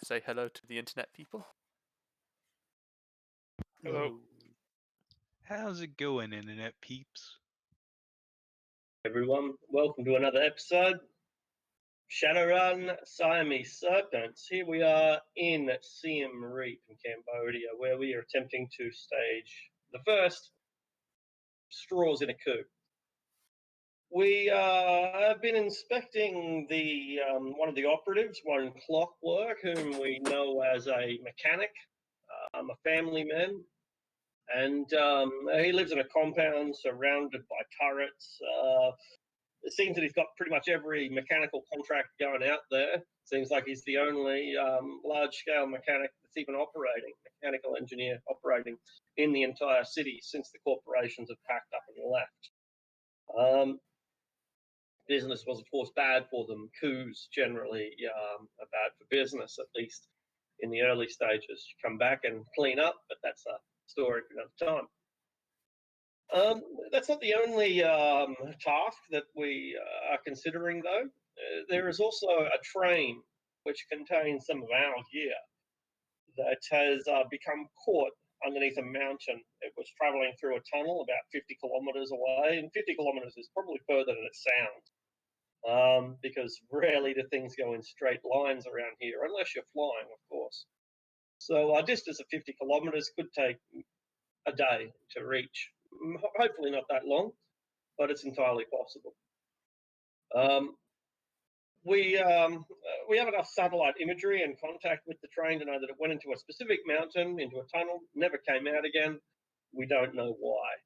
say hello to the internet people? Hello. How's it going, internet peeps? Everyone, welcome to another episode. Shadowrun, Siamese Serpents. Here we are in Siem Reap in Cambodia, where we are attempting to stage the first straws in a coup. We have been inspecting the one of the operatives, one Clockwork, whom we know as a mechanic, a family man. And he lives in a compound surrounded by turrets. It seems that he's got pretty much every mechanical contract going out there. Seems like he's the only large-scale mechanic that's even operating, mechanical engineer operating in the entire city since the corporations have packed up and left. Business was, of course, bad for them. Coups generally are bad for business, at least in the early stages. You come back and clean up, but that's a story for another time. That's not the only task that we are considering, though. There is also a train which contains some of our gear that has become caught underneath a mountain. It was travelling through a tunnel about 50 kilometres away, and 50 kilometres is probably further than it sounds, because rarely do things go in straight lines around here, unless you're flying, of course. So a distance of 50 kilometres could take a day to reach. Hopefully not that long, but it's entirely possible. We have enough satellite imagery and contact with the train to know that it went into a specific mountain, into a tunnel, never came out again. We don't know why.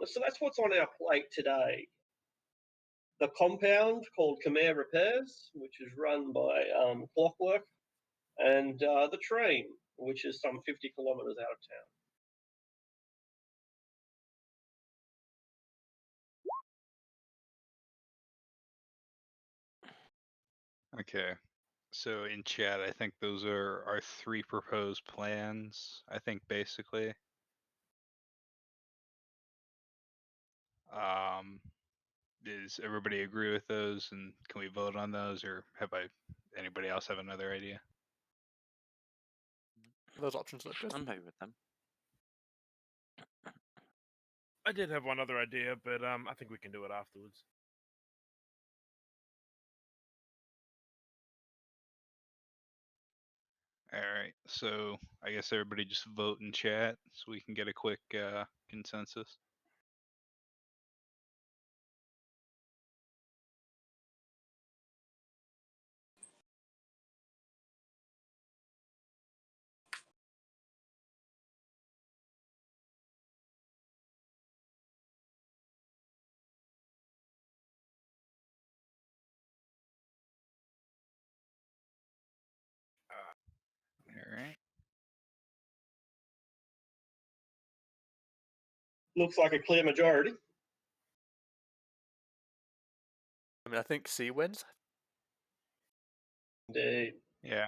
So that's what's on our plate today. The compound called Khmer Repairs, which is run by Clockwork, and the train, which is some 50 kilometres out of town. Okay, so in chat, I think those are our three proposed plans, I think, basically. Does everybody agree with those, and can we vote on those, or anybody else have another idea? Those options look good. I'm happy with them. I did have one other idea, but I think we can do it afterwards. All right, so I guess everybody just vote in chat so we can get a quick consensus. All right. Looks like a clear majority. I mean, I think C wins. Indeed. Yeah.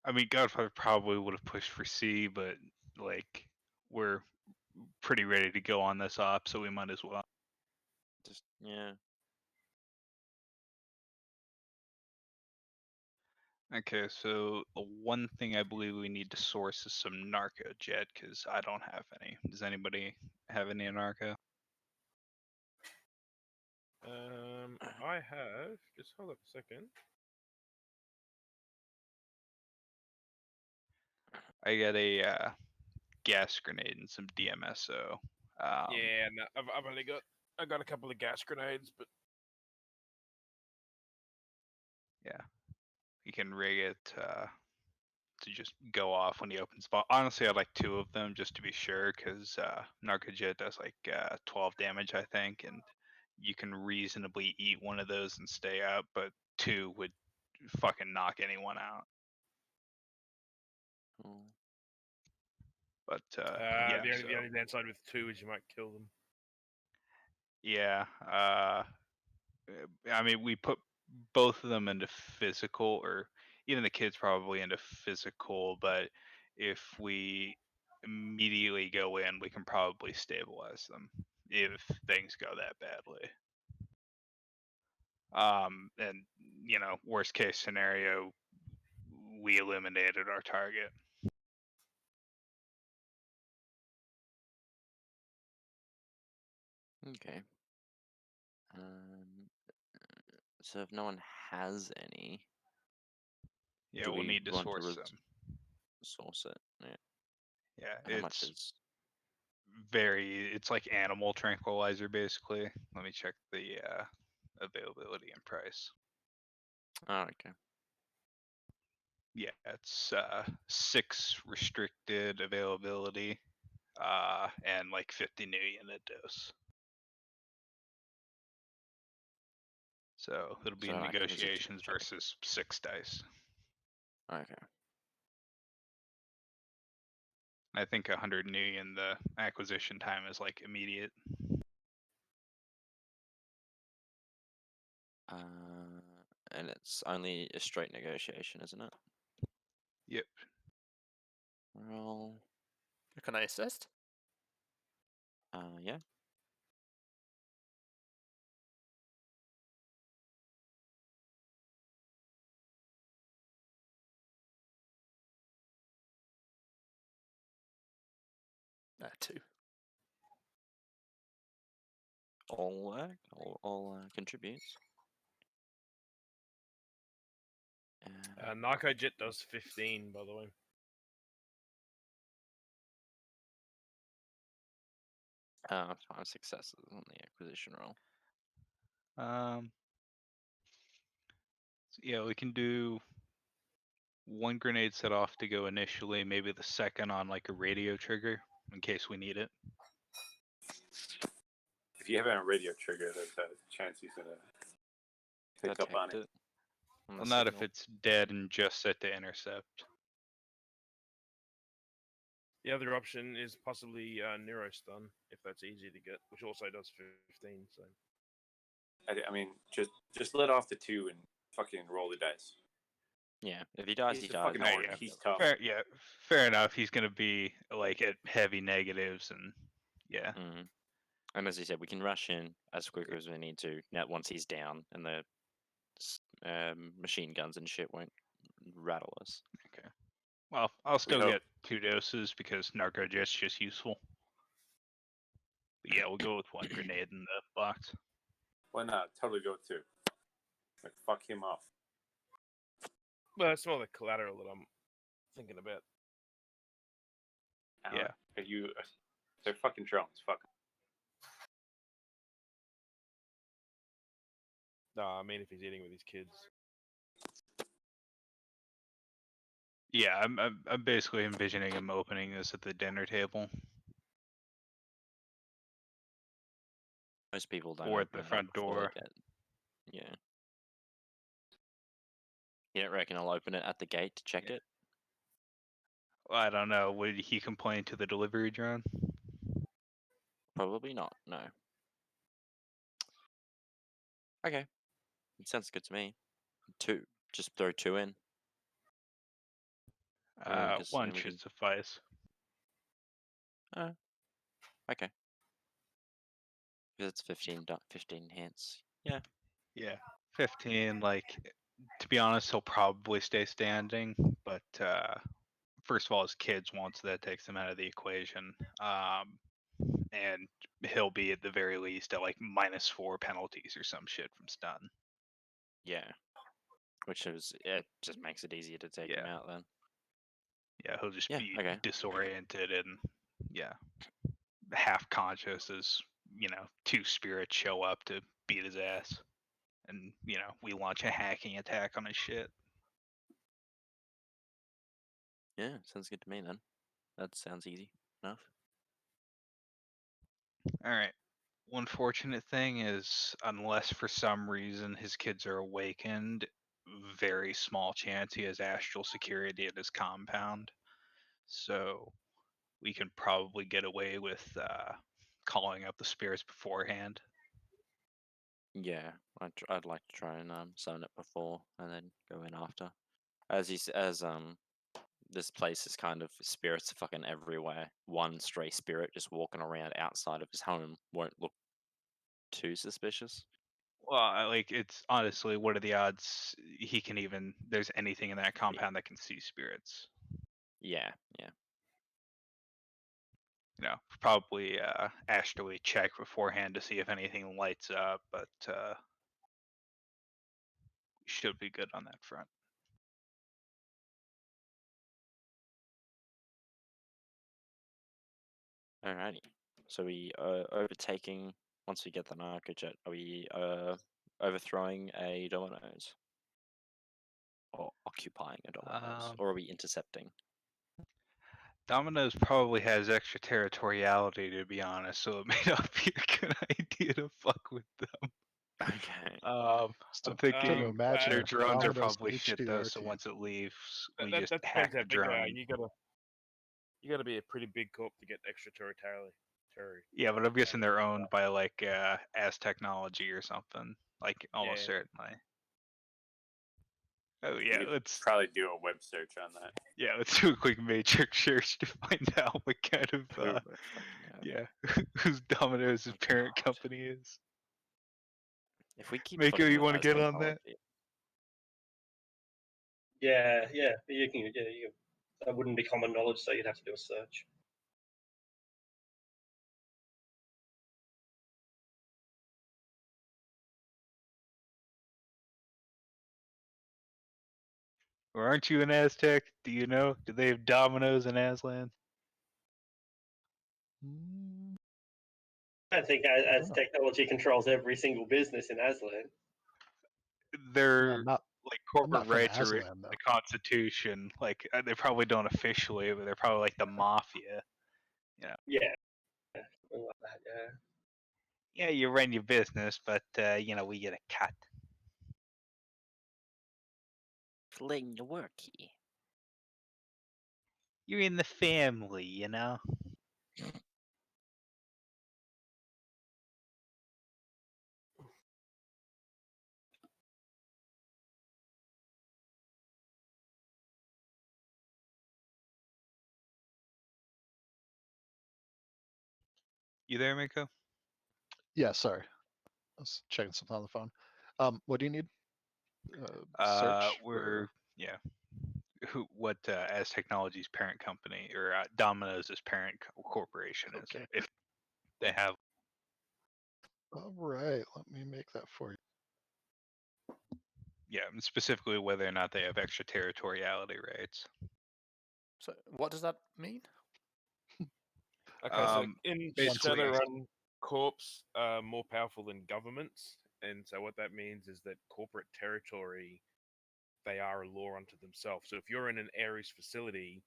I mean, Godfather probably would have pushed for C, but like we're pretty ready to go on this op, so we might as well. Just yeah. Okay, so one thing I believe we need to source is some narco jet, because I don't have any. Does anybody have any narco? I have. Just hold up a second. I got a gas grenade and some DMSO. Yeah, no, I've only got. I got a couple of gas grenades, but Yeah, you can rig it to just go off when you open spot. Honestly, I'd like two of them just to be sure, because narco jet does like 12 damage, I think, and you can reasonably eat one of those and stay up, but two would fucking knock anyone out. But yeah, the only downside with two is you might kill them. yeah. I mean, we put both of them into physical, or even the kids probably into physical, but if we immediately go in, we can probably stabilize them if things go that badly. And worst case scenario, we eliminated our target. Okay. So if no one has any, Yeah, do we'll we need to want to source them. source it? Yeah. Yeah, And how much it's is? it's like animal tranquilizer basically. Let me check the availability and price. Oh, okay. Yeah, it's 6 restricted availability, and like 50 new unit dose. So it'll be So acquisition negotiations check. versus 6 dice. Okay. I think 100 new in the acquisition time is like immediate. And it's only a straight negotiation, isn't it? Yep. Well, Can I assist? yeah. Two. All contributes. Narcojet does 15, by the way. Five successes on the acquisition roll. Yeah, we can do 1 grenade set off to go initially, maybe the second on like a radio trigger in case we need it. If you have it on radio trigger, there's a chance he's gonna pick up on it. Well, not if it's dead and just set to intercept. The other option is possibly Neurostun, if that's easy to get, which also does 15. So I mean, just let off the 2 and fucking roll the dice. Yeah, if he dies, he He's a dies. fucking Yeah, orc. yeah. He's tough. Fair enough. He's gonna be like at heavy negatives, and yeah. And as you said, we can rush in as quick as we need to. Now, once he's down, and the machine guns and shit won't rattle us. Okay. Well, I'll still hope. get 2 doses because Narcojet's just useful. But yeah, we'll go with 1 grenade in the box. Why not? Totally go 2. Like, fuck him off. well, it's more the collateral that I'm thinking about. Yeah. They're fucking drones. Fuck 'em. No, I mean if he's eating with his kids. Yeah, I'm basically envisioning him opening this at the dinner table Most people don't or at open the it front before door. they get. Yeah. You don't reckon I'll open it at the gate to check it? Well, I don't know. Would he complain to the delivery drone? Probably not. No. Okay. It sounds good to me. 2. Just throw 2 in. 'Cause 1 then we should can. suffice. Okay. Because it's 15 hands. Yeah. Yeah, 15. Like, to be honest, he'll probably stay standing, but first of all, his kids won't, so that takes him out of the equation. And he'll be at the very least at like -4 penalties or some shit from stun. Yeah. It just makes it easier to take him Yeah. out then. Yeah, he'll just Yeah, be okay. disoriented and half conscious as 2 spirits show up to beat his ass, and we launch a hacking attack on his shit. Yeah, sounds good to me then. That sounds easy enough. All right. One fortunate thing is, unless for some reason his kids are awakened, very small chance he has astral security at his compound. So we can probably get away with calling up the spirits beforehand. Yeah, I'd like to try and summon it before and then go in after. This place is kind of spirits are fucking everywhere. One stray spirit just walking around outside of his home won't look too suspicious. Well, like it's honestly, what are the odds he can even? There's anything in that compound that can see spirits. Yeah, yeah. You know, probably astrally check beforehand to see if anything lights up, but should be good on that front. Alrighty. So we overtaking once we get the narcojet. Are we overthrowing a Domino's? Or occupying a Domino's? Or are we intercepting? Domino's probably has extraterritoriality, to be honest, so it may not be a good idea to fuck with them. Okay. So I'm thinking to imagine their a drones are Domino's probably shit though, so HDRT. once it leaves, we That just depends hack how the big they are. drone. You gotta be a pretty big corp to get extraterritoriality. Yeah, but I'm guessing they're owned by like As Technology or something. Like almost Yeah. certainly. Oh You yeah, could let's probably do a web search on that. do a quick matrix search to find out what kind of Who the fucking hell? whose Domino's Oh, parent God. company is. If we keep Mako, putting you them want to as get on that? technology- Yeah, you can. Yeah, that wouldn't be common knowledge, so you'd have to do a search. Or aren't you an Aztec? Do you know? Do they have Domino's in Aslan? I think as technology controls every single business in Aslan. They're I'm not like I'm not corporate from rights are written Aslan in though. the Constitution. Like they probably don't officially, but they're probably like the mafia. Yeah, something like that. Yeah. Yeah, you run your business, but we get a cut. Playing the worky. You're in the family, you know. You there, Miko? Yeah, sorry. I was checking something on the phone. What do you need? Search? We're what As Technology's parent company or Domino's' parent corporation is. Okay. If they have, All right, let me make that for you. and specifically whether or not they have extraterritoriality rights. So what does that mean? Okay, so in basically- Shadowrun, corps are more powerful than governments, and so what that means is that corporate territory, they are a law unto themselves. So if you're in an Ares facility,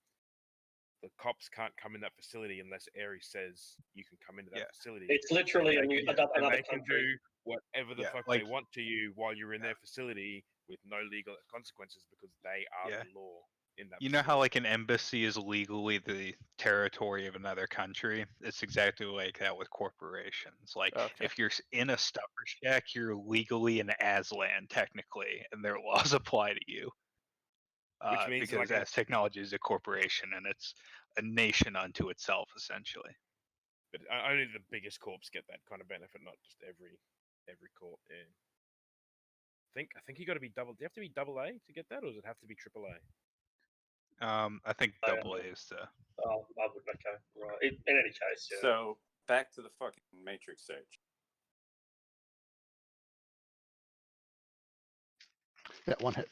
the cops can't come in that facility unless Ares says you can come into that Yeah. facility. It's literally And they another can country. do whatever the Yeah, fuck like- they want to you while you're in their facility with no legal consequences because they are Yeah. the law in that You know how facility. like an embassy is legally the territory of another country? It's exactly like that with corporations. Like Okay. if you're in a stuffer shack, you're legally an Aslan technically, and their laws apply to you. Which means because like As Technology is a corporation and it's a nation unto itself essentially. But only the biggest corps get that kind of benefit, not just every corp. Yeah. I think you got to be double. Do you have to be double A to get that, or does it have to be triple A? I think I double A is the. Oh, I would. Okay, right. In any case, yeah. So back to the fucking matrix search. Yeah, one hit.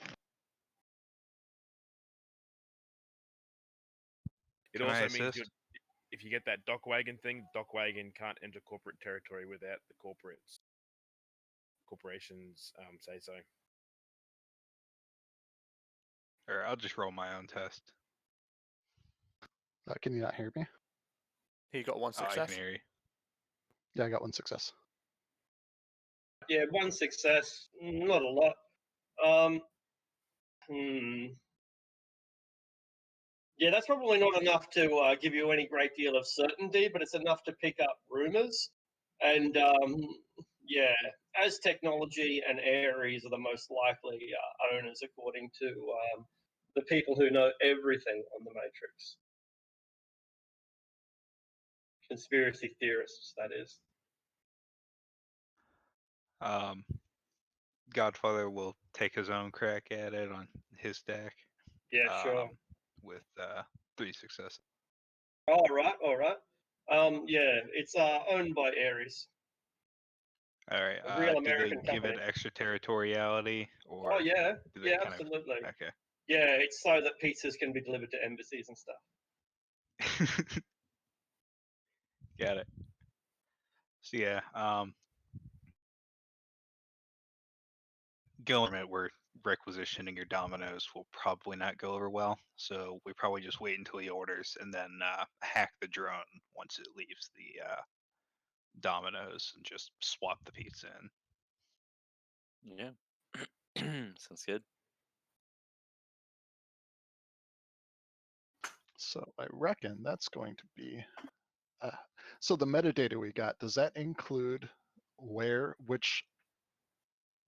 It Can I also means assist? if you get that dock wagon thing, dock wagon can't enter corporate territory without the corporations say so. Or I'll just roll my own test. Can you not hear me? He got one Oh, I success. can hear you. Yeah, I got one success. Yeah, one success, not a lot. Yeah, that's probably not enough to give you any great deal of certainty, but it's enough to pick up rumors. And yeah, As Technology and Ares are the most likely owners, according to the people who know everything on the Matrix. Conspiracy theorists, that is. Godfather will take his own crack at it on his deck. Yeah, sure. With 3 successes. All right. Yeah, it's owned by Ares, All right. a real Do they American give company. it extraterritoriality, or Oh yeah, do they yeah, kind absolutely. of? Okay. Yeah, it's so that pizzas can be delivered to embassies and stuff. Got it. So yeah, government where requisitioning your dominoes will probably not go over well. So we probably just wait until he orders and then hack the drone once it leaves the dominoes and just swap the pizza in. Yeah. Sounds good. So I reckon that's going to be. So the metadata we got, does that include which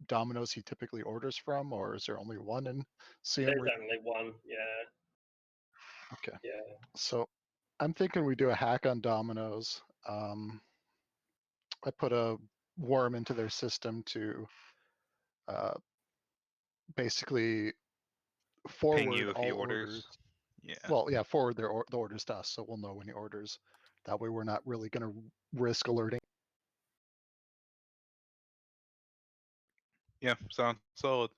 Domino's he typically orders from, or is there only one in CM? There's only one. Yeah. Okay. Yeah. So I'm thinking we do a hack on Domino's. I put a worm into their system to basically forward Ping you if he all orders. Yeah. Well, yeah, forward the orders to us, so we'll know when he orders. That way, we're not really going to risk alerting. Yeah, sounds solid.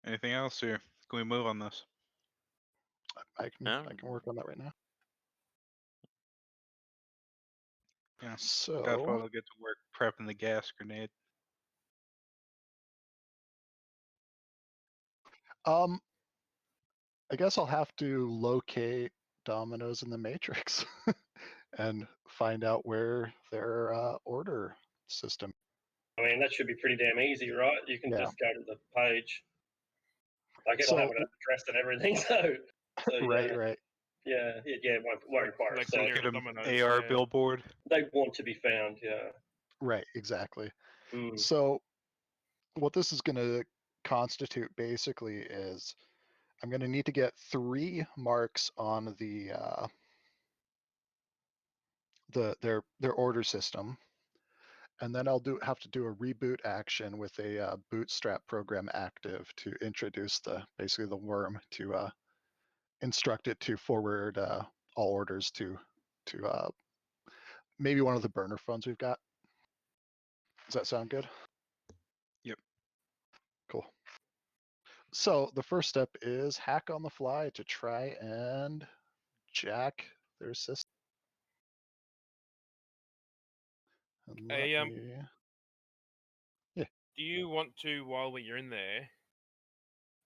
Anything else here? Can we move on this? I can work on that right now. Yeah. So Godfather will get to work prepping the gas grenade. I guess I'll have to locate Domino's in the Matrix and find out where their order system. I mean, that should be pretty damn easy, right? You can Yeah. just go to the page. Like it'll So- have an address and everything. So yeah, Right. yeah, it won't require a Like search. Get him Domino's, AR yeah. billboard. They want to be found. Yeah. Right, exactly. Mm. So what this is going to constitute basically is I'm going to need to get 3 marks on their order system, and then I'll have to do a reboot action with a bootstrap program active to introduce basically the worm to instruct it to forward all orders to maybe one of the burner phones we've got. Does that sound good? Yep. Cool. So the first step is hack on the fly to try and jack their system. And Hey, let me- do you want to, while you're in there,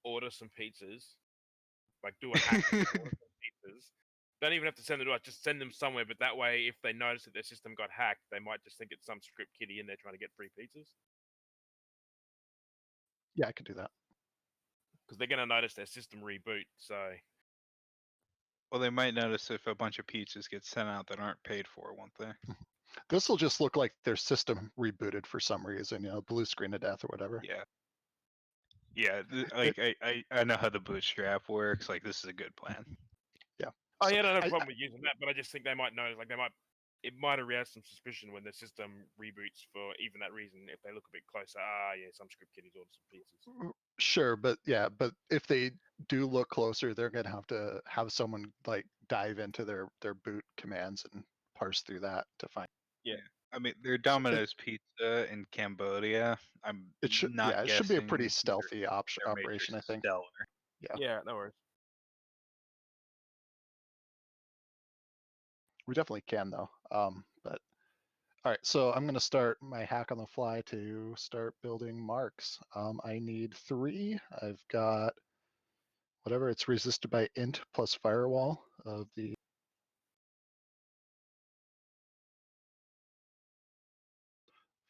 order some pizzas? Like, do a hack and order some pizzas. Don't even have to send them to us, just send them somewhere. But that way, if they notice that their system got hacked, they might just think it's some script kiddie in there trying to get free pizzas. Yeah, I could do that. Because they're going to notice their system reboot. So, Well, they might notice if a bunch of pizzas get sent out that aren't paid for, won't they? This will just look like their system rebooted for some reason, blue screen of death or whatever. Yeah. Yeah, I know how the bootstrap works. Like, this is a good plan. Yeah. oh So yeah, I don't have a I- problem with using that, but I just think they might notice, like it might arouse some suspicion when the system reboots for even that reason. If they look a bit closer, yeah, some script kiddies order some pizzas. Sure, but if they do look closer, they're gonna have to have someone like dive into their boot commands and parse through that to find. Yeah. I mean, their Domino's Pizza in Cambodia. I'm It should not it should be a pretty guessing stealthy their operation, I matrix is think. stellar. Yeah. Yeah, no worries. We definitely can though. But all right, so I'm gonna start my hack on the fly to start building marks. I need 3. I've got whatever it's resisted by int plus firewall of the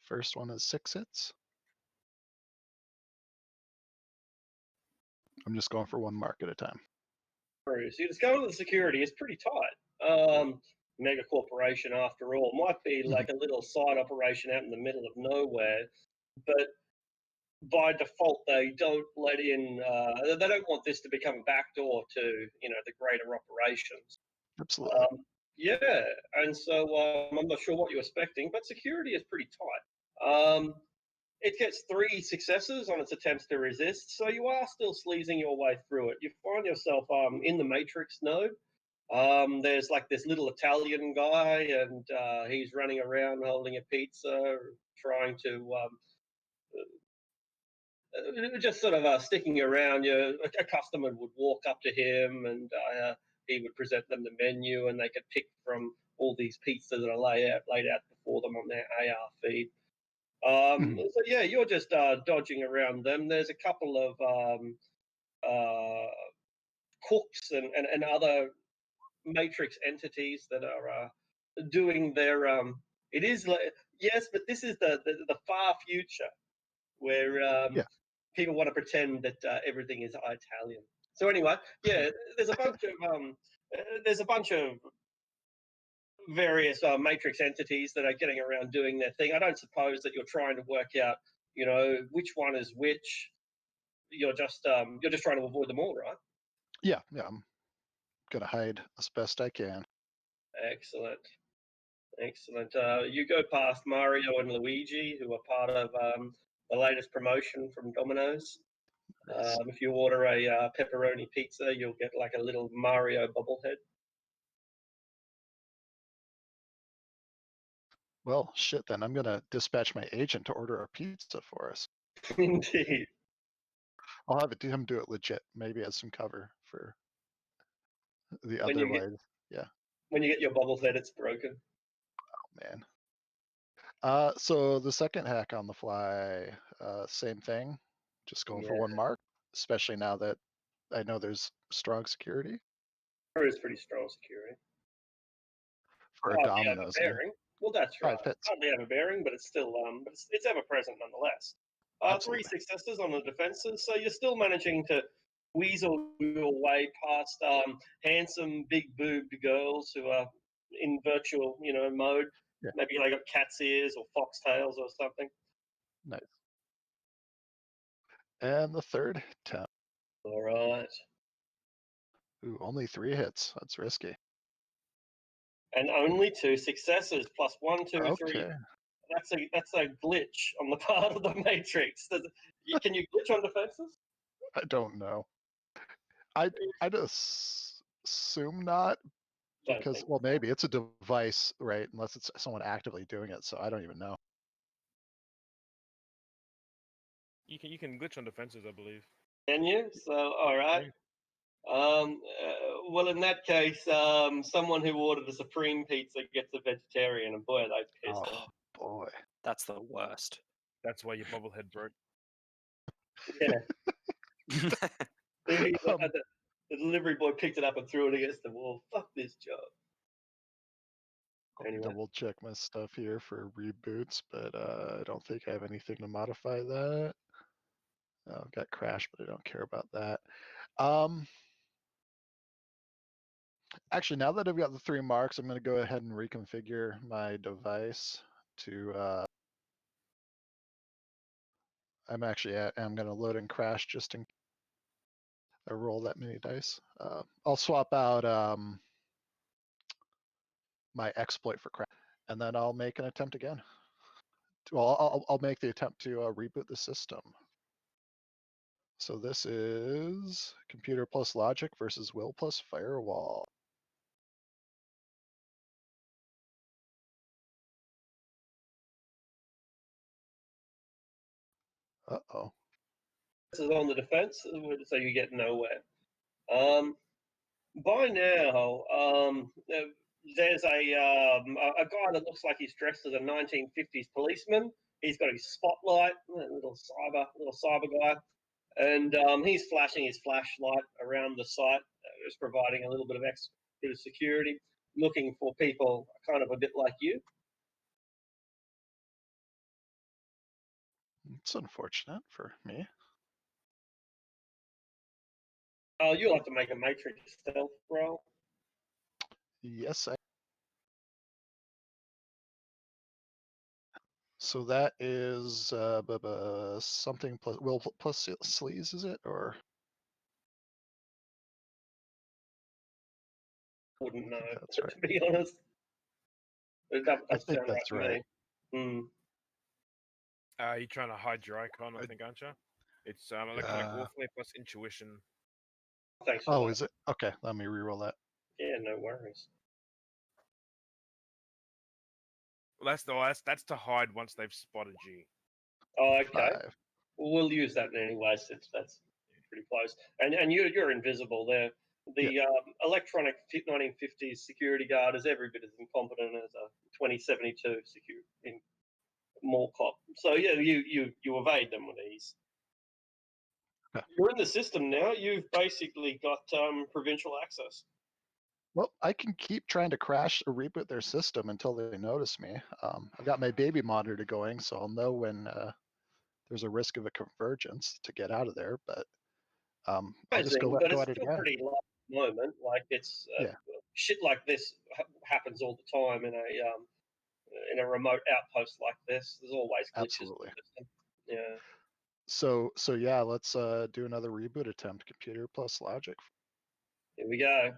first one is 6 hits. I'm just going for 1 mark at a time. See, discover the security is pretty tight. Mega corporation, after all, might be like a little side operation out in the middle of nowhere, but by default, they don't let in. They don't want this to become a backdoor to the greater operations. Absolutely. Yeah, and so I'm not sure what you're expecting, but security is pretty tight. It gets 3 successes on its attempts to resist, so you are still sleazing your way through it. You find yourself in the Matrix node. There's like this little Italian guy, and he's running around holding a pizza, trying to just sort of sticking around. A customer would walk up to him, and he would present them the menu, and they could pick from all these pizzas that are laid out before them on their AR feed. So yeah, you're just dodging around them. There's a couple of cooks and other Matrix entities that are doing their. It is yes, but this is the far future where Yeah. people want to pretend that everything is Italian. So anyway, yeah, there's a bunch of various Matrix entities that are getting around doing their thing. I don't suppose that you're trying to work out, which one is which. You're just trying to avoid them all, right? Yeah, I'm gonna hide as best I can. Excellent. You go past Mario and Luigi, who are part of the latest promotion from Domino's. Nice. If you order a pepperoni pizza, you'll get like a little Mario bobblehead. Well, shit. Then I'm gonna dispatch my agent to order a pizza for us. Indeed. I'll have him do it legit. Maybe as some cover for the When you get- otherwise. When you get your bobblehead, it's broken. Man. So the second hack on the fly, same thing. Just going for Yeah. 1 mark, especially now that I know there's strong security There is pretty strong security. for a Hardly have a Domino's. eh? bearing. Well, that's 5 right. hits. Hardly have a bearing, but it's still but it's ever present nonetheless. 3 Absolutely. successes on the defenses, so you're still managing to weasel your way past handsome, big boobed girls who are in virtual, mode. Yeah. Maybe they got cat's ears or foxtails or something. Nice. And the third attempt. All right, Ooh, only 3 hits. That's risky. and only 2 successes plus 1, 2, 3. Okay. That's a glitch on the part of the Matrix. Can you glitch on defenses? I don't know. I just assume not, Don't because think well, maybe it's a device, right? Unless it's someone actively doing it. So I don't even know. You can glitch on defenses, I believe. Can you? So, all right. Well, in that case, someone who ordered a supreme pizza gets a vegetarian, and boy, are they pissed Oh off. boy. That's the worst. That's why your bobblehead broke. Yeah, the Um, delivery boy picked it up and threw it against the wall. Fuck this job. I'll Anyway. double check my stuff here for reboots, but I don't think I have anything to modify that. I've got crash, but I don't care about that. Actually, now that I've got the 3 marks, I'm going to go ahead and reconfigure my device to. I'm going to load in crash just in. I roll that many dice. I'll swap out my exploit for crash, and then I'll make an attempt again. Well, I'll make the attempt to reboot the system. So this is computer plus logic versus will plus firewall. Uh-oh. This is on the defense, so you get nowhere. By now, there's a guy that looks like he's dressed as a 1950s policeman. He's got his spotlight, a little cyber guy, and he's flashing his flashlight around the site, just providing a little bit of extra bit of security, looking for people kind of a bit like you. It's unfortunate for me. You'll have to make a Matrix stealth roll. Yes, so that is something plus will plus sleaze, is it, or? Wouldn't know, That's right. to be honest. It doesn't I think sound that's right to me. You're trying to hide your icon, I think, aren't you? It's electronic warfare plus intuition. Thanks for Oh, that. is it? Okay, let me reroll that. Yeah, no worries. Well, that's to hide once they've spotted you. Oh, okay. 5. We'll use that anyway, since that's pretty close. And you're invisible there. The electronic 1950s security guard is every bit as incompetent as a 2072 in mall cop. So yeah, you evade them with ease. Okay. You're in the system now. You've basically got provincial access. Well, I can keep trying to crash or reboot their system until they notice me. I've got my baby monitor going, so I'll know when there's a risk of a convergence to get out of there. But I'll just Amazing, go but it's at it still again. pretty light at the moment. Like it's Yeah. shit like this happens all the time in a remote outpost like this. There's always glitches. Absolutely. In the system. Yeah. So yeah, let's do another reboot attempt. Computer plus logic. Here we go.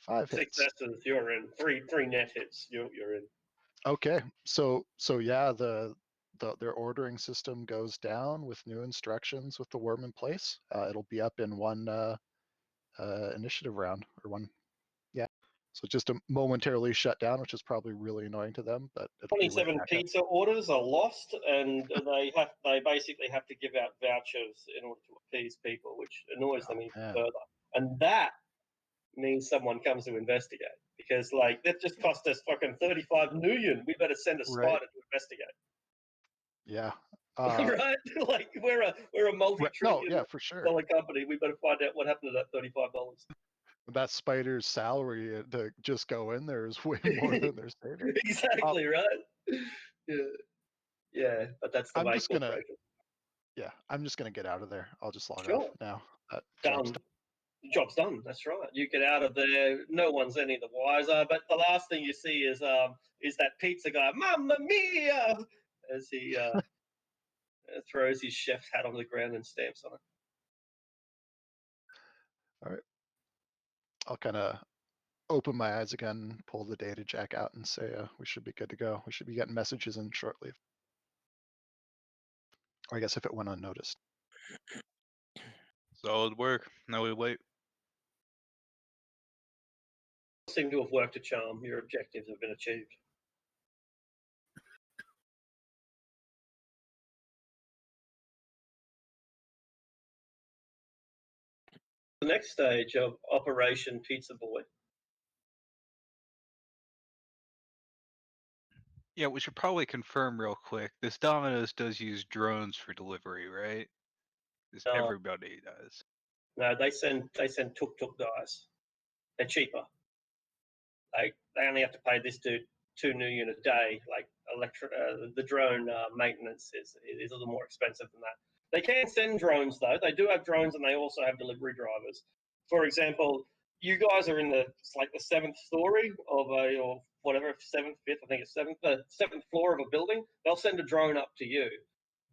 5 hits. Successes, you're in. Three net hits, you're in. Okay, so yeah, their ordering system goes down with new instructions with the worm in place. It'll be up in one initiative round or one. Yeah. So just a momentarily shut down, which is probably really annoying to them, but it'll be right 27 back up. pizza orders are lost, and they basically have to give out vouchers in order to appease people, which annoys them even man. further. And that means someone comes to investigate because, like, that just cost us fucking 35 million. We better send a spider Right. to investigate. Yeah. Right? Like we're a multi-trillion No, yeah, for sure. dollar company. We better find out what happened to that $35. That spider's salary to just go in there is way more than they're saving. Exactly right. Yeah, but that's the I'm way just gonna corporation. Yeah, I'm just gonna get out of there. I'll just log Sure. off now. That Done. job's The job's done. That's right. You get out of there. No one's any the wiser. But the last thing you see is that pizza guy, Mamma Mia, as he throws his chef's hat on the ground and stamps on it. All right. I'll kind of open my eyes again, pull the data jack out, and say we should be good to go. We should be getting messages in shortly. Or I guess if it went unnoticed. Solid work. Now we wait. Seem to have worked a charm. Your objectives have been achieved. The next stage of Operation Pizza Boy. Yeah, we should probably confirm real quick. This Domino's does use drones for delivery, right? No. Everybody does. No, they send tuk-tuk guys. They're cheaper. They only have to pay this dude $2 million a day. Like the drone maintenance is a little more expensive than that. They can send drones though. They do have drones, and they also have delivery drivers. For example, you guys are in the 7th story of or whatever, 7th, 5th, I think it's 7th, the 7th floor of a building. They'll send a drone up to you,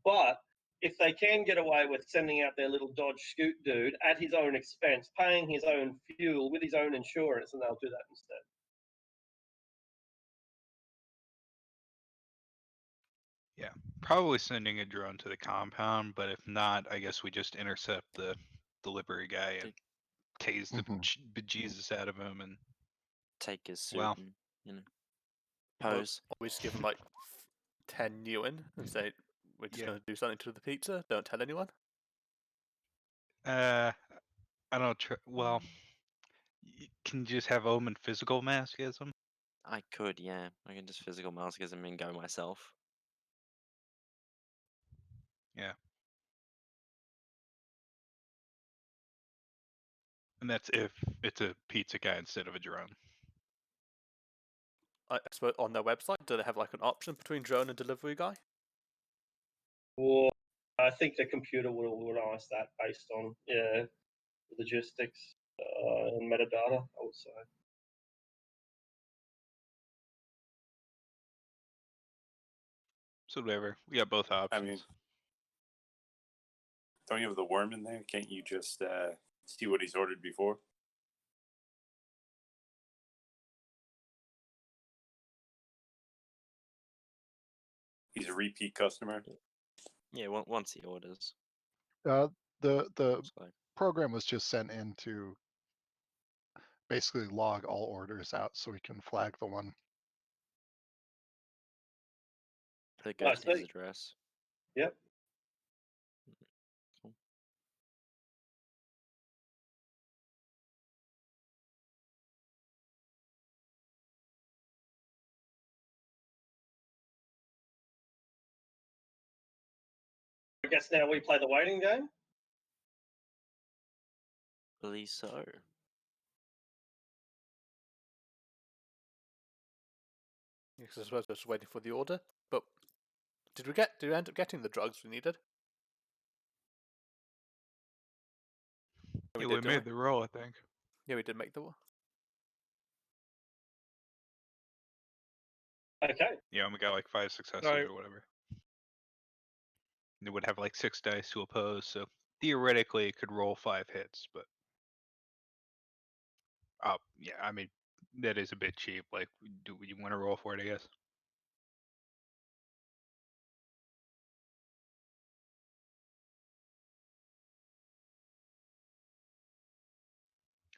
but if they can get away with sending out their little Dodge Scoot dude at his own expense, paying his own fuel with his own insurance, and they'll do that instead. Yeah, probably sending a drone to the compound, but if not, I guess we just intercept the delivery guy and tase the bejesus out of him and take his suit Well. and, Well, pose. we just give them like 10 yuan and say we're just Yeah. going to do something to the pizza. Don't tell anyone. I don't well, you can just have Omen physical mascism. I could, yeah. I can just physical masochism and go myself. Yeah. And that's if it's a pizza guy instead of a drone. I suppose on their website, do they have like an option between drone and delivery guy? Or I think the computer will organize that based on logistics and metadata, I would say. So whatever. We got both options. I mean, don't you have the worm in there? Can't you just see what he's ordered before? He's a repeat customer. Yeah, once he orders. The So, program was just sent in to basically log all orders out so we can flag the one. it goes to his see. address. Yep. Cool. I guess now we play the waiting game. Believe so. Because I suppose we're just waiting for the order. But did we end up getting the drugs we needed? Yeah, we did, didn't made the roll, I think. Yeah, we did make the one. Okay. Yeah, and we got like 5 successes So- or whatever. It would have like 6 dice to oppose, so theoretically it could roll 5 hits, but yeah, I mean that is a bit cheap. Like, do you want to roll for it? I guess.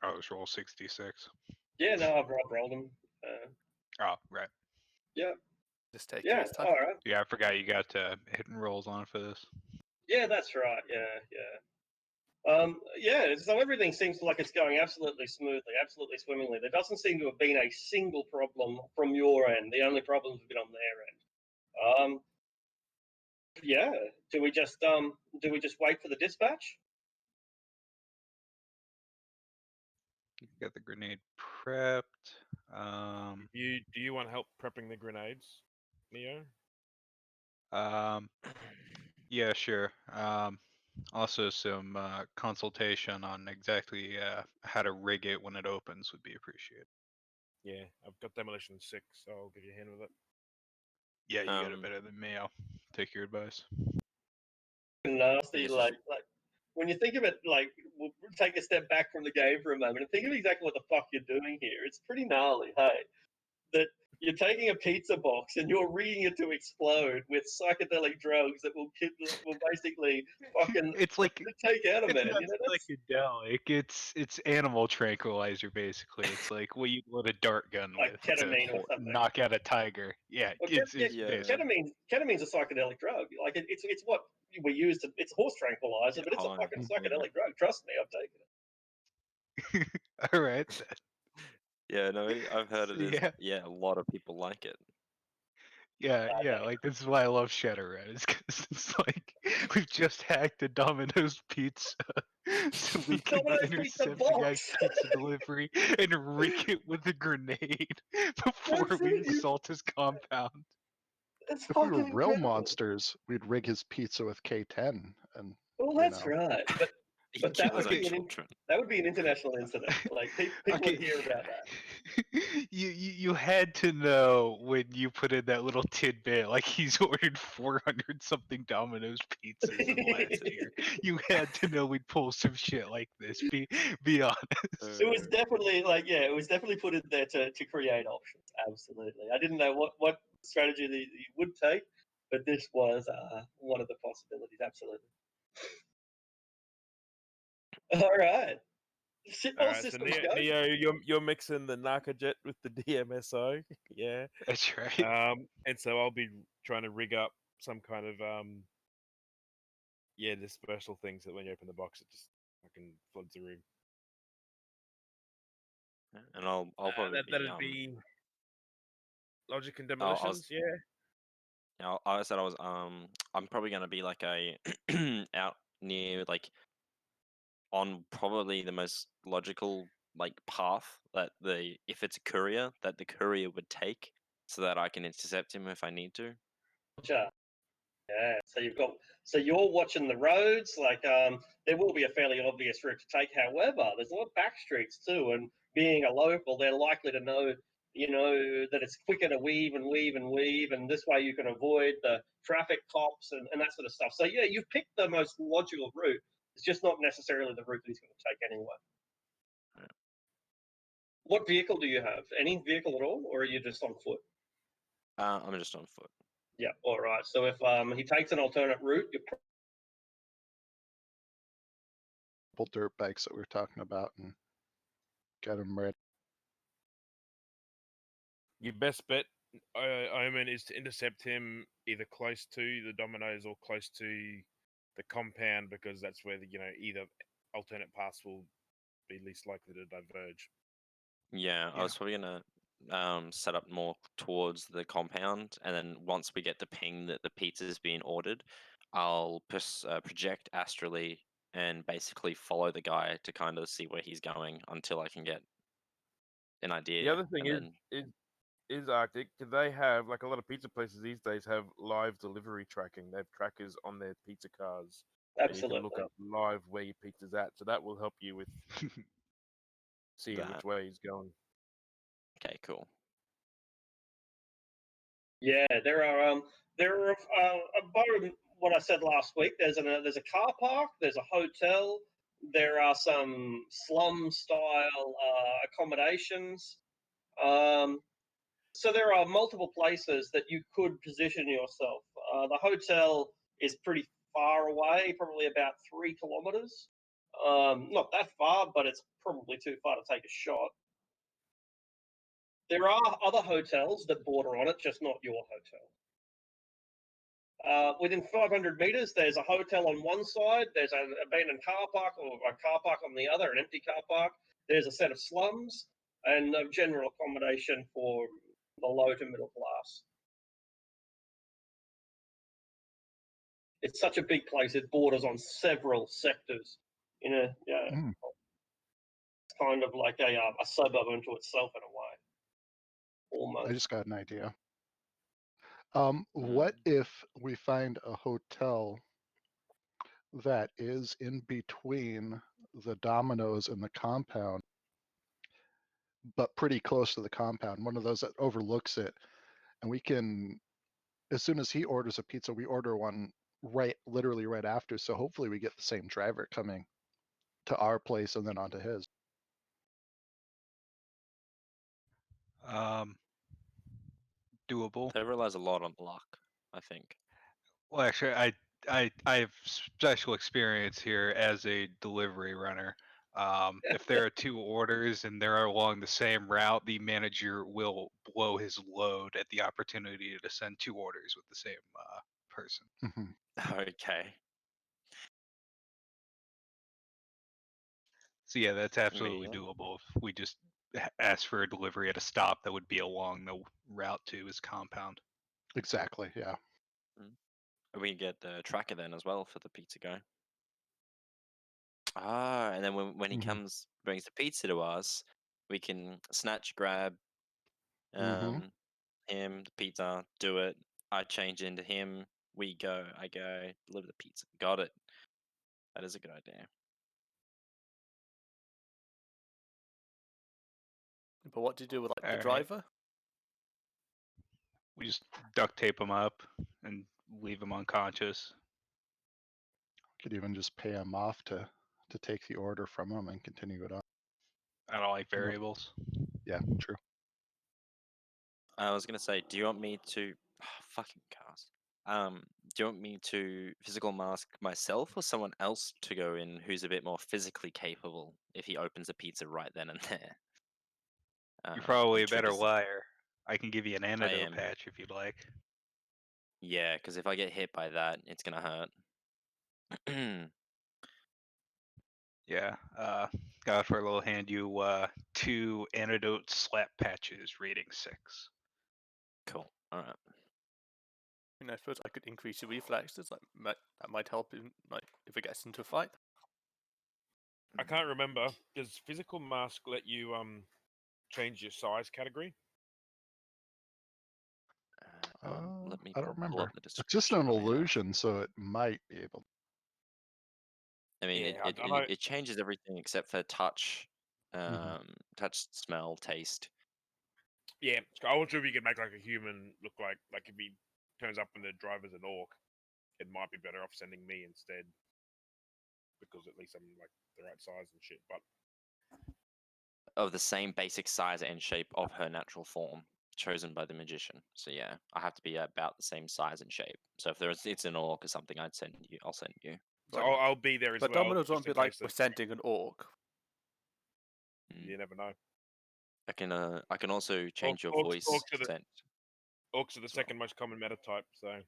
Oh, it was roll 66. Yeah, no, I've rolled them. Oh, right. Just take Yeah, it this time. all right. Yeah, I forgot you got hit and rolls on for this. Yeah, that's right. Yeah, so everything seems like it's going absolutely smoothly, absolutely swimmingly. There doesn't seem to have been a single problem from your end. The only problems have been on their end. Yeah. Do we just wait for the dispatch? Got the grenade prepped. Do you want help prepping the grenades, Neo? Yeah, sure. Also some consultation on exactly how to rig it when it opens would be appreciated. Yeah, I've got demolition 6, so I'll give you a hand with it. Yeah, you got it Um, better than me. I'll take your advice. Nasty, This is- like when you think of it, like we'll take a step back from the game for a moment and think of exactly what the fuck you're doing here. It's pretty gnarly, hey? That you're taking a pizza box and you're rigging it to explode with psychedelic drugs that will basically fucking It's like take out a it's man. not You know, that's psychedelic. It's animal tranquilizer basically. It's like what you load a dart gun like with ketamine to or something. knock out a tiger. Yeah, Well, it's yeah. basically. ketamine's a psychedelic drug. Like it's what we use to. It's a horse tranquilizer, Yeah, but it's a high. fucking Mhm. psychedelic drug. Trust me, I've taken it. All right. Yeah, no, I've heard So, it is. yeah. Yeah, a lot of people like it. Yeah, know. like this is why I love Shadowrun. Is because it's like we've just hacked a Domino's pizza, so we can Domino's pizza intercept the guy's box. pizza delivery and rig it with a grenade before That's we it, you- assault his compound. That's If we were fucking real incredible. monsters, we'd rig his pizza with K10 and Well, you that's know. right. But He But that kills would be our an children. that would be an international incident. Like people would hear about that. You had to know when you put in that little tidbit, like he's ordered 400 something Domino's pizzas in the last year. You had to know we'd pull some shit like this. Be honest. It was definitely it was definitely put in there to create options. Absolutely. I didn't know what strategy that you would take, but this was one of the possibilities. Absolutely. All right. All Alright, so systems go. Neo, you're mixing the Narcojet with the DMSO, yeah. That's right. And so I'll be trying to rig up some kind of the special things that when you open the box, it just fucking floods the room. And I'll probably That'd be logic and I demolitions, was- yeah. Now, I said I was I'm probably gonna be like a out near like on probably the most logical like path that if it's a courier that the courier would take so that I can intercept him if I need to. Gotcha. Yeah. So you're watching the roads. Like there will be a fairly obvious route to take. However, there's a lot of back streets too, and being a local, they're likely to know that it's quicker to weave and weave and weave, and this way you can avoid the traffic cops and that sort of stuff. So yeah, you've picked the most logical route. It's just not necessarily the route that he's going to take anyway. Yeah. What vehicle do you have? Any vehicle at all, or are you just on foot? I'm just on foot. Yeah. All right. So if he takes an alternate route, you're Dirt bikes that we were talking about and get them ready. Your best bet, Omen, is to intercept him either close to the Dominoes or close to the compound, because that's where either alternate paths will be least likely to diverge. Yeah, I Yeah. was probably gonna set up more towards the compound, and then once we get the ping that the pizza's being ordered, I'll project astrally and basically follow the guy to kind of see where he's going until I can get an idea. The other thing and is Arctic. They have, like a lot of pizza places these days, have live delivery tracking. They have trackers on their pizza cars, and you can look absolutely. up live where your pizza's at. So that will help you with seeing That. which way he's going. Okay, cool. Yeah, there are about what I said last week. There's a car park, there's a hotel, there are some slum style accommodations. So there are multiple places that you could position yourself. The hotel is pretty far away, probably about 3 kilometers. Not that far, but it's probably too far to take a shot. There are other hotels that border on it, just not your hotel. Within 500 meters, there's a hotel on one side, there's an abandoned car park or a car park on the other, an empty car park. There's a set of slums and general accommodation for the low to middle class. It's such a big place, it borders on several sectors. It's kind of like a suburb unto itself in a way, almost. I just got an idea. What if we find a hotel that is in between the Dominoes and the compound, but pretty close to the compound, one of those that overlooks it, and we can, as soon as he orders a pizza, we order one literally right after, so hopefully we get the same driver coming to our place and then onto his. Doable. They relies a lot on luck, I think. Well, actually, I have special experience here as a delivery runner. If there are 2 orders and they're along the same route, the manager will blow his load at the opportunity to send 2 orders with the same person. Okay. So yeah, that's absolutely Yeah. doable. If we just ask for a delivery at a stop that would be along the route to his compound. Exactly, yeah. We can get the tracker then as well for the pizza guy. And then when he comes, brings the pizza to us, we can snatch, grab him, the pizza, do it. I change into him. I go, deliver the pizza. Got it. That is a good idea. But what do you do with the Alright. driver? We just duct tape him up and leave him unconscious. Could even just pay him off to take the order from him and continue it on. I don't like variables. Yeah, true. I was gonna say, do you want me to fucking cast? Do you want me to physical mask myself or someone else to go in who's a bit more physically capable if he opens a pizza right then and there? You're probably a and better triggers the- liar. I can give you an antidote am. patch if you'd like. Yeah, because if I get hit by that, it's gonna hurt. Yeah. Got for a little hand you 2 antidote slap patches rating 6. Cool. All right. I suppose I could increase your reflexes. That might help in, if it gets into a fight. I can't remember. Does physical mask let you change your size category? Let me I don't pull remember. up the It's just an description I have. illusion, so it might be able. I mean, Yeah, I know. it changes everything except for touch, touch, smell, taste. Yeah, I wasn't sure if you could make like a human look like if he turns up and the driver's an orc, it might be better off sending me instead, because at least I'm like the right size and shit. But Of the same basic size and shape of her natural form. chosen by the magician. So yeah, I have to be about the same size and shape. So if it's an orc or something, I'll send you. So Right. I'll be there as But well. Domino's won't just in be like case we're that- sending an orc. You never know. I can also change your orcs- voice. orcs are the- sent. Orcs are the as well. second most common meta type, so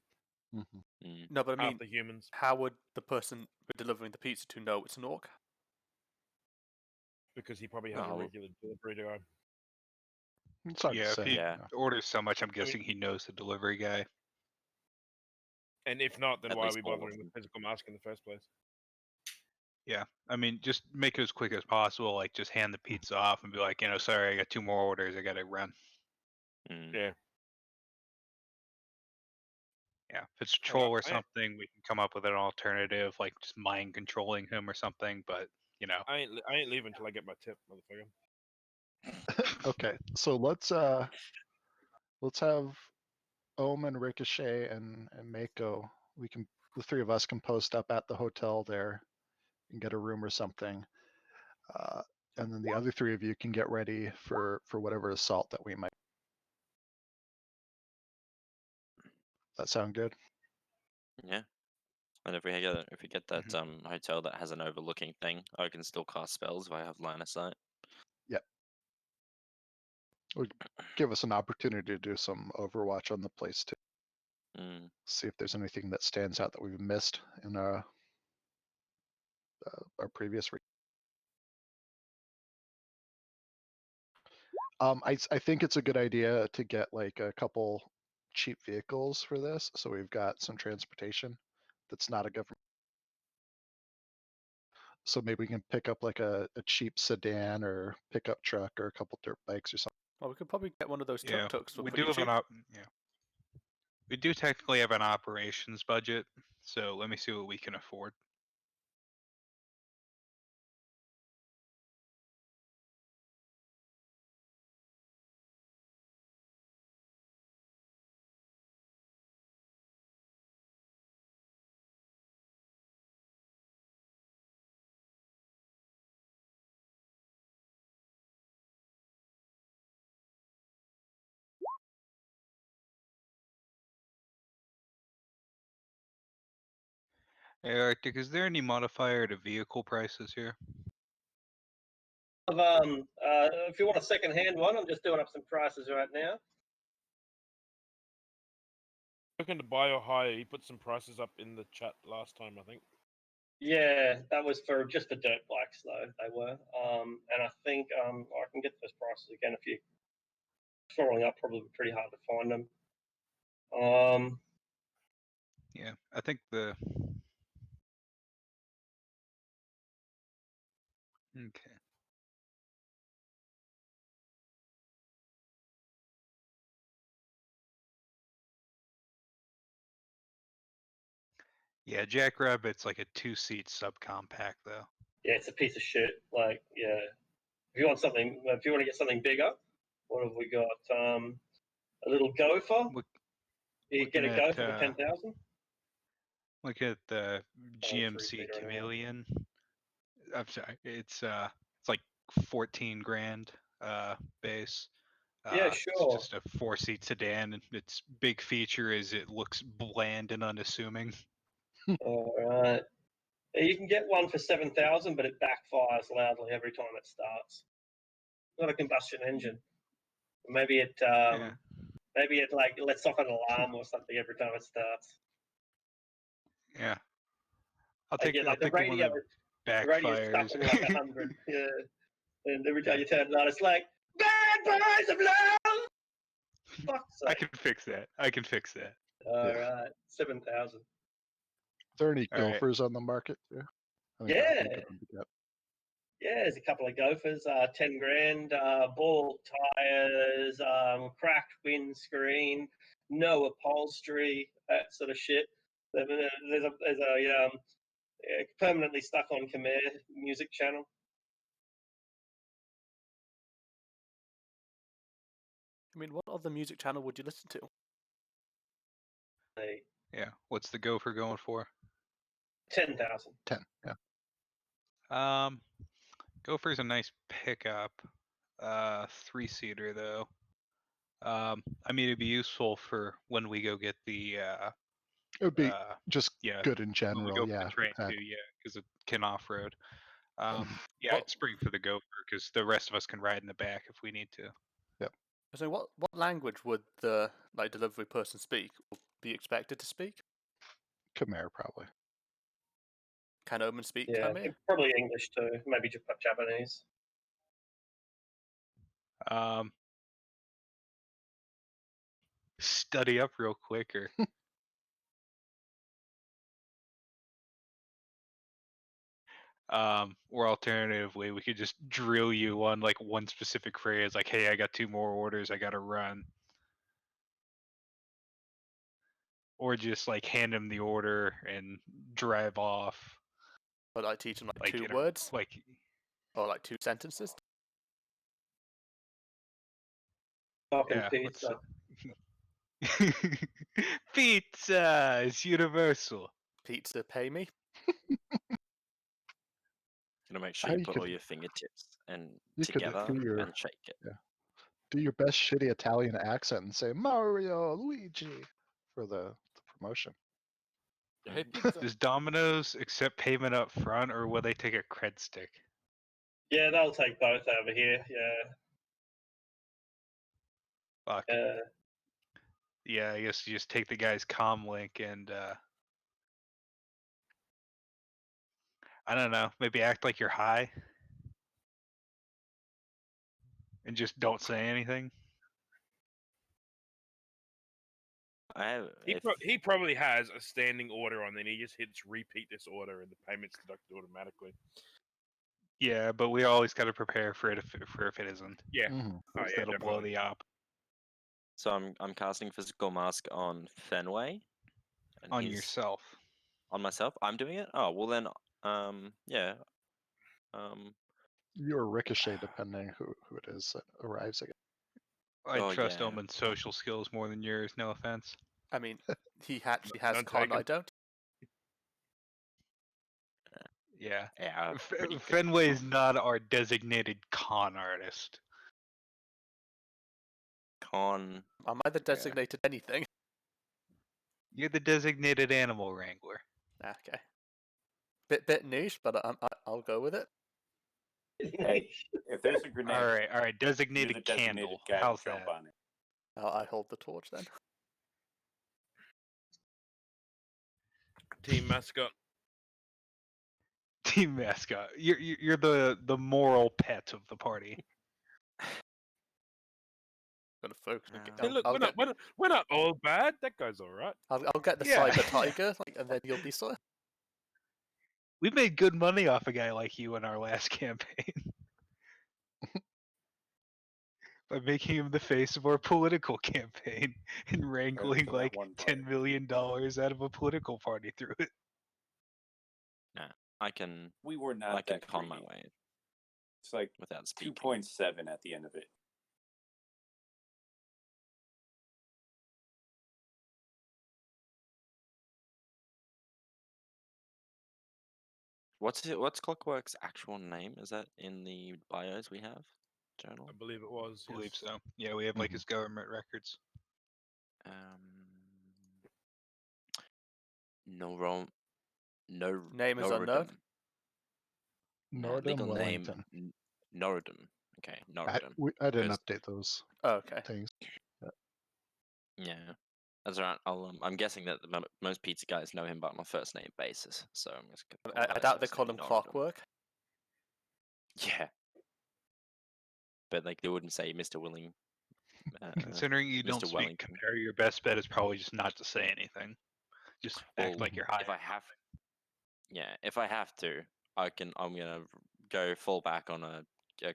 Mhm. No, but I mean, after humans. how would the person we're delivering the pizza to know it's an orc? Because he probably has a Well- regular delivery guy. It's hard to Yeah, if say. he Yeah. orders so much, I'm guessing he knows the delivery guy. And if not, then At why are least we all of bothering with them. physical mask in the first place? Yeah, I mean, just make it as quick as possible. Like, just hand the pizza off and be like, sorry, I got 2 more orders. I gotta run. Mm. Yeah. Yeah, if it's a troll or I- something, we can come up with an alternative, like just mind controlling him or something. But I ain't leaving until I get my tip, motherfucker. Okay, so let's have Ohm and Ricochet and Mako. The 3 of us can post up at the hotel there and get a room or something. And then the other 3 of you can get ready for whatever assault that we might. That sound good? Yeah. And if we get that hotel that has an overlooking thing, I can still cast spells if I have line of sight. Would give us an opportunity to do some Overwatch on the place too. Mm. See if there's anything that stands out that we've missed in our previous. I think it's a good idea to get like a couple cheap vehicles for this, so we've got some transportation that's not a government. So maybe we can pick up like a cheap sedan or pickup truck or a couple dirt bikes or something. Well, we could probably get one of those yeah, tuk-tuks for we pretty do have cheap. we do technically have an operations budget. So let me see what we can afford. Hey, Arctic, is there any modifier to vehicle prices here? If you want a second-hand one, I'm just doing up some prices right now. Looking to buy or hire, he put some prices up in the chat last time, I think. Yeah, that was just for dirt bikes though. They were, and I think I can get those prices again if you scrolling up. Probably pretty hard to find them. Yeah, I think the. Okay. Yeah, Jackrabbit's like a 2-seat subcompact though. Yeah, it's a piece of shit. Like, yeah, if you want to get something bigger, what have we got? A little gopher. Look, You get a looking at, gopher for 10,000. Look at the GMC 3-seater anyway. Chameleon. I'm sorry, it's like 14 grand base. Yeah, It's sure. just a 4-seat sedan, and its big feature is it looks bland and unassuming. All right. Yeah, you can get one for 7,000, but it backfires loudly every time it starts. Not a combustion engine. Maybe it Yeah. maybe it like lets off an alarm or something every time it starts. Yeah. I'll Like, take yeah, like the one that the radio's stuck backfires. on like 100. Yeah. And every time you turn it on, it's like bad boys of love. Fuck's I sake. can fix that. All right, 7,000. Are there any All right. gophers on the market too? I think Yeah. that'd be a good one to get. Yeah, there's a couple of gophers, 10 grand, ball tires, cracked windscreen, no upholstery, that sort of shit. There's a permanently stuck on Khmer music channel. I mean, what other music channel would you listen to? Yeah. What's the gopher going for? 10,000. 10. Yeah. Gopher's a nice pickup. 3-seater though. I mean, it'd be useful for when we go get the It would be just yeah, good in when we general. go for Yeah. the train exactly. too, yeah, because it can off road. Yeah, What- I'd spring for the Gopher because the rest of us can ride in the back if we need to. So what language would the delivery person speak or be expected to speak? Khmer probably. Can Omen speak Yeah, Khmer? probably English too. Maybe Japanese. Study up real quick, or or alternatively, we could just drill you on like one specific phrase, like, "Hey, I got 2 more orders, I gotta run," or just like hand him the order and drive off. Or teach them Like 2 in a- words like or 2 sentences? Fucking yeah, what's pizza. pizza is universal. Pizza, pay me. Gonna make sure How you you put could- all your fingertips and you could together do your- and shake it. Do your best shitty Italian accent and say Mario, Luigi for the promotion. Hey, pizza. Does Domino's accept payment up front, or will they take a cred stick? Yeah, they'll take both over here. Yeah. Fuck. Yeah, I guess you just take the guy's comm link and I don't know, maybe act like you're high and just don't say anything. He probably has a standing order on, then he just hits repeat this order and the payment's deducted automatically. Yeah, but we always got to prepare for it if it isn't. Yeah. Mhm. Oh, Because yeah, that'll blow definitely. the op So I'm casting physical mask on Fenway. And on he's yourself. on myself. I'm doing it. Oh well, then yeah. You're Ricochet depending who it is that arrives again. I Oh, trust yeah. Omen's social skills more than yours. No offense. I mean, he actually has None con, taken. I don't. Yeah. Yeah. pretty good. Fenway is not our designated con artist. Con. I'm either designated anything. You're the designated animal wrangler. Okay. Bit niche, but I'll go with it. Hey, if there's a grenade, All right. you're the Designated designated candle. guy How's to jump that? on it. I hold the torch then. Team mascot. Team mascot. You're the moral pet of the party. Gonna focus. No. Hey, look, we're not all bad. That guy's all right. I'll get the Yeah. cyber tiger, and then you'll be sorry. We made good money off a guy like you in our last campaign. By making him the face of our political campaign and wrangling for that like one $10 million out of a political party through it. I can. We were not I can that con my greedy. way It's like without speaking. 2.7 at the end of it. What's Clockwork's actual name? Is that in the bios we have? Journal. I believe it was. I believe Yes. so. Yeah, we have like Mhm. his government records. No. Name is unknown. Nordum legal Wellington. name Norodum. Okay, Norodum. I didn't Because- update those Oh, okay. things. Yeah, that's right. I'm guessing that most pizza guys know him by on a first name basis. So I'm just gonna call I that doubt they first call name him Norodum. Clockwork. Yeah, but like they wouldn't say Mr. Willing. Considering you don't Mr. speak Wellington. compare, your best bet is probably just not to say anything. Just Well, act like you're high. If I have to, I'm gonna go full back on a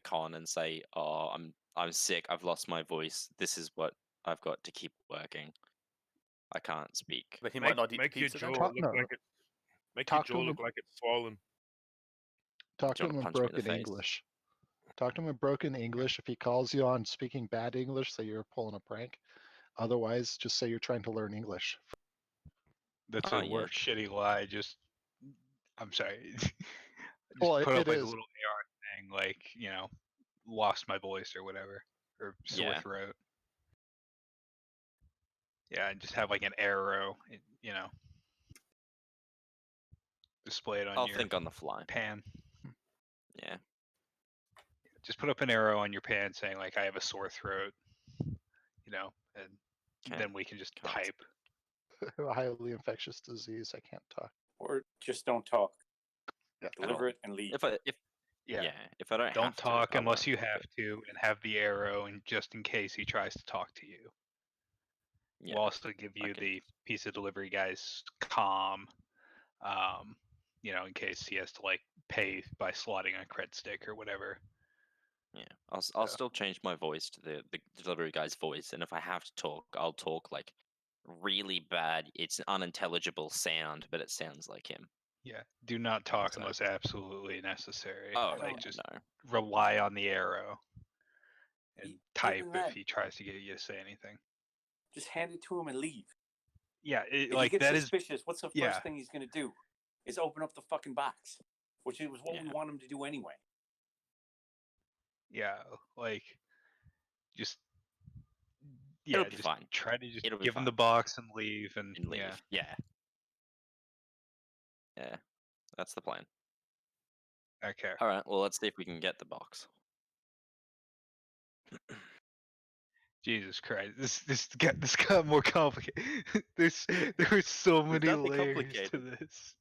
con and say, "Oh, I'm sick. I've lost my voice. This is what I've got to keep working. I can't speak." But he might not eat the Make your pizza jaw then. Talk- look no. like it. Make Talk your to jaw him look like it's swollen. Talk Do to you him wanna in punch me in the broken face? English. Talk to him in broken English. If he calls you on speaking bad English, say you're pulling a prank. Otherwise, just say you're trying to learn English. That's Oh, a yeah. work shitty lie. Just, I'm sorry. Just Well, put up it like a is. little AR thing, like lost my voice or whatever, or sore Yeah. throat. Yeah, and just have like an arrow, display it on I'll your think on the fly. pan. Yeah. Just put up an arrow on your pan saying like, I have a sore throat, and then we can just Can't. type. A highly infectious disease. I can't talk. Or just don't talk. Yeah. Deliver it and leave. If I don't Don't have talk to, I unless won't. you have to, and have the arrow, and just in case he tries to talk to you. Yeah. We'll also give you can- the piece of delivery guy's comm, in case he has to like pay by slotting a cred stick or whatever. Yeah, I'll still change my voice to the delivery guy's voice, and if I have to talk, I'll talk like really bad. It's an unintelligible sound, but it sounds like him. Yeah, do not talk So- unless absolutely necessary. Oh, like yeah, just no. rely on the arrow and type Even if then, he tries to get you to say anything. just hand it to him and leave. Yeah, If like he gets that is suspicious, what's the first yeah. thing he's going to do? Is open up the fucking box, which is what we Yeah. want him to do anyway. Yeah, like just It'll be just fine. try to just It'll be give him the fine. box and leave and And leave. Yeah. That's the plan. Okay. All right. Well, let's see if we can get the box. Jesus Christ, this got more complicated. There were so many nothing layers to complicated. this.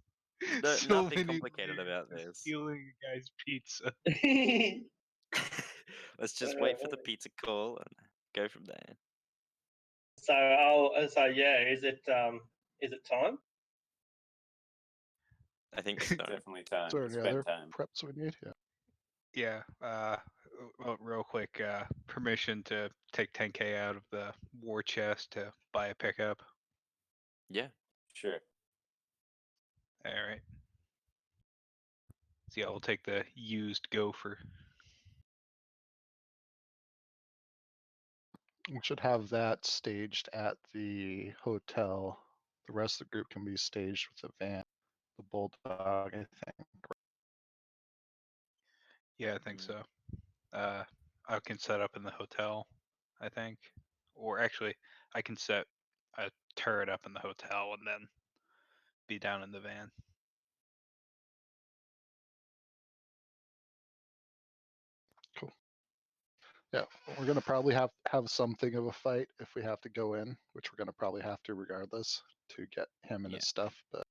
No, So nothing many complicated layers about to this. stealing a guy's pizza. Let's just wait for the pizza call and go from there. So is it time? I think so. Definitely time. Is there any Spend other time. preps we need? Yeah. Yeah. Well, real quick, permission to take 10K out of the war chest to buy a pickup. Yeah. Sure. All right. So yeah, we'll take the used gopher. We should have that staged at the hotel. The rest of the group can be staged with the van. The bulldog, I think. Yeah, I think so. I can set up in the hotel, I think. Or actually, I can set a turret up in the hotel and then be down in the van. Cool. Yeah, we're gonna probably have something of a fight if we have to go in, which we're gonna probably have to regardless to get him and Yeah. his stuff. But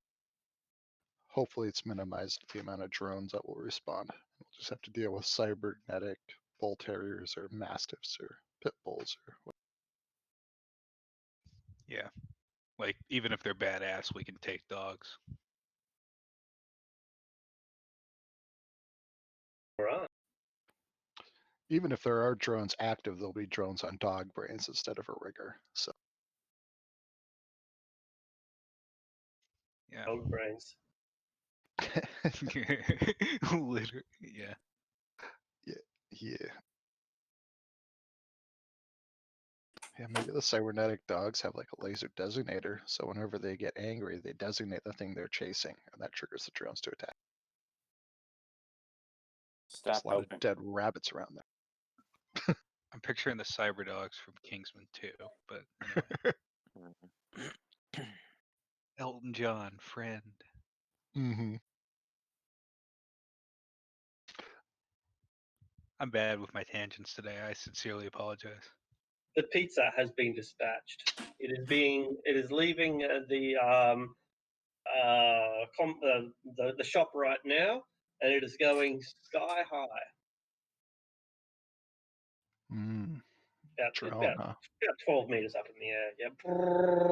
hopefully, it's minimized the amount of drones that will respond. We'll just have to deal with cybernetic bull terriers or mastiffs or pit bulls or what. Yeah. Like, even if they're badass, we can take dogs. All right. Even if there are drones active, there'll be drones on dog brains instead of a rigger. So Yeah. Dog brains. Literally, yeah. yeah. Yeah, maybe the cybernetic dogs have like a laser designator, so whenever they get angry, they designate the thing they're chasing, and that triggers the drones to attack. There's Stop a lot helping. of dead rabbits around there. I'm picturing the cyber dogs from Kingsman 2, but anyway. Elton John, friend. Mm-hmm. I'm bad with my tangents today. I sincerely apologize. The pizza has been dispatched. It is leaving the shop right now, and it is going sky high. Drone, huh? About 12 meters up in the air.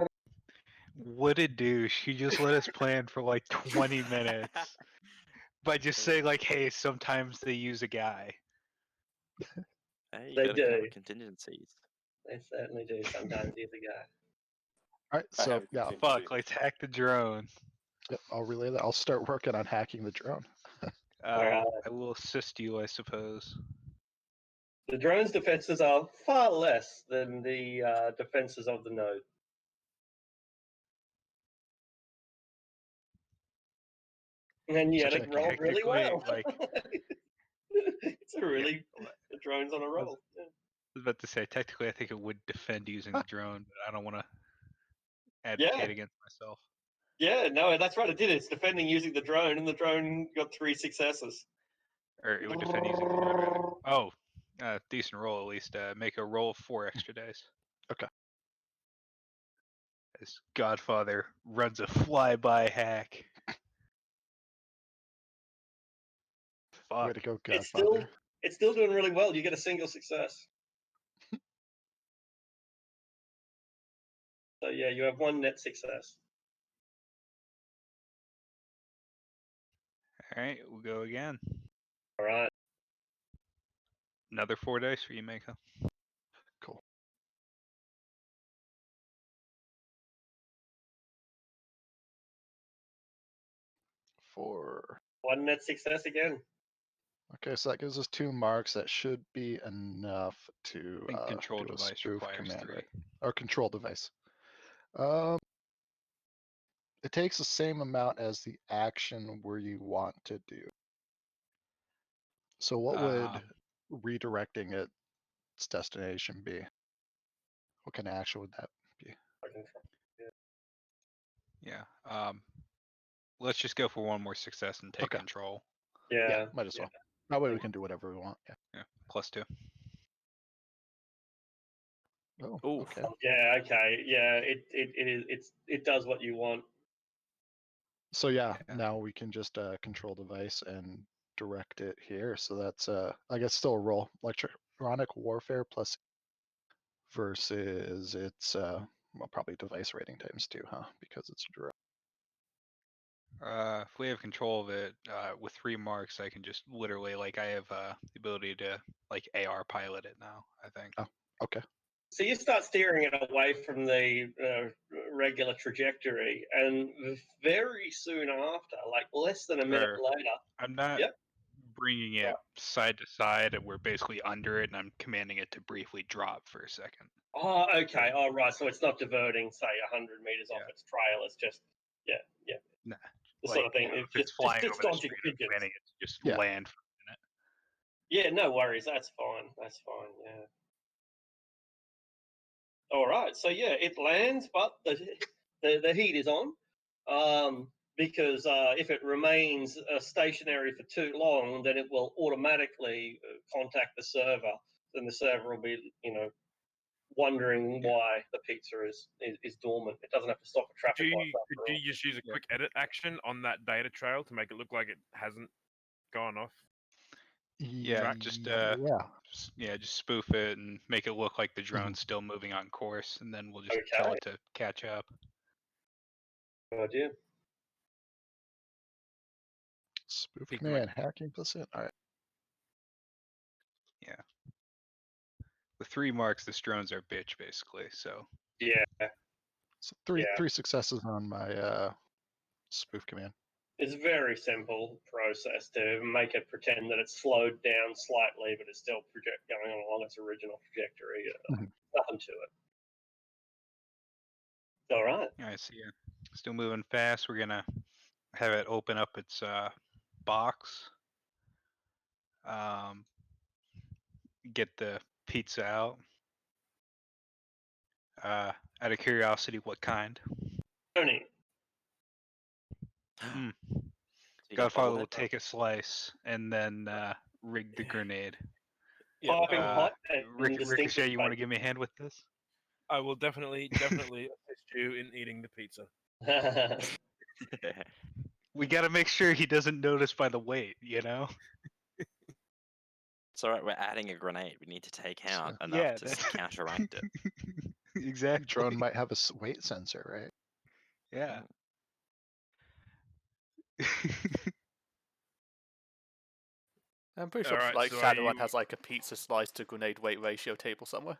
Yeah. What a douche. He just let us plan for like 20 minutes by just saying like, hey, sometimes they use a guy. Hey, you They gotta cover do. contingencies. They certainly do sometimes use a guy. All right, I so have yeah, contingency. Fuck, let's hack the drone. yep, I'll relay that. I'll start working on hacking the drone. Alright. I will assist you, I suppose. The drone's defenses are far less than the defenses of the node. And yet it Check. rolled really well. Like, It's a really the drone's on a roll. Yeah. I was about to say, technically, I think it would defend using the drone, but I don't want to advocate against myself. Yeah, no, that's right. It did. It's defending using the drone, and the drone got 3 successes. Or it would defend using the drone, rather. Oh, decent roll at least. Make a roll of 4 extra dice. Okay. As Godfather runs a flyby hack. Way Fuck. to go, It's Godfather. still doing really well. You get a single success. So yeah, you have 1 net success. All right, we'll go again. All right. Another 4 dice for you, Mako. Cool. Four. 1 net success again. Okay, so that gives us 2 marks. That should be enough to I think control do a device spoof requires command, 3. right? Or control device. It takes the same amount as the action where you want to do. So what would redirecting its destination be? What kind of action would that be? Yeah. Let's just go for 1 more success and take Okay. control. Yeah. Might as well. That way we can do whatever we want. Yeah. Yeah, +2. Oh, Ooh. okay. Yeah. Okay. Yeah. It does what you want. So yeah, Yeah. now we can just control device and direct it here. So that's I guess still a roll. Electronic warfare plus versus its well, probably device rating times 2, huh? Because it's a direct. If we have control of it, with 3 marks, I can just literally, like, I have the ability to, like, AR pilot it now, I think. Oh, okay. So you start steering it away from the regular trajectory, and very soon after, like less than a minute Or- later, I'm not Yep. bringing it side to side, and we're basically under it, and I'm commanding it to briefly drop for a second. oh, okay, all right. So it's not diverting, say, 100 meters off Yeah. its trail. It's just, yeah, Nah, the like, sort of thing. you know, It's if it's just flying it's over the dodging screen, I'm pigeons. commanding it to just Yeah. land for a minute. Yeah, no worries. That's fine. That's fine. Yeah. All right. So yeah, it lands, but the heat is on. Because if it remains stationary for too long, then it will automatically contact the server, and the server will be, wondering why the pizza is dormant. It doesn't have to stop a traffic light. Could you just use a quick edit action on that data trail to make it look like it hasn't gone off? Yeah, just just spoof it and make it look like the drone's still moving on course, and then we'll just tell it to catch up. Good idea. Spoof Think command, hacking %. All right. Yeah. With 3 marks, this drone's our bitch, basically. So Yeah. So three successes on my spoof command. It's a very simple process to make it pretend that it's slowed down slightly, but it's still going along its original trajectory. Nothing to it. All right. I see it. Still moving fast. We're gonna have it open up its box. Get the pizza out. Out of curiosity, what kind? Tony. Mm. You Godfather bubbled will it? take a slice and then rig the grenade. Piping hot and Ricochet, you want to give me a hand with this? I will definitely assist you in eating the pizza. We got to make sure he doesn't notice by the weight, you know? It's alright, we're adding a grenade. We need to take out enough Yeah, to counteract it. Exactly. Drone might have a weight sensor, right? Yeah. I'm pretty sure Alright, like so are Shadowrun you- has like a pizza slice to grenade weight ratio table somewhere.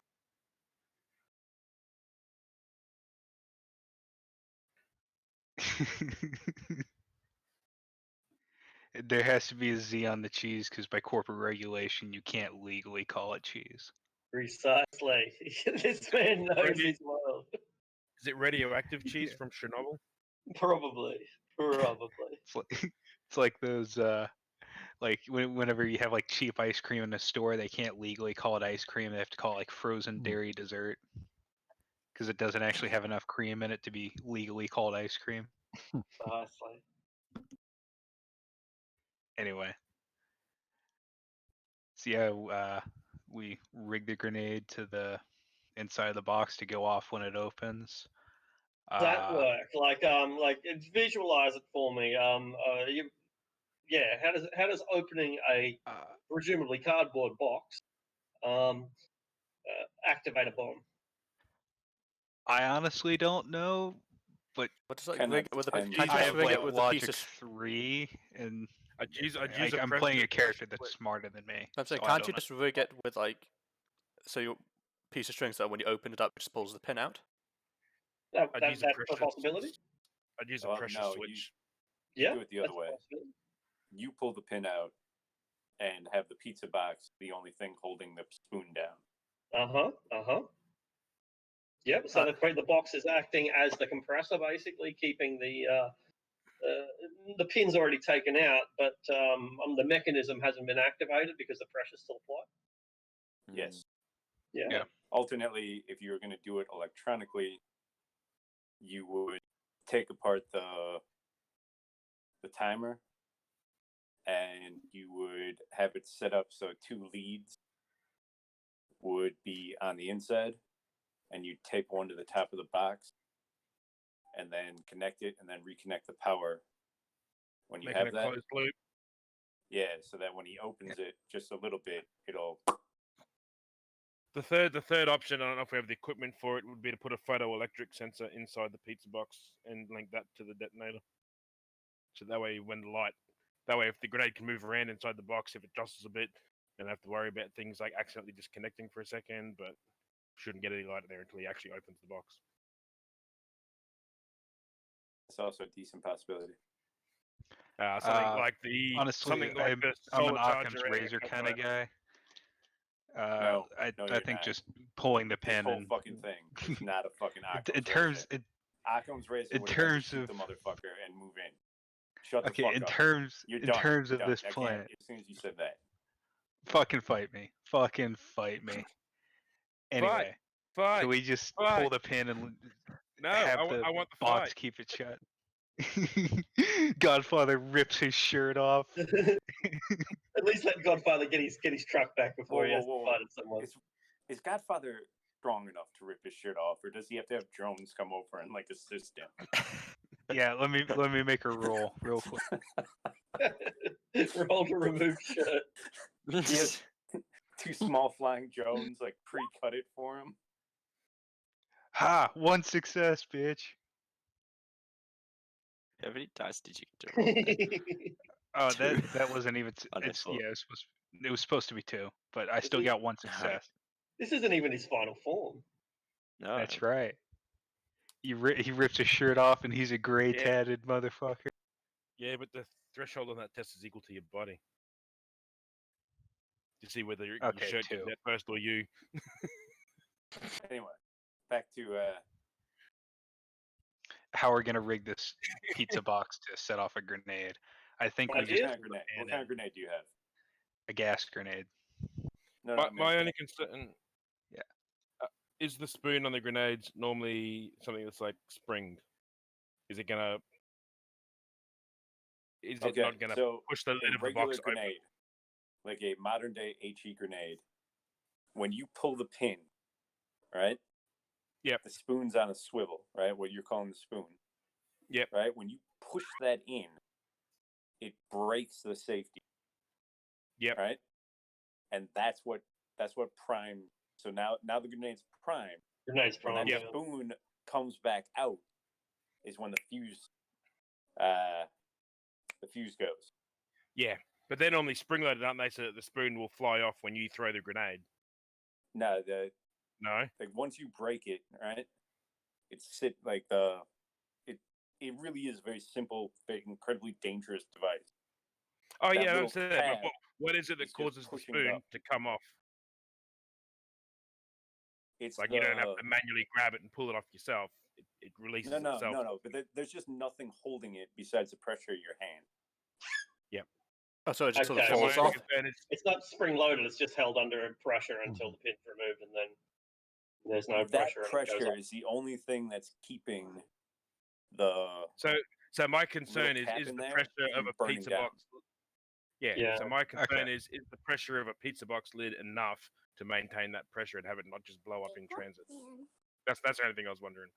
There has to be a Z on the cheese because by corporate regulation, you can't legally call it cheese. Precisely. This man knows his world. Is it radioactive cheese from Chernobyl? Probably. It's like those like whenever you have like cheap ice cream in a store, they can't legally call it ice cream. They have to call it like frozen dairy dessert because it doesn't actually have enough cream in it to be legally called ice cream. Precisely. Anyway, see how we rig the grenade to the inside of the box to go off when it opens. Does that work? Visualize it for me. How does opening a presumably cardboard box activate a bomb? I honestly don't know, but What does like Kinda rig it with a? depends. Can't you I just have rig like it with a logic piece of? 3, and I'd use a I'm press playing to- a character that's smarter than me. I'm saying, so I can't don't you know. just rig it with like, so your piece of string, so when you open it up, it just pulls the pin out? That's I'd use a pressure possibility. I'd use a Well, pressure no, switch. You do it the other that's a way. possibility. You pull the pin out and have the pizza box the only thing holding the spoon down. Yep. So the box is acting as the compressor, basically keeping the pin's already taken out, but the mechanism hasn't been activated because the pressure's still applied. Yes. Yeah. Alternately, if you were going to do it electronically, you would take apart the timer, and you would have it set up so 2 leads would be on the inside, and you'd tape one to the top of the box, and then connect it, and then reconnect the power when you Making have a that. closed loop. Yeah, so that when he opens it just a little bit, it'll. The third option, I don't know if we have the equipment for it, would be to put a photoelectric sensor inside the pizza box and link that to the detonator. So that way, if the grenade can move around inside the box, if it jostles a bit, then I have to worry about things like accidentally disconnecting for a second, but shouldn't get any light there until he actually opens the box. It's also a decent possibility. Honestly, the I'm an solar Occam's charger razor kind of guy. No, I you're think not. just pulling the This pin whole and fucking thing is not a fucking Occam's in terms razor. Occam's razor in would have been to terms shoot of the motherfucker and move in. Shut the okay, fuck in up. terms You're in done. terms You're of done. this I can't, plan, as soon as you said that. fucking fight me. Fucking fight me. Anyway, Fight. can we just Fight. pull the pin and No, have I want the box fight. keep it shut? Godfather rips his shirt off. At least let Godfather get his truck back before he has to fight at someone. Is Godfather strong enough to rip his shirt off, or does he have to have drones come over and like assist him? Yeah, let me make a roll real quick. Roll to remove shirt. He has 2 small flying drones like pre-cut it for him. Ha! 1 success, bitch. How many dice did you get to roll? Then? Oh, Two. that wasn't even. I It's thought- it was supposed to be 2, but I still got 1 success. This isn't even his final form. No. That's right. He rips his shirt off, and he's a gray tatted motherfucker. Yeah, but the threshold on that test is equal to your body. To see whether your shirt gets out first or you. Anyway, back to how we're gonna rig this pizza box to set off a grenade. I think we just what kind of grenade do you have? a gas grenade. No, my only concern, yeah, is the spoon on the grenades normally something that's like springed? Is it gonna? Is it not gonna push the lid of the box grenade, open? like a modern day HE grenade? When you pull the pin, right? Yep. The spoon's on a swivel, right? What you're calling the spoon. Yep. Right? When you push that in, it breaks the safety. Yep. Right? And that's what prime. So now the grenade's primed. Grenade's primed. When that spoon comes back out is when the fuse goes. Yeah. But they're normally spring loaded, aren't they? So that the spoon will fly off when you throw the grenade. No, like once you break it, right? It really is a very simple, very incredibly dangerous device. Oh yeah, I understand that. But what is it that causes the spoon to come off? It's like you don't have to manually grab it and pull it off yourself. It releases itself. No. But there's just nothing holding it besides the pressure of your hand. Yep. Oh, so it just sort of falls off? It's not spring loaded. It's just held under pressure until the pin's removed, and then There's no that pressure. And it goes pressure up. is the only thing that's keeping the So my concern is tap the in there pressure of from a burning pizza down. box. Yeah. Yeah. So my concern Okay. is the pressure of a pizza box lid enough to maintain that pressure and have it not just blow up in transit? That's the only thing I was wondering.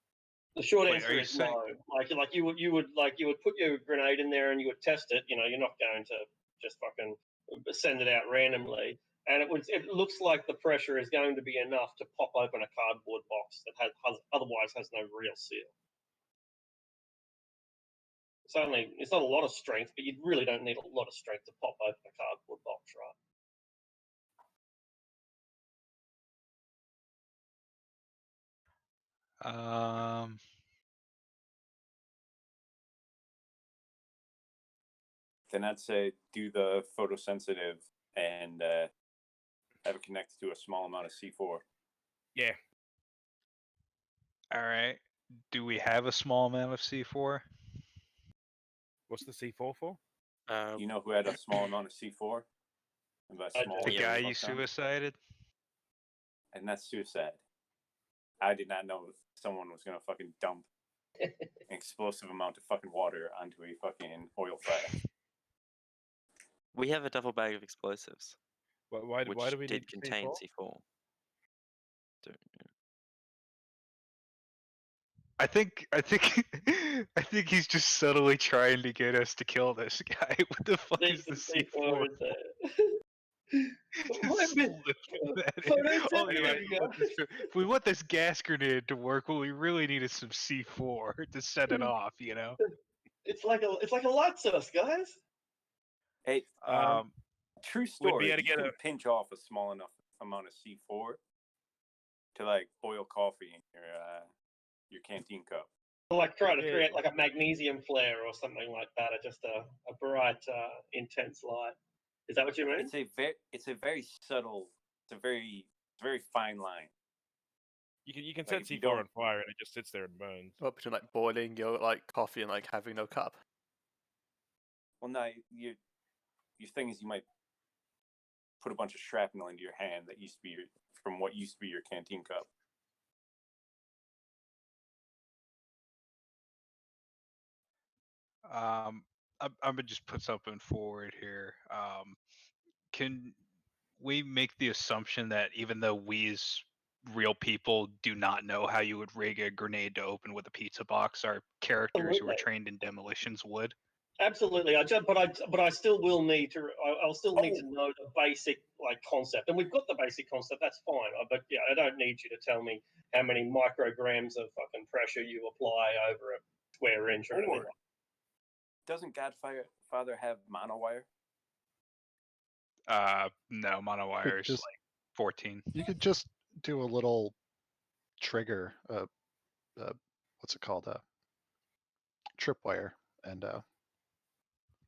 The short Wait, answer are you is saying- no. Like you would put your grenade in there and you would test it. You know, you're not going to just fucking send it out randomly. And it looks like the pressure is going to be enough to pop open a cardboard box that otherwise has no real seal. It's not a lot of strength, but you really don't need a lot of strength to pop open a cardboard box, right? Then I'd say do the photosensitive and have it connected to a small amount of C4. Yeah. All right. Do we have a small amount of C4? What's the C4 for? Do you know who had a small amount of C4? And by I small, do. The you guy mean you fuck ton? suicided? And that's suicide. I did not know someone was gonna fucking dump an explosive amount of fucking water onto a fucking oil fire. We have a duffel bag of explosives, Why which do we did need contain C4? C4. I think I think he's just subtly trying to get us to kill this guy. What the fuck is the C4? C4 in there. Just slip that in. Oh yeah, if we want this gas grenade to work, what we really need is some C4 to set it off. You know. It's like a light source, guys. Hey, true We'd story. be able to You get can pinch off a small enough amount of C4 to like boil coffee in your canteen cup. Like trying to create like a magnesium flare or something like that, or just a bright, intense light. Is that what you mean? It's a very subtle. It's a very fine line. You can Like, set if you C4 don't- on fire and it just sits there and burns. What between like boiling your like coffee and like having no cup? Well, no, your thing is you might put a bunch of shrapnel into your hand that used to be from what used to be your canteen cup. I'm gonna just put something forward here. Can we make the assumption that even though we as real people do not know how you would rig a grenade to open with a pizza box, our characters who are Absolutely. trained in demolitions would? Absolutely. But I still will need to. I'll still need to know the basic like concept, and we've got the basic concept. That's fine. But yeah, I don't need you to tell me how many micrograms of fucking pressure you apply over a square inch or anything. Doesn't Godfather have monowire? No, monowire is just- like 14. You could just do a little trigger, what's it called, a tripwire, and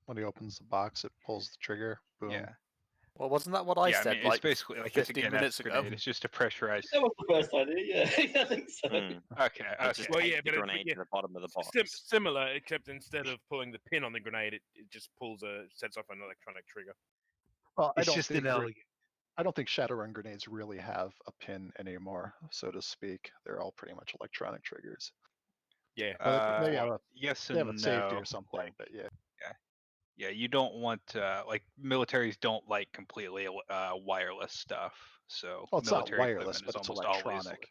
when he opens the box, it pulls the trigger. Boom. Yeah. Well, wasn't that what I yeah, said? I mean, like it's basically like it's a 15 gas minutes ago. grenade. It's just a pressurized. That was the first idea. Yeah, I think so. Okay. I just Well, take yeah, the but grenade to the bottom of the box. Similar, except instead of pulling the pin on the grenade, it just sets off an electronic trigger. Well, It's just an elegant. I don't think Shadowrun grenades really have a pin anymore, so to speak. They're all pretty much electronic triggers. Yeah. Well, they have a, yes they have and a safety no. or something, but yeah. Yeah, you don't want like militaries don't like completely wireless stuff. So Well, it's not military wireless, equipment but is it's almost always electronic.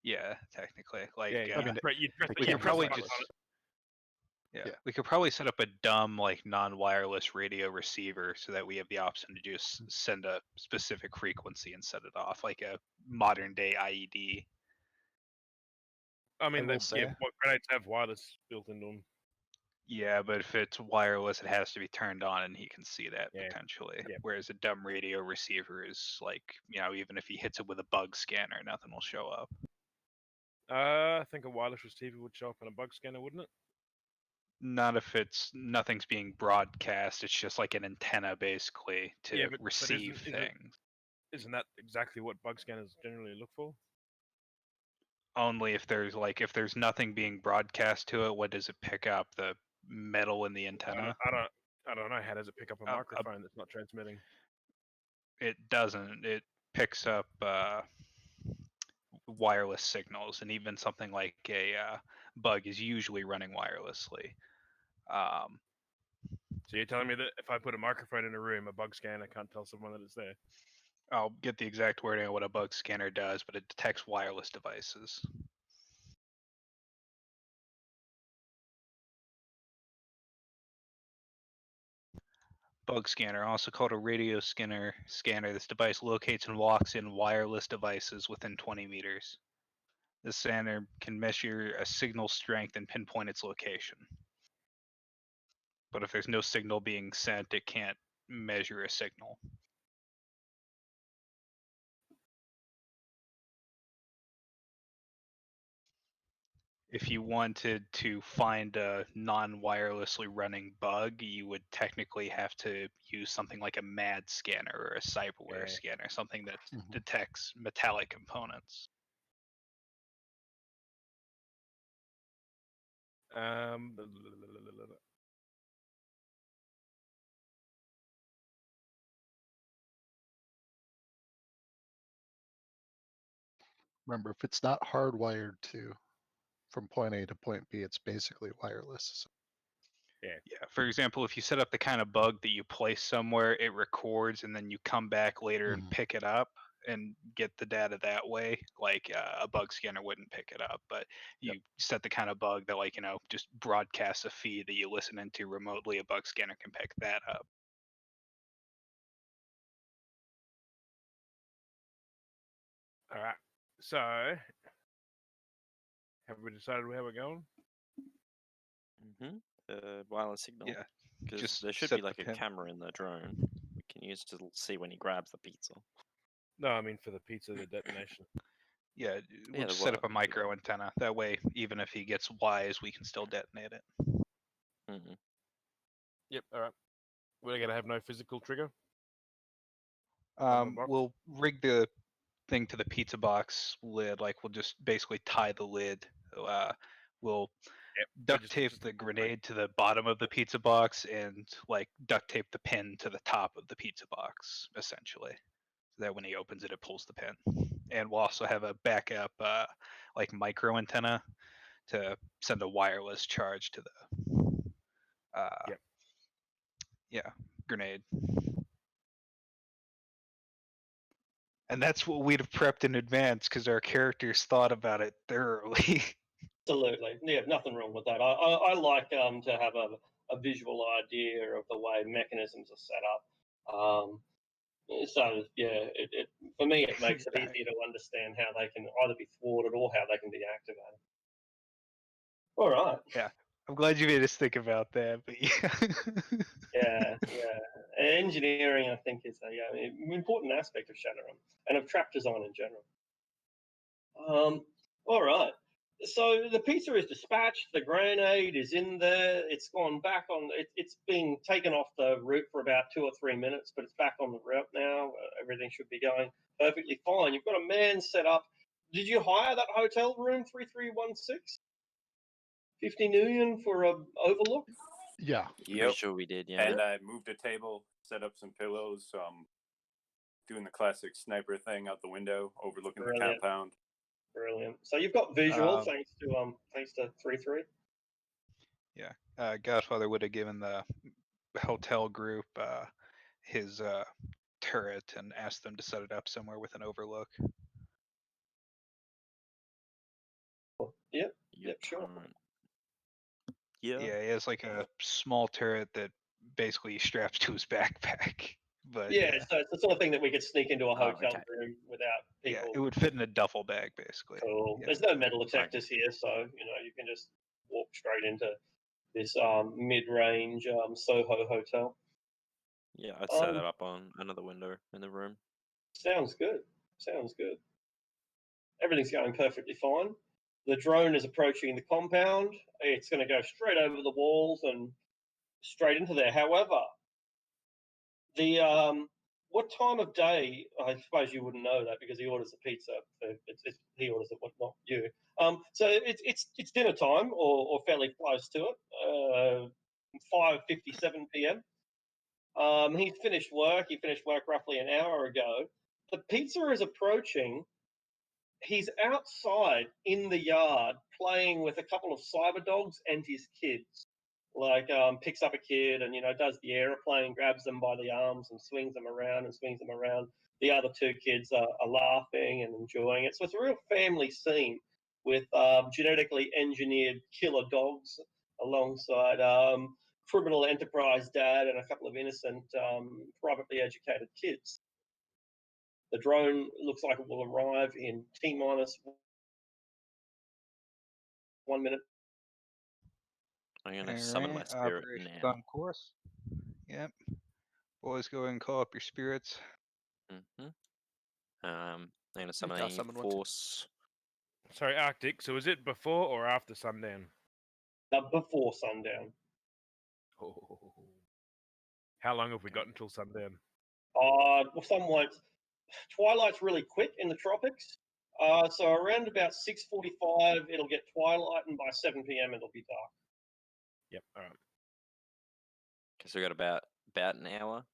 yeah, technically. Like Yeah, I mean, you'd press we the could probably button just on it. yeah, we could probably set up a dumb like non-wireless radio receiver so that we have the option to just send a specific frequency and set it off, like a modern day IED. I mean, will say- what grenades have wireless built into them? Yeah, but if it's wireless, it has to be turned on, and he can see that Yeah. potentially. Yeah. Whereas a dumb radio receiver is like, even if he hits it with a bug scanner, nothing will show up. I think a wireless receiver would show up on a bug scanner, wouldn't it? Not if nothing's being broadcast. It's just like an antenna basically to Yeah, but receive isn't- things. Isn't that exactly what bug scanners generally look for? Only if there's nothing being broadcast to it, what does it pick up? The metal in the antenna? I don't know. How does it pick up a microphone that's not transmitting? It doesn't. It picks up wireless signals, and even something like a bug is usually running wirelessly. So you're telling me that if I put a microphone in a room, a bug scanner can't tell someone that it's there? I'll get the exact wording of what a bug scanner does, but it detects wireless devices. Bug scanner, also called a radio scanner. This device locates and locks in wireless devices within 20 meters. The scanner can measure a signal strength and pinpoint its location. But if there's no signal being sent, it can't measure a signal. If you wanted to find a non-wirelessly running bug, you would technically have to use something like a MAD scanner or a cyberware scanner, something that detects metallic components. Remember, if it's not hardwired to from point A to point B, it's basically wireless. So. Yeah. For example, if you set up the kind of bug that you place somewhere, it records, and then you come back later and pick it up and get the data that way. Like a bug scanner wouldn't pick it up, but you set the kind of bug that, like, just broadcasts a feed that you listen into remotely. A bug scanner can pick that up. All right. So, have we decided where we're going? Wireless signal. Yeah. Because there should be like a camera in the drone we can use to see when he grabs the pizza. No, I mean for the pizza, the detonation. Yeah, we'll just set up a micro antenna. That way, even if he gets wise, we can still detonate it. Yep. All right. We're gonna have no physical trigger. We'll rig the thing to the pizza box lid. Like, we'll just basically tie the lid. We'll duct tape the grenade to the bottom of the pizza box and like duct tape the pin to the top of the pizza box, essentially. So that when he opens it, it pulls the pin. And we'll also have a backup like micro antenna to send a wireless charge to the grenade. And that's what we'd have prepped in advance because our characters thought about it thoroughly. Absolutely, yeah, nothing wrong with that. I like to have a visual idea of the way mechanisms are set up. So yeah, it for me it makes it easier to understand how they can either be thwarted or how they can be activated. All right. Yeah, I'm glad you made us think about that. But yeah. Engineering, I think, is an important aspect of Shadowrun and of trap design in general. All right. So the pizza is dispatched. The grenade is in there. It's gone back on. It's been taken off the route for about 2 or 3 minutes, but it's back on the route now. Everything should be going perfectly fine. You've got a man set up. Did you hire that hotel room 3316? 50 million for a overlook? Yeah. Yep. Sure we did. Yeah. And I moved a table, set up some pillows, so I'm doing the classic sniper thing out the window, overlooking the compound. Brilliant. So you've got visual thanks to 3-3. Yeah, Godfather would have given the hotel group his turret and asked them to set it up somewhere with an overlook. Yep, sure. Yeah, he has like a small turret that basically straps to his backpack. But so it's the sort of thing that we could sneak into a hotel room without people. Yeah, it would fit in a duffel bag, basically. Cool. There's no metal detectors here, so you can just walk straight into this mid-range Soho hotel. Yeah, I'd set it up on another window in the room. Sounds good. Everything's going perfectly fine. The drone is approaching the compound. It's going to go straight over the walls and straight into there. However, the what time of day? I suppose you wouldn't know that because he orders the pizza. He orders it, not you. So it's dinner time or fairly close to it. 5:57 p.m. He finished work. He finished work roughly an hour ago. The pizza is approaching he's outside in the yard playing with a couple of cyber dogs and his kids. Like picks up a kid and does the aeroplane, grabs them by the arms and swings them around and swings them around. The other two kids are laughing and enjoying it. So it's a real family scene with genetically engineered killer dogs alongside criminal enterprise dad and a couple of innocent privately educated kids. The drone looks like it will arrive in T-minus 1 minute. I'm gonna summon my spirit Operation's now. on course. Yep. Boys, go and call up your spirits. Mm-hmm. I'm gonna summon I'll a summon one too. force. Sorry, Arctic. So is it before or after sundown? Before sundown. Oh. How long have we got until sundown? Somewhat. Twilight's really quick in the tropics. So around about 6:45, it'll get twilight, and by 7 p.m. it'll be dark. Yep. All right. Okay, so we got about an hour.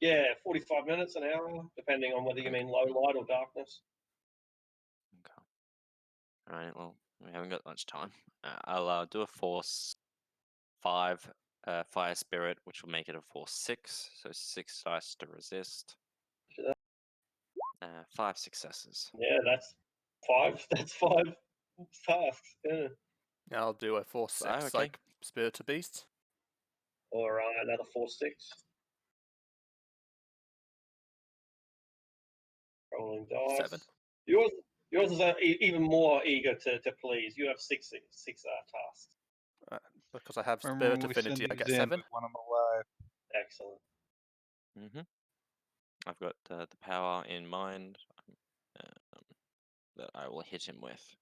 Yeah, 45 minutes, an hour, depending on whether you mean low light or darkness. Okay. All right. Well, we haven't got much time. I'll do a force 5 fire spirit, which will make it a force 6. So 6 dice to resist. 5 successes. Yeah, that's 5. That's 5 tasks. Yeah. I'll do a force 6, okay. like Spirit of Beasts. Or another 4-6. Rolling dice. 7. Yours is even more eager to please. You have six tasks. Because I have Remember Spirit when we send Affinity, I these get in, 7. we want them alive. Excellent. I've got the power in mind that I will hit him with.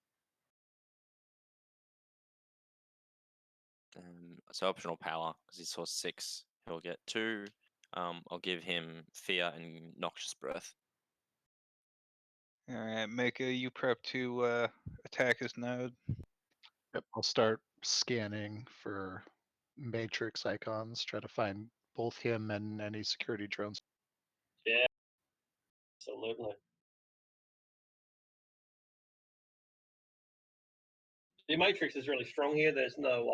So optional power, because he's source 6, he'll get 2. I'll give him fear and noxious breath. All right, Mika, you prep to attack his node. Yep, I'll start scanning for matrix icons, try to find both him and any security drones. Yeah, absolutely. The matrix is really strong here. There's no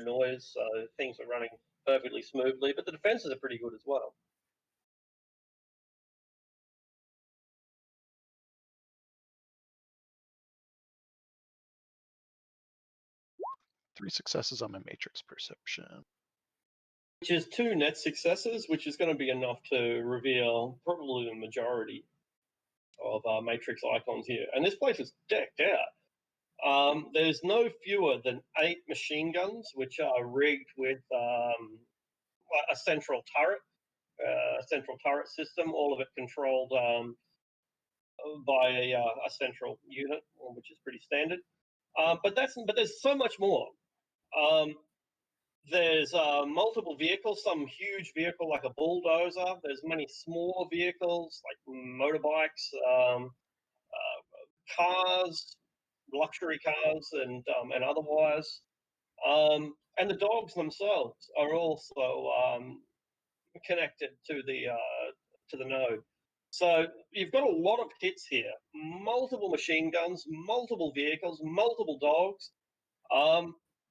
noise, so things are running perfectly smoothly. But the defenses are pretty good as well. Three successes on my matrix perception. Which is 2 net successes, which is going to be enough to reveal probably the majority of matrix icons here. And this place is decked out. There's no fewer than 8 machine guns, which are rigged with a central turret system, all of it controlled by a central unit, which is pretty standard. But there's so much more. There's multiple vehicles, some huge vehicle like a bulldozer. There's many smaller vehicles like motorbikes, cars, luxury cars, and otherwise. And the dogs themselves are also connected to the node. So you've got a lot of hits here: multiple machine guns, multiple vehicles, multiple dogs.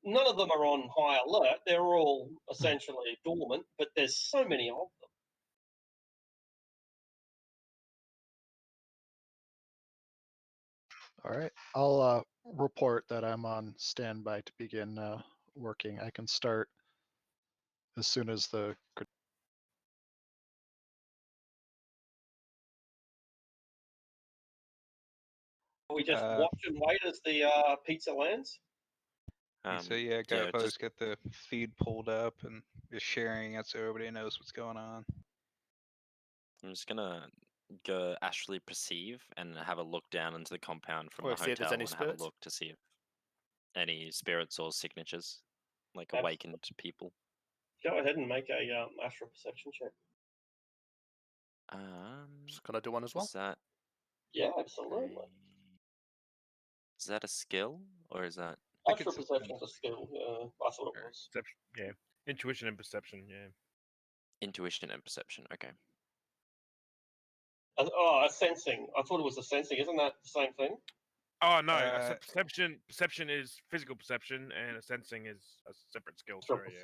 None of them are on high alert. They're all essentially dormant, but there's so many of them. All right, I'll report that I'm on standby to begin working. I can start as soon as the. We just watch and wait as the pizza lands. So yeah, gotta just just get the feed pulled up and just sharing it so everybody knows what's going on. I'm just gonna go astrally perceive and have a look down into the compound from Or the see if there's hotel any and have spirits. a look to see if any spirits or signatures, like Abs- awakened people. Go ahead and make a astral perception check. Just gonna do one as well. Is that Yeah, absolutely. is that a skill or is that? Astral perception's a skill. I thought it was. Perception, yeah. Intuition and perception, yeah. Intuition and perception. Okay. A sensing. I thought it was a sensing. Isn't that the same thing? Oh no, perception is physical perception, and a sensing is a separate skill. Sorry, yeah.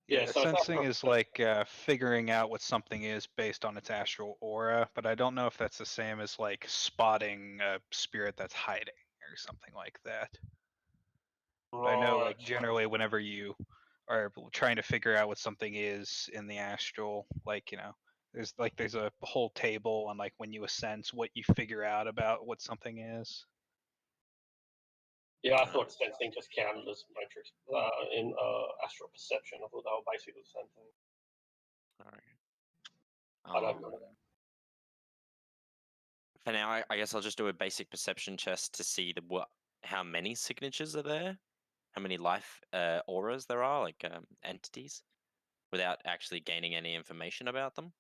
Yeah, so it's sensing astral is like figuring out what something is based on its astral aura, but I don't know if that's the same as like spotting a spirit that's hiding or something like that. But I know, like, generally, whenever you are trying to figure out what something is in the astral, like, there's a whole table on like when you ascend, what you figure out about what something is. Yeah, I thought sensing just counted as matrix in astral perception. I thought they were basically the same thing. All right. I don't know. For now, I guess I'll just do a basic perception test to see how many signatures are there, how many life auras there are, like entities, without actually gaining any information about them.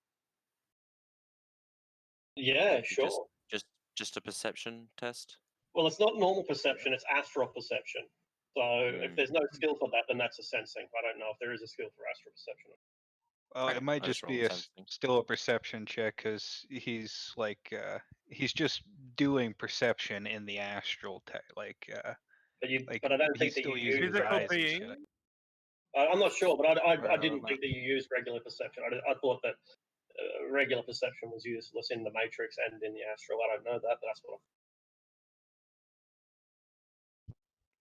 Yeah, sure. Just a perception test. Well, it's not normal perception; it's astral perception. So if there's no skill for that, then that's a sensing. I don't know if there is a skill for astral perception. Well, Okay, it might I'll just just roll be sensing. still a perception check because he's like he's just doing perception in the astral But I don't think he's that still you using use his Physical eyes and shit. being. I'm not sure, but I Well, didn't no. think that you used regular perception. I thought that regular perception was useless in the Matrix and in the astral. I don't know that, but that's what.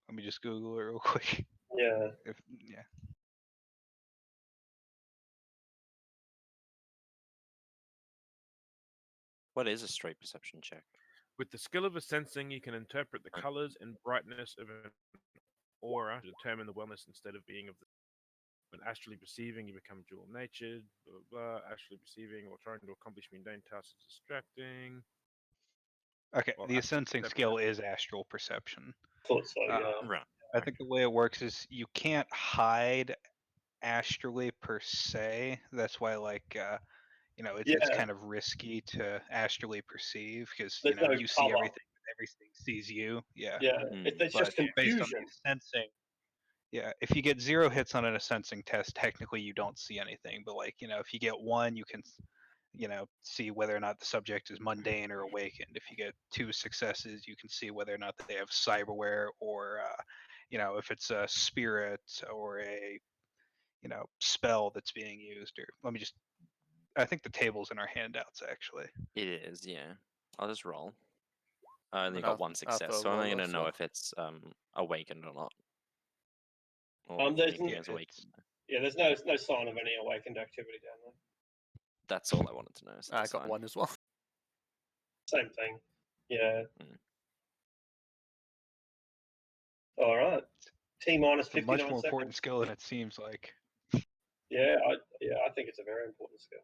Let me just Google it real quick. Yeah. Yeah. What is a straight perception check? With the skill of a sensing, you can interpret the colors and brightness of an aura to determine the wellness instead of being of the. When astrally perceiving, you become dual-natured. Blah, blah, blah. Astrally perceiving or trying to accomplish mundane tasks is distracting. Okay, Well, the astral sensing perception. skill is astral perception. Thought so. Yeah. Right. I think the way it works is you can't hide astrally per se. That's why, like, it's kind of risky to astrally perceive because There's no you see cover. everything, everything sees you. Yeah. Yeah. Mm. It's But just based on confusion. the sensing, yeah, if you get 0 hits on a sensing test, technically you don't see anything. But like, if you get 1, you can, see whether or not the subject is mundane or awakened. If you get 2 successes, you can see whether or not they have cyberware or, if it's a spirit or a, spell that's being used. Or I think the table's in our handouts actually. It is, yeah. I'll just roll. I only And got I'll- one I'll success, throw a so I'm only roll going to as know well. if it's awakened or not. Or if There's anything n- is awakened. Yeah, there's no sign of any awakened activity down there. That's all I wanted to know. So I that's got fine. 1 as well. Same thing. Yeah. Mm. All right. T minus It's a 59 much more seconds. important skill than it seems like. Yeah, I think it's a very important skill.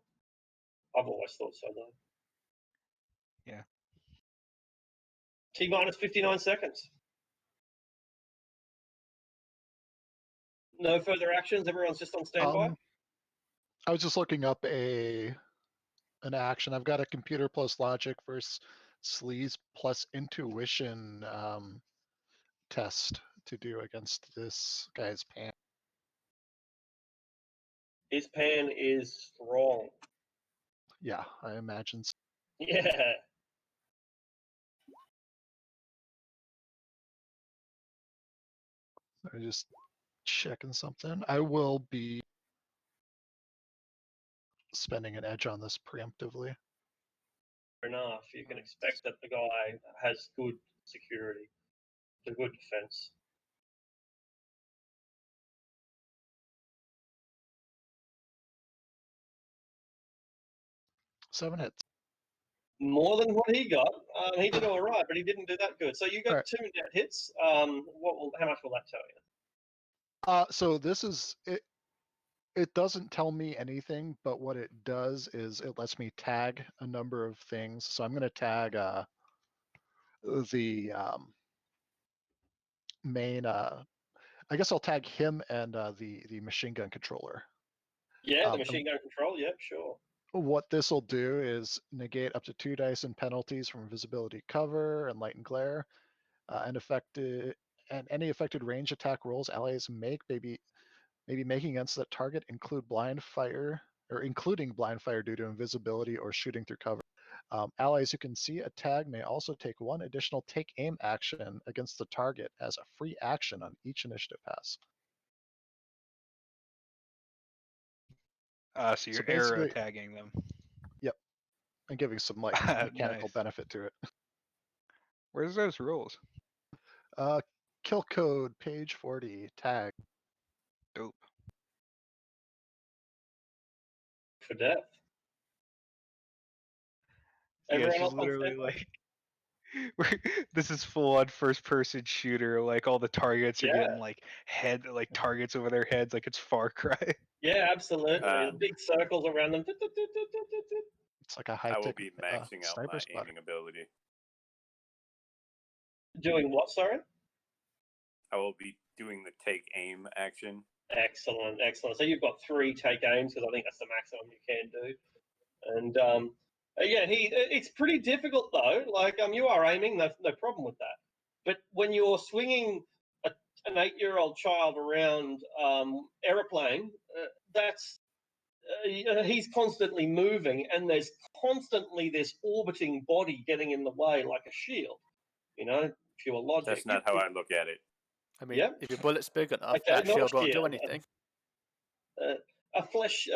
I've always thought so, though. Yeah. T minus 59 seconds. No further actions. Everyone's just on standby. I was just looking up an action. I've got a computer plus logic versus sleaze plus intuition test to do against this guy's pan. His pan is strong. Yeah, I imagine. Yeah. I'm just checking something. I will be spending an edge on this preemptively. Fair enough. You can expect that the guy has good security, a good defense. Seven hits. More than what he got. He did all right, but he didn't do that good. So you got Right. 2 net hits. How much will that tell you? So this is it. It doesn't tell me anything, but what it does is it lets me tag a number of things. So I'm going to tag the main. I guess I'll tag him and the machine gun controller. Yeah, the machine gun control. Yep, sure. What this will do is negate up to 2 dice and penalties from visibility, cover, and light and glare, and any affected range attack rolls allies make maybe making against that target including blind fire due to invisibility or shooting through cover. Allies who can see a tag may also take one additional take aim action against the target as a free action on each initiative pass. So you're So arrow basically- tagging them. And giving some like mechanical Nice. benefit to it. Where's those rules? Kill code, page 40, tag. Dope. For death. Yeah, Everyone she's else on literally standby? this is full on first person shooter. Like all the targets are Yeah. getting like targets over their heads, like it's Far Cry. Yeah, absolutely. The big circles around them. It's like a I high-tech will be maxing out sniper my spotter. aiming ability. Doing what, sorry? I will be doing the take aim action. Excellent, excellent. So you've got 3 take aims because I think that's the maximum you can do. And yeah, it's pretty difficult though. Like you are aiming, no problem with that. But when you're swinging an 8-year-old child around aeroplane, that's he's constantly moving, and there's constantly this orbiting body getting in the way like a shield. You know, pure logic. That's not how I look at it. I mean, Yep. if your bullet's big enough, Okay, that not a shield won't do shield. anything. A flesh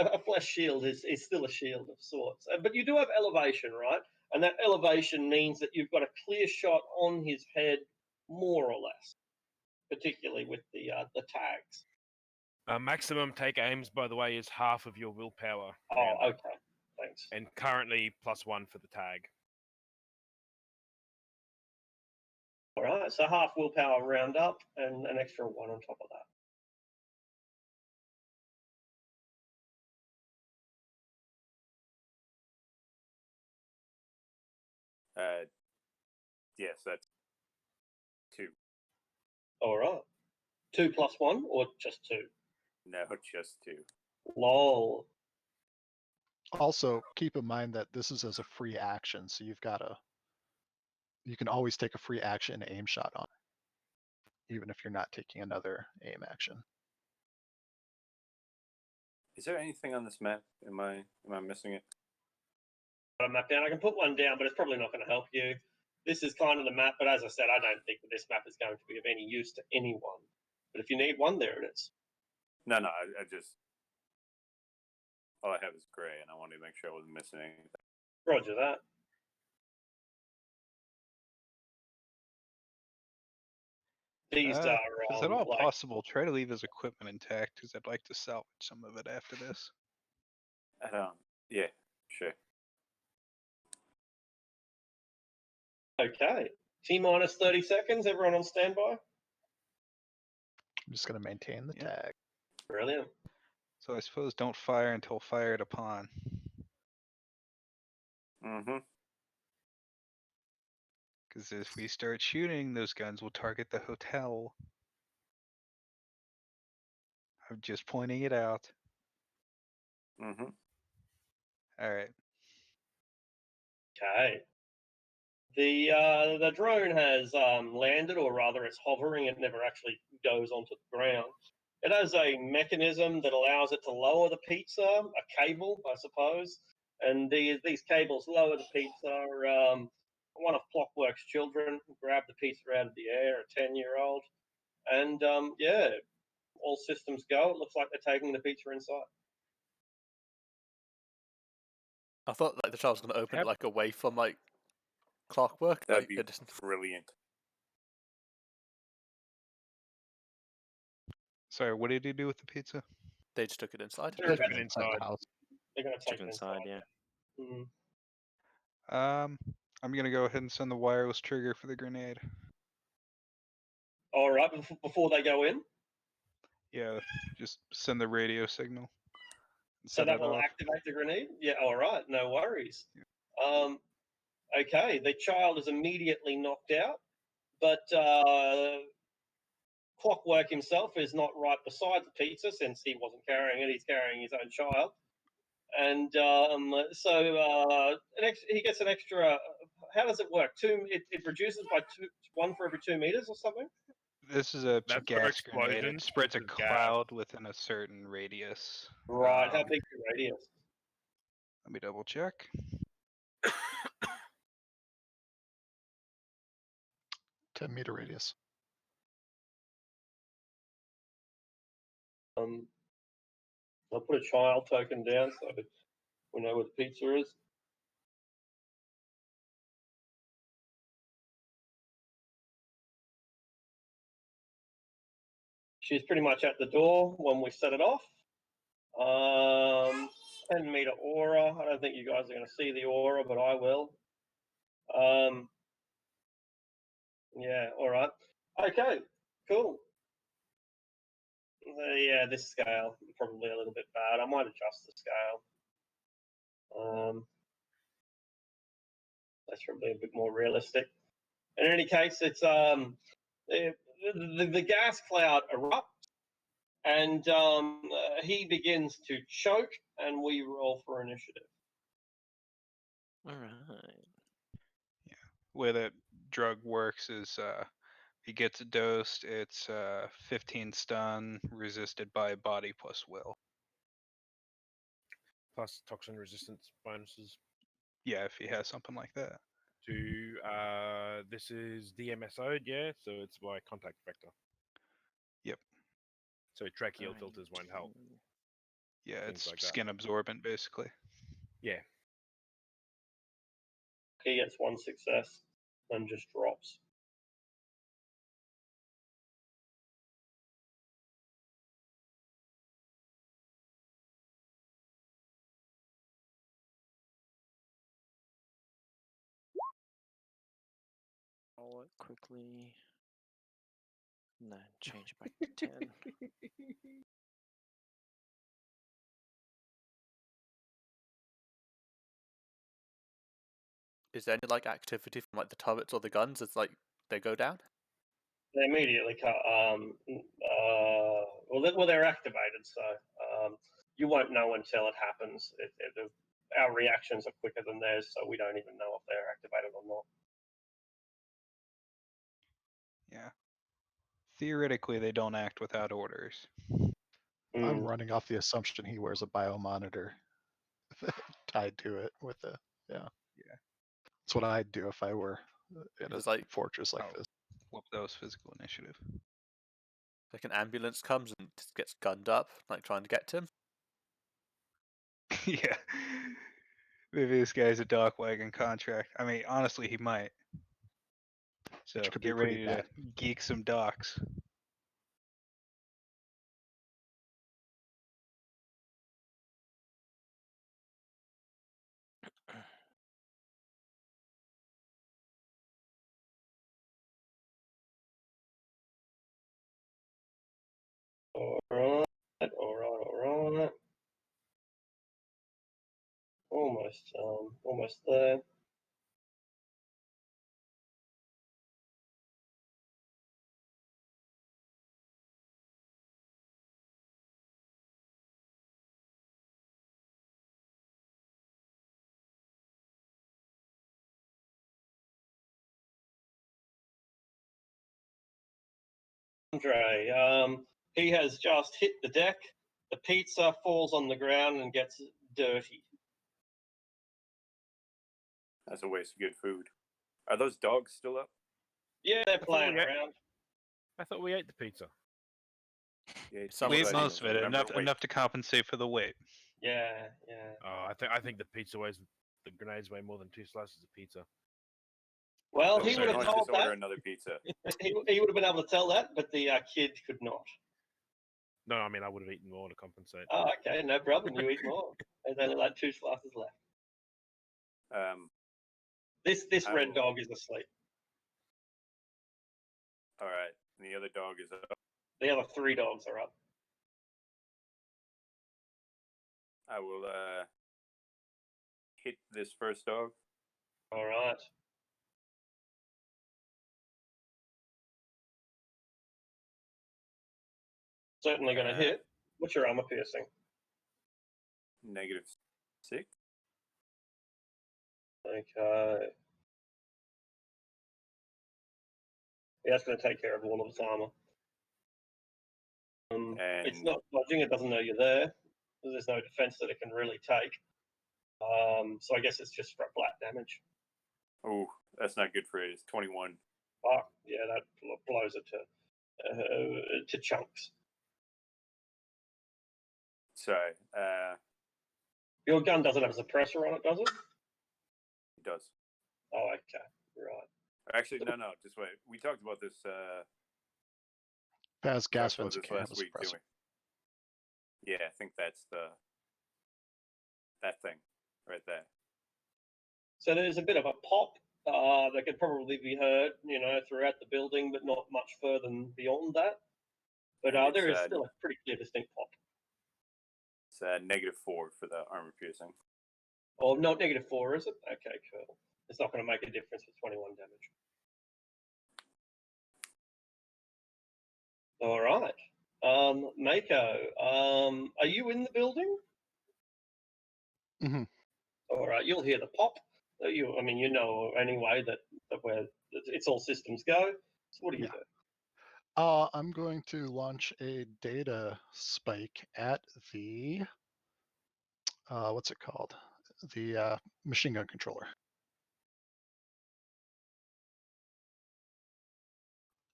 shield is still a shield of sorts, but you do have elevation, right? And that elevation means that you've got a clear shot on his head, more or less, particularly with the tags. Maximum take aims, by the way, is half of your willpower. Oh, round up, okay, thanks. And currently +1 for the tag. All right, so half willpower round up and an extra 1 on top of that. Yes, that's 2. All right, 2 plus 1 or just 2? No, just 2. Lol. Also, keep in mind that this is as a free action, so you can always take a free action aim shot on it, even if you're not taking another aim action. Is there anything on this map? Am I missing it? A map down. I can put one down, but it's probably not going to help you. This is kind of the map, but as I said, I don't think that this map is going to be of any use to anyone. But if you need one, there it is. No, I just all I have is gray, and I wanted to make sure I wasn't missing anything. Roger that. These are If at all possible, try to leave his equipment intact because I'd like to salvage some of it after this. Yeah, sure. Okay. T-minus 30 seconds. Everyone on standby? I'm just going to maintain the tag. Brilliant. So I suppose don't fire until fired upon. Mm-hmm. Because if we start shooting, those guns will target the hotel. I'm just pointing it out. Mm-hmm. All right. Okay. The drone has landed, or rather it's hovering. It never actually goes onto the ground. It has a mechanism that allows it to lower the pizza, a cable, I suppose. And these cables lower the pizza. One of Clockwork's children grabbed the pizza out of the air, a 10-year-old. And yeah, all systems go. It looks like they're taking the pizza inside. I thought like the child was going to open it Yep. like away from like Clockwork. That'd Like be it just... brilliant. Sorry, what did he do with the pizza? They just took it inside. They're Took about it inside. The house. They're going to take Took it inside, inside. yeah. I'm gonna go ahead and send the wireless trigger for the grenade. All right, before they go in. Yeah, just send the radio signal. And So set that it will off. activate the grenade? Yeah, all right, no worries. Okay, the child is immediately knocked out, but Clockwork himself is not right beside the pizza since he wasn't carrying it, he's carrying his own child. And so he gets an extra, how does it work? It reduces by 1 for every 2 meters or something? This is a That's for gas grenade. It explosions, spreads a this is gas. cloud within a certain radius. Right, how big's the radius? Let me double check. 10-meter radius. I'll put a child token down so we know where the pizza is. She's pretty much at the door when we set it off. 10-meter aura. I don't think you guys are going to see the aura, but I will. Yeah, all right. Okay, cool. Yeah, this scale probably a little bit bad. I might adjust the scale. That's probably a bit more realistic. In any case, it's the gas cloud erupts, and he begins to choke, and we roll for initiative. All right. Way that drug works is he gets dosed, it's 15 stun, resisted by body plus will. Plus toxin resistance bonuses. Yeah, if he has something like that. This is DMSO'd, yeah, so it's by contact vector. Yep. So tracheal filters won't help. Yeah, Things it's like that. skin absorbent basically. Yeah. He gets one success and just drops. Roll it quickly. And then change it back to 10. Is there any like activity from like the turrets or the guns as like they go down? They immediately cut. Well, they're activated, so you won't know until it happens. Our reactions are quicker than theirs, so we don't even know if they're activated or not. Yeah. Theoretically, they don't act without orders. I'm running off the assumption he wears a biomonitor tied to it with a yeah. That's what I'd do if I were in a like fortress like this. Whoop, that was physical initiative. Like an ambulance comes and gets gunned up, like trying to get to him. Yeah. Maybe this guy's a dock wagon contract. I mean, honestly, he might. So Which could be get pretty ready to bad. geek some docks. All right. Almost there. Andre, he has just hit the deck. The pizza falls on the ground and gets dirty. That's a waste of good food. Are those dogs still up? Yeah, they're playing around. I thought we ate the pizza. Yeah, We ate most of it, enough to compensate for the weight. Yeah. Oh, I think the grenades weigh more than 2 slices of pizza. Well, So he would have just told order that. another pizza. He would have been able to tell that, but the kid could not. No, I mean I would have eaten more to compensate. Oh, okay, no problem. You eat more. There's only like 2 slices left. This red dog is asleep. All right, and the other dog is up. The other 3 dogs are up. I will hit this first dog. All right. Certainly going to hit. What's your armor piercing? -6. Okay. Yeah, that's going to take care of all of its armor. It's not dodging. It doesn't know you're there. There's no defense that it can really take. So I guess it's just flat damage. Oh, that's not good for it. It's 21. fuck. Yeah, that blows it to chunks. Sorry. Your gun doesn't have a suppressor on it, does it? It does. Oh, okay. Right. Actually, no. Just wait. We talked about this. As We gas talked about vents, you this can't have a last week, didn't suppressor. we? Yeah, I think that's that thing right there. So there's a bit of a pop that could probably be heard, throughout the building, but not much further than beyond that. But And there is it's, still a pretty clear, distinct pop. It's -4 for the armor piercing. Oh, not -4, is it? Okay, cool. It's not going to make a difference for 21 damage. All right. Mako, are you in the building? Mm-hmm. All right, you'll hear the pop. You know anyway that where it's all systems go. So what do you Yeah. do? I'm going to launch a data spike at the what's it called? The machine gun controller.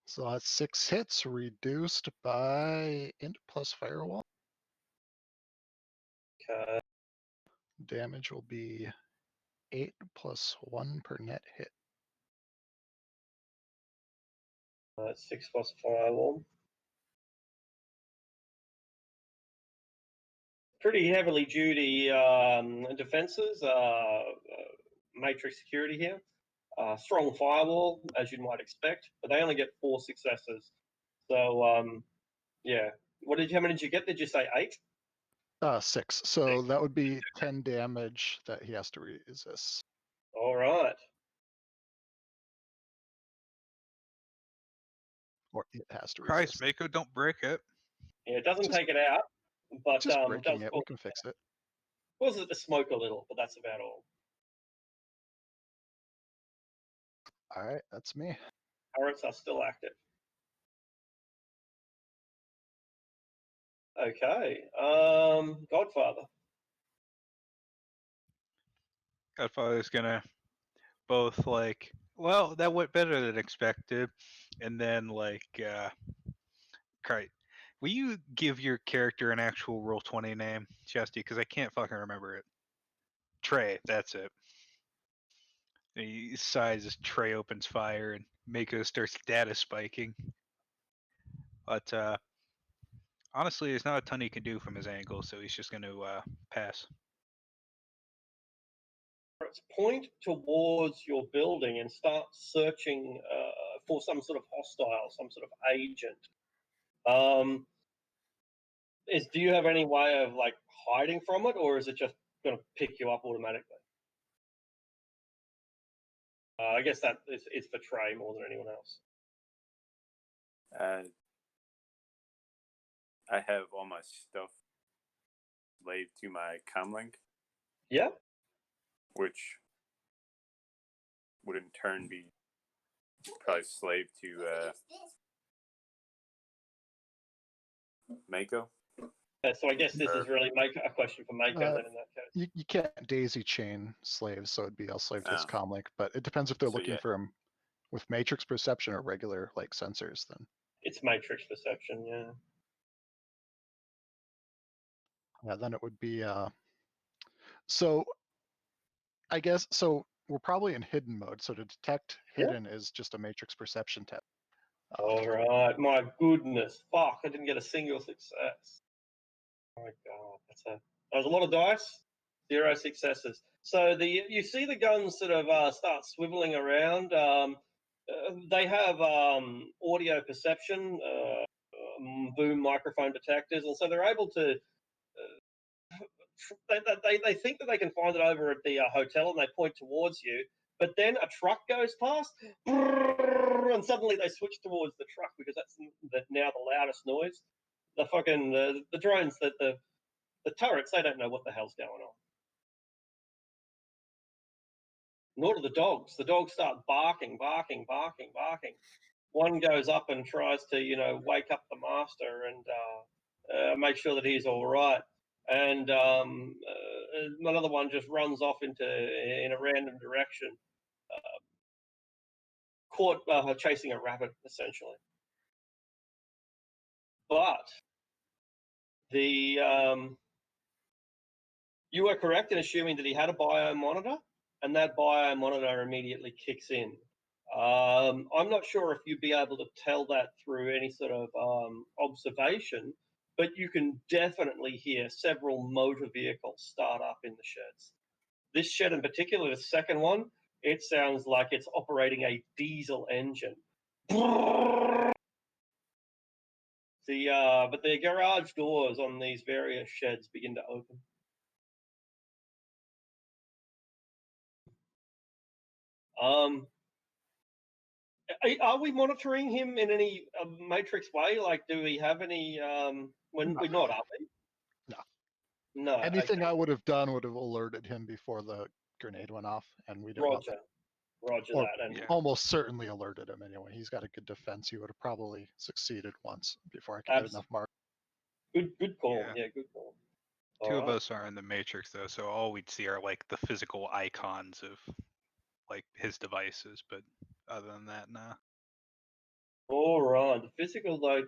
So that's 6 hits reduced by int plus firewall. Okay. Damage will be 8 plus 1 per net hit. 6 plus firewall. Pretty heavily duty defenses, matrix security here. Strong firewall, as you might expect, but they only get 4 successes. So, yeah. How many did you get? Did you say 8? 6. So that would be 10 damage that he has to resist. All right. Or it has to Christ, resist. Mako, don't break it. Yeah, it doesn't Just- take it out, but Just does breaking it, we can fix it. causes it to smoke a little, but that's about all. All right, that's me. Turrets are still active. Okay. Godfather. Godfather's gonna both like, well, that went better than expected, and then Christ, will you give your character an actual Roll20 name, Chesty? Because I can't fucking remember it. Trey, that's it. He sighs as Trey opens fire and Mako starts data spiking. But honestly, there's not a ton he can do from his angle, so he's just going to pass. Point towards your building and start searching for some sort of hostile, some sort of agent. Do you have any way of hiding from it, or is it just going to pick you up automatically? I guess that is for Trey more than anyone else. I have all my stuff slaved to my comlink. Yeah. Which would in turn be probably slave to Mako. So I guess this is really a question for Mako then in that case. You can't daisy chain slaves, so it'd be a slave to his Oh. comlink, but it depends if they're So, looking yeah. for him with matrix perception or regular sensors then. It's matrix perception, yeah. Yeah, then it would be so I guess so we're probably in hidden mode, so to detect hidden is just a matrix perception test. All right, my goodness, fuck! I didn't get a single success. Oh my god, that was a lot of dice. 0 successes. So you see the guns sort of start swiveling around. They have audio perception, boom microphone detectors, and so they're able to. They think that they can find it over at the hotel, and they point towards you. But then a truck goes past, and suddenly they switch towards the truck because that's now the loudest noise. The fucking the drones, the turrets, they don't know what the hell's going on. Nor do the dogs. The dogs start barking. One goes up and tries to, wake up the master and make sure that he's all right. And another one just runs off in a random direction. caught chasing a rabbit, essentially. But you were correct in assuming that he had a biomonitor, and that biomonitor immediately kicks in. I'm not sure if you'd be able to tell that through any sort of observation, but you can definitely hear several motor vehicles start up in the sheds. This shed in particular, the second one, it sounds like it's operating a diesel engine. But the garage doors on these various sheds begin to open. Are we monitoring him in any matrix way? Like, do we have any? We're not, are we? No. No. Anything okay. I would have done would have alerted him before the grenade went off, and we'd have Roger. Roger Or- that. And Yeah. almost certainly alerted him anyway. He's got a good defense. He would have probably succeeded once before I could get enough marks. good call. Yeah. Yeah, good call. Two of Alright. us are in the Matrix though, so all we'd see are like the physical icons of like his devices, but other than that, nah. All right. The physical, though,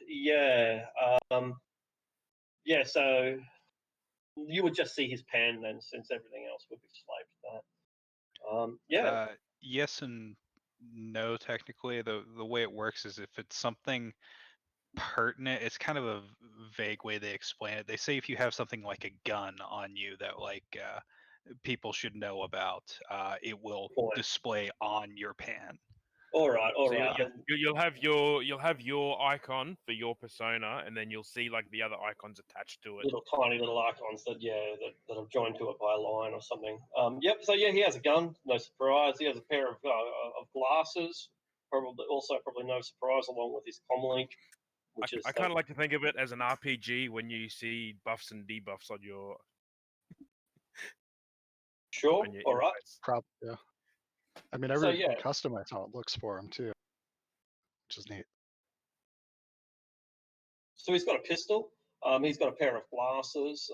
yeah. Yeah, so you would just see his pan then, since everything else would be displayed for that. Yeah. Yes and no, technically. The way it works is if it's something pertinent, it's kind of a vague way they explain it. They say if you have something like a gun on you that like people should know about, it will Point. display on your pan. All right. So Yeah. you'll have your icon for your persona, and then you'll see like the other icons attached to it. Little tiny little icons that are joined to it by a line or something. Yep. So yeah, he has a gun. No surprise. He has a pair of glasses. Probably no surprise, along with his comlink, which is I kind of like to think of it as an RPG when you see buffs and debuffs on your sure. on your All right. interface. Yeah. I mean, So, everyone yeah. can customize how it looks for him too, which is neat. So he's got a pistol. He's got a pair of glasses.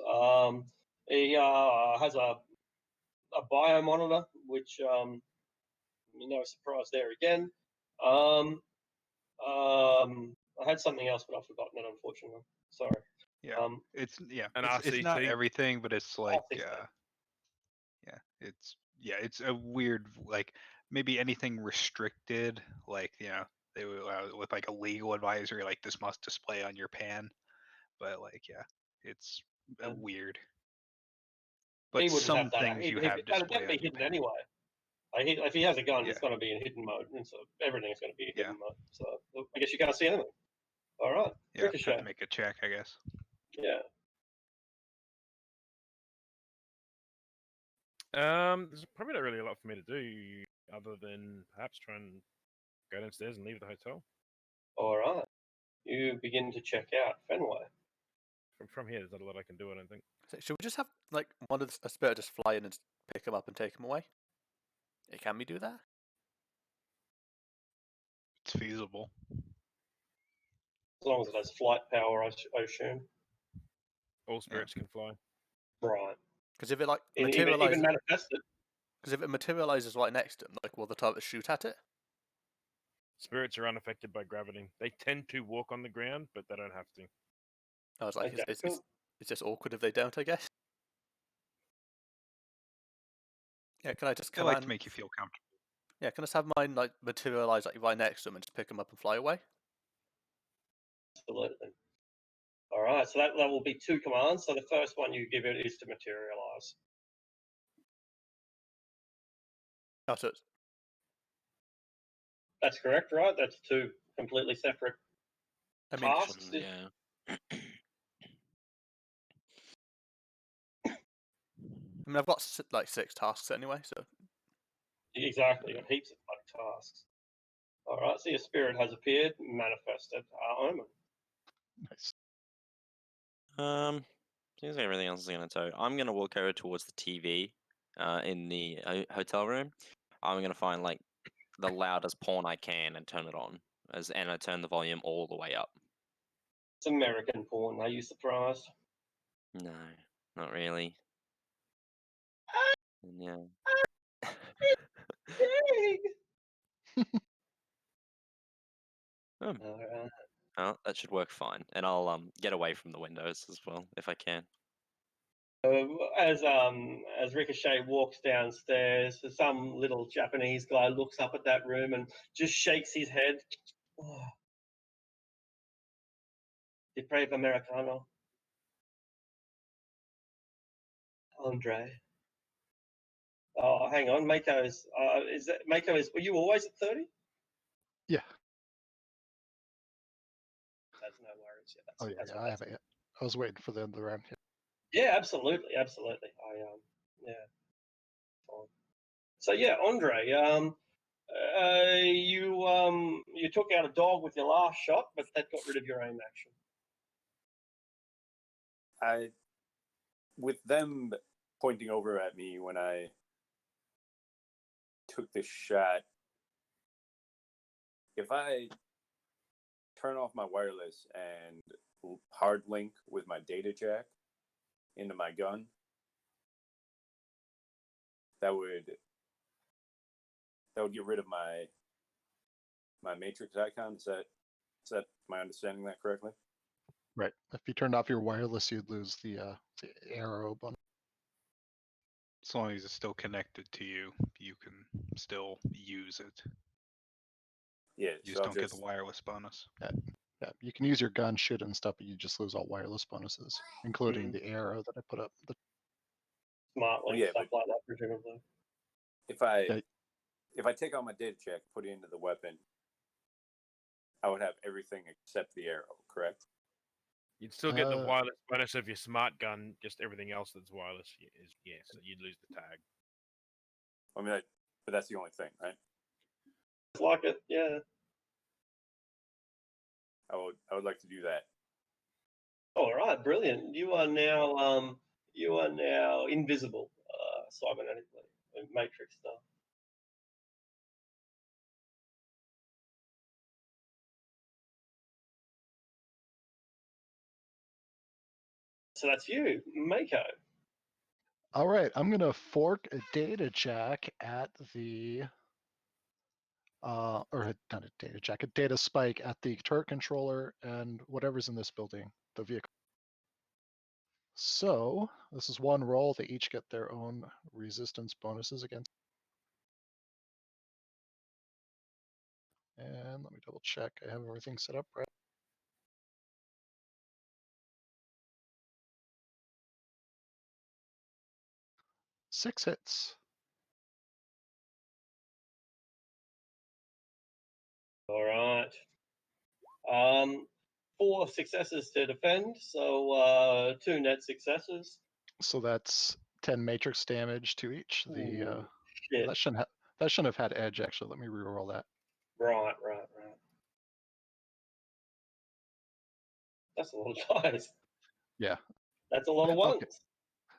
He has a biomonitor, which no surprise there again. I had something else, but I've forgotten it, unfortunately. Sorry. Yeah, it's An it's not RCT. everything, but it's like RCT. it's a weird, like maybe anything restricted, like they would with like a legal advisory, like this must display on your pan, but like it's weird. But He wouldn't some have that. things you have That'd display be on your hidden pan. anyway. If he has a gun, Yeah. it's going to be in hidden mode, and so everything's going to be in Yeah. hidden mode. So I guess you can't see anything. All right. Yeah, have Ricochet. to make a check, I guess. Yeah. There's probably not really a lot for me to do other than perhaps try and go downstairs and leave the hotel. All right. You begin to check out Fenway. From here, there's not a lot I can do. I don't think. So should we just have like one of a spirit just fly in and pick him up and take him away? Can we do that? It's feasible. As long as it has flight power, I assume. All spirits can fly. Right. Because if it like Even materializes, manifested. because if it materializes right next to him, like will the target shoot at it? Spirits are unaffected by gravity. They tend to walk on the ground, but they don't have to. I was like, Okay, cool. it's just awkward if they don't, I guess. Yeah, can I just They like to make you feel comfortable. Yeah, can I just have mine like materialize like right next to him and just pick him up and fly away? Absolutely. All right, so that will be 2 commands. So the first one you give it is to materialize. Oh, so That's correct, right? That's 2 completely separate I mean, tasks. Yeah. I've got like 6 tasks anyway, so Exactly, you got heaps of tasks. All right, so your spirit has appeared, manifested. Omen. Nice. Seems like everything else is gonna tow. I'm gonna walk over towards the TV, in the hotel room. I'm gonna find like the loudest porn I can and turn it on, and I turn the volume all the way up. It's American porn. Are you surprised? No, not really. Yeah. Alright. Oh, that should work fine, and I'll get away from the windows as well if I can. As Ricochet walks downstairs, some little Japanese guy looks up at that room and just shakes his head. Oh. Depraved Americano. Andre. Oh, hang on, Mako's. Were you always at 30? Yeah. That's no worries. Yeah, Oh yeah, I haven't yet. I was waiting for the end of the round. Yeah, absolutely. Yeah. Fine. So yeah, Andre, you took out a dog with your last shot, but that got rid of your aim action. With them pointing over at me when I took the shot, if I turn off my wireless and hard link with my data jack into my gun, that would get rid of my matrix icon. Is that am I understanding that correctly? Right. If you turned off your wireless, you'd lose the arrow button. As long as it's still connected to you, you can still use it. Yeah. You just don't get the wireless bonus. Yeah, you can use your gun, shoot and stuff, but you just lose all wireless bonuses, including the arrow that I put up. Smart link, yeah, stuff like that, presumably. If I take out my data check, put it into the weapon, I would have everything except the arrow, correct? You'd still get the wireless bonus of your smart gun, just everything else that's wireless is so you'd lose the tag. I mean, but that's the only thing, right? Like it, yeah. I would like to do that. All right, brilliant. You are now invisible, cybernetically, Matrix stuff. So that's you, Mako. All right, I'm gonna fork a data jack at the or not a data jack, a data spike at the turret controller and whatever's in this building, the vehicle. So this is one roll. They each get their own resistance bonuses against. And let me double check. I have everything set up right. Six hits. All right. 4 successes to defend, so 2 net successes. So that's 10 matrix damage to each. Ooh, shit. That shouldn't have had edge actually. Let me reroll that. Right. That's a lot of dice. Yeah. That's a lot of ones. Okay.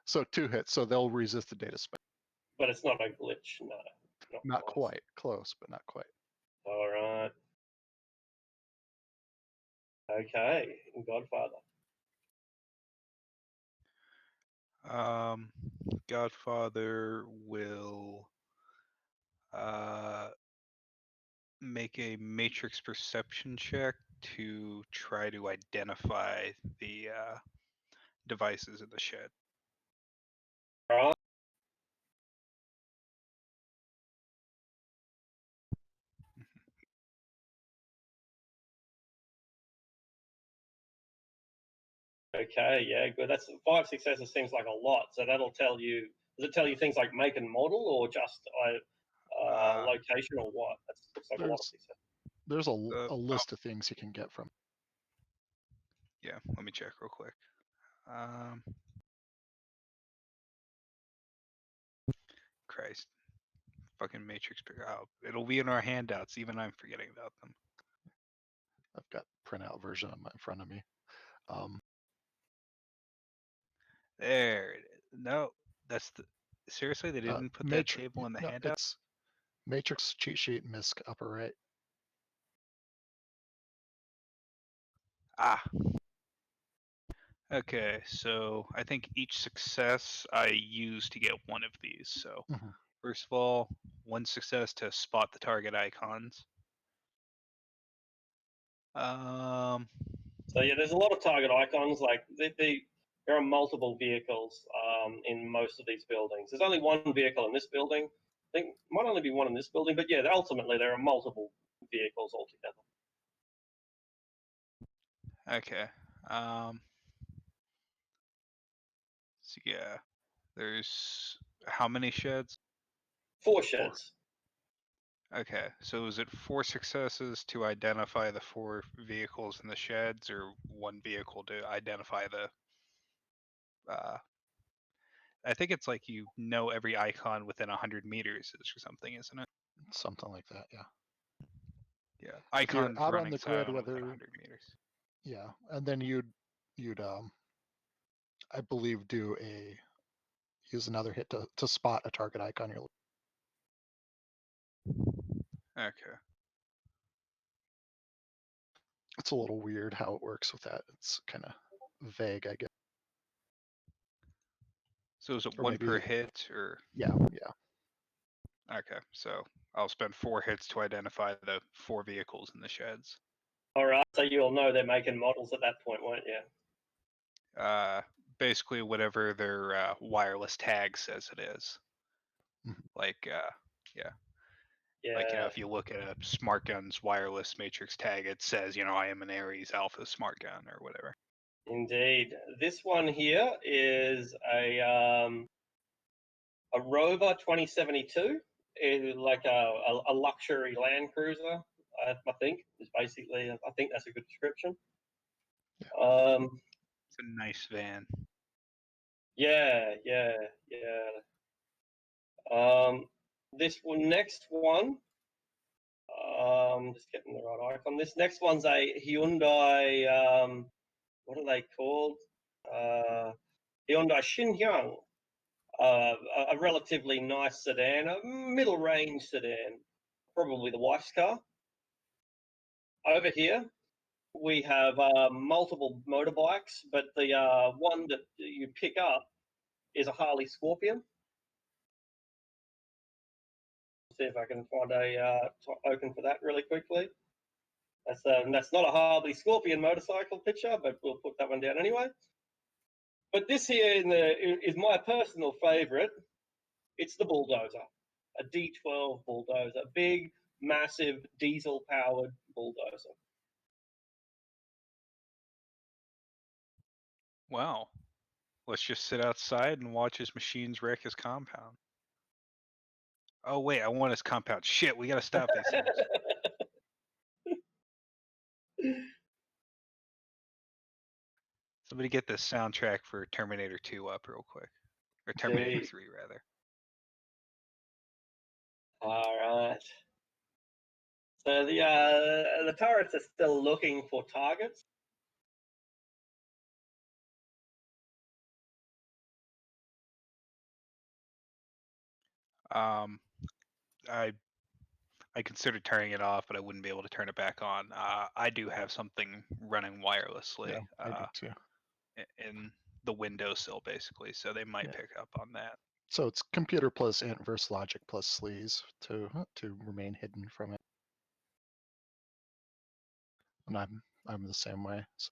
So 2 hits, so they'll resist the data spike. But it's not a glitch, no. Not quite. Close, but not quite. All right. Okay, Godfather. Godfather will make a matrix perception check to try to identify the devices in the shed. All right. Okay, yeah, good. That's 5 successes seems like a lot. So that'll tell you. Does it tell you things like make and model, or just location, or what? That looks like a lot of success. There's a list of things you can get from. Yeah, let me check real quick. Christ, fucking matrix pick out. It'll be in our handouts. Even I'm forgetting about them. I've got printout version in front of me. There it is. No, that's the. Seriously, they didn't put that table in the handout? It's matrix cheat sheet, MISC, upper right. Ah. Okay, so I think each success I use to get one of these. So first of all, 1 success to spot the target icons. So yeah, there's a lot of target icons. Like there are multiple vehicles in most of these buildings. There's only one vehicle in this building. I think might only be one in this building, but yeah, ultimately there are multiple vehicles altogether. Okay. So yeah, there's how many sheds? 4 sheds. Okay, so is it 4 successes to identify the 4 vehicles in the sheds, or 1 vehicle to identify the? I think it's like you know every icon within 100 meters or something, isn't it? Something like that, yeah. Yeah, If you're icons out on running the grid, silent within whether 100 meters. yeah, and then you'd I believe use another hit to spot a target icon you're Okay. It's a little weird how it works with that. It's kind of vague, I guess. So is it Or 1 per maybe hit, or? yeah. Okay, so I'll spend 4 hits to identify the 4 vehicles in the sheds. All right, so you'll know their make and models at that point, won't you? Basically whatever their wireless tag says it is. Mhm. Like, yeah. Yeah. Like, if you look at a smart gun's wireless matrix tag, it says, I am an Ares Alpha smart gun or whatever. Indeed. This one here is a Rover 2072, like a luxury Land Cruiser. I think is basically. I think that's a good description. It's a nice van. Yeah. This one, next one. Just getting the right icon. This next one's a Hyundai. What are they called? Hyundai Xinjiang. A relatively nice sedan, a middle-range sedan, probably the wife's car. Over here, we have multiple motorbikes, but the one that you pick up is a Harley Scorpion. See if I can find a token for that really quickly. That's not a Harley Scorpion motorcycle picture, but we'll put that one down anyway. But this here is my personal favourite. It's the bulldozer, a D12 bulldozer, big, massive, diesel-powered bulldozer. Wow. Let's just sit outside and watch his machines wreck his compound. Oh wait, I want his compound. Shit, we gotta stop these things. Somebody get the soundtrack for Terminator 2 up real quick. Or Terminator 3, rather. All right. So the turrets are still looking for targets. I considered turning it off, but I wouldn't be able to turn it back on. I do have something running wirelessly. Yeah, I do too. In the windowsill, basically, so they might pick up on that. So it's computer plus int versus logic plus sleaze to remain hidden from it. And I'm the same way. So.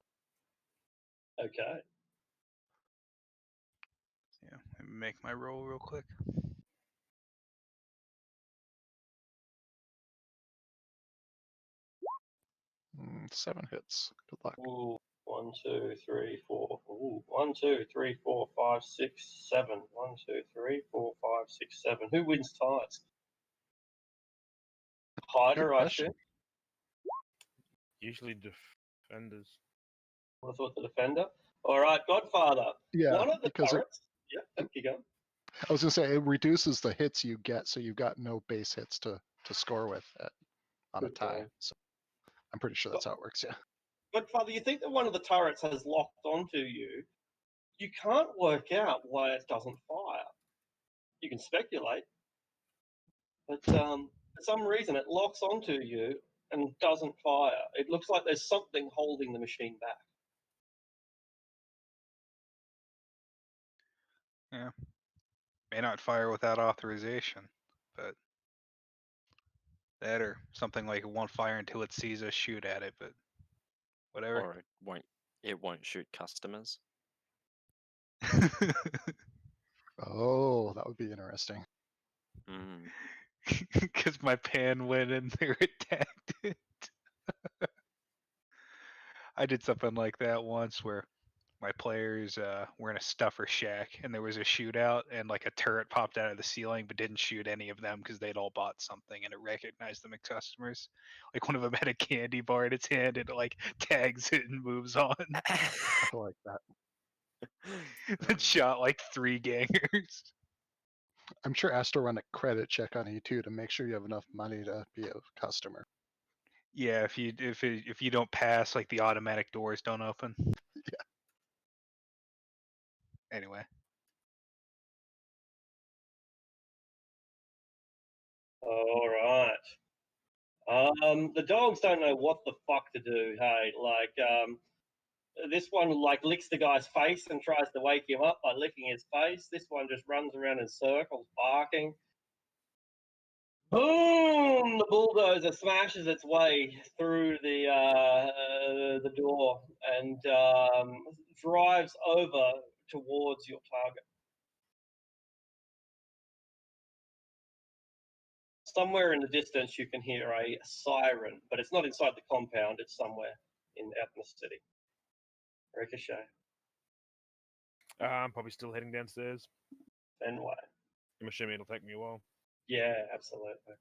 Okay. Yeah, make my roll real quick. Mm, 7 hits. Good luck. Ooh, 1, 2, 3, 4. Ooh, 1, 2, 3, 4, 5, 6, 7. 1, 2, 3, 4, 5, 6, 7. Who wins ties? Hider, I assume. Usually defenders. I thought the defender. All right, Godfather. Yeah, One of the because turrets. Yeah, keep going. I was gonna say it reduces the hits you get, so you've got no base hits to score with on a Good tie. point. So I'm pretty sure that's how it works. Yeah. Godfather, you think that one of the turrets has locked onto you? You can't work out why it doesn't fire. You can speculate, but for some reason it locks onto you and doesn't fire. It looks like there's something holding the machine back. Yeah. May not fire without authorization, but That or something like it won't fire until it sees us shoot at it, but whatever. Or it won't shoot customers. Oh, that would be interesting. Mm. Because my pan went in there, attacked it. I did something like that once where my players were in a stuffer shack and there was a shootout and like a turret popped out of the ceiling but didn't shoot any of them because they'd all bought something and it recognized them as customers. Like one of them had a candy bar in its hand and it like tags it and moves on. I like that. It shot like 3 gangers. I'm sure Astro run a credit check on E2 to make sure you have enough money to be a customer. Yeah, if you don't pass, like the automatic doors don't open. Yeah. Anyway. All right. The dogs don't know what the fuck to do. Hey, like this one like licks the guy's face and tries to wake him up by licking his face. This one just runs around in circles, barking. Boom! The bulldozer smashes its way through the door and drives over towards your target. Somewhere in the distance, you can hear a siren, but it's not inside the compound. It's somewhere out in the city. Ricochet. I'm probably still heading downstairs. And why? I'm assuming it'll take me a while. Yeah, absolutely.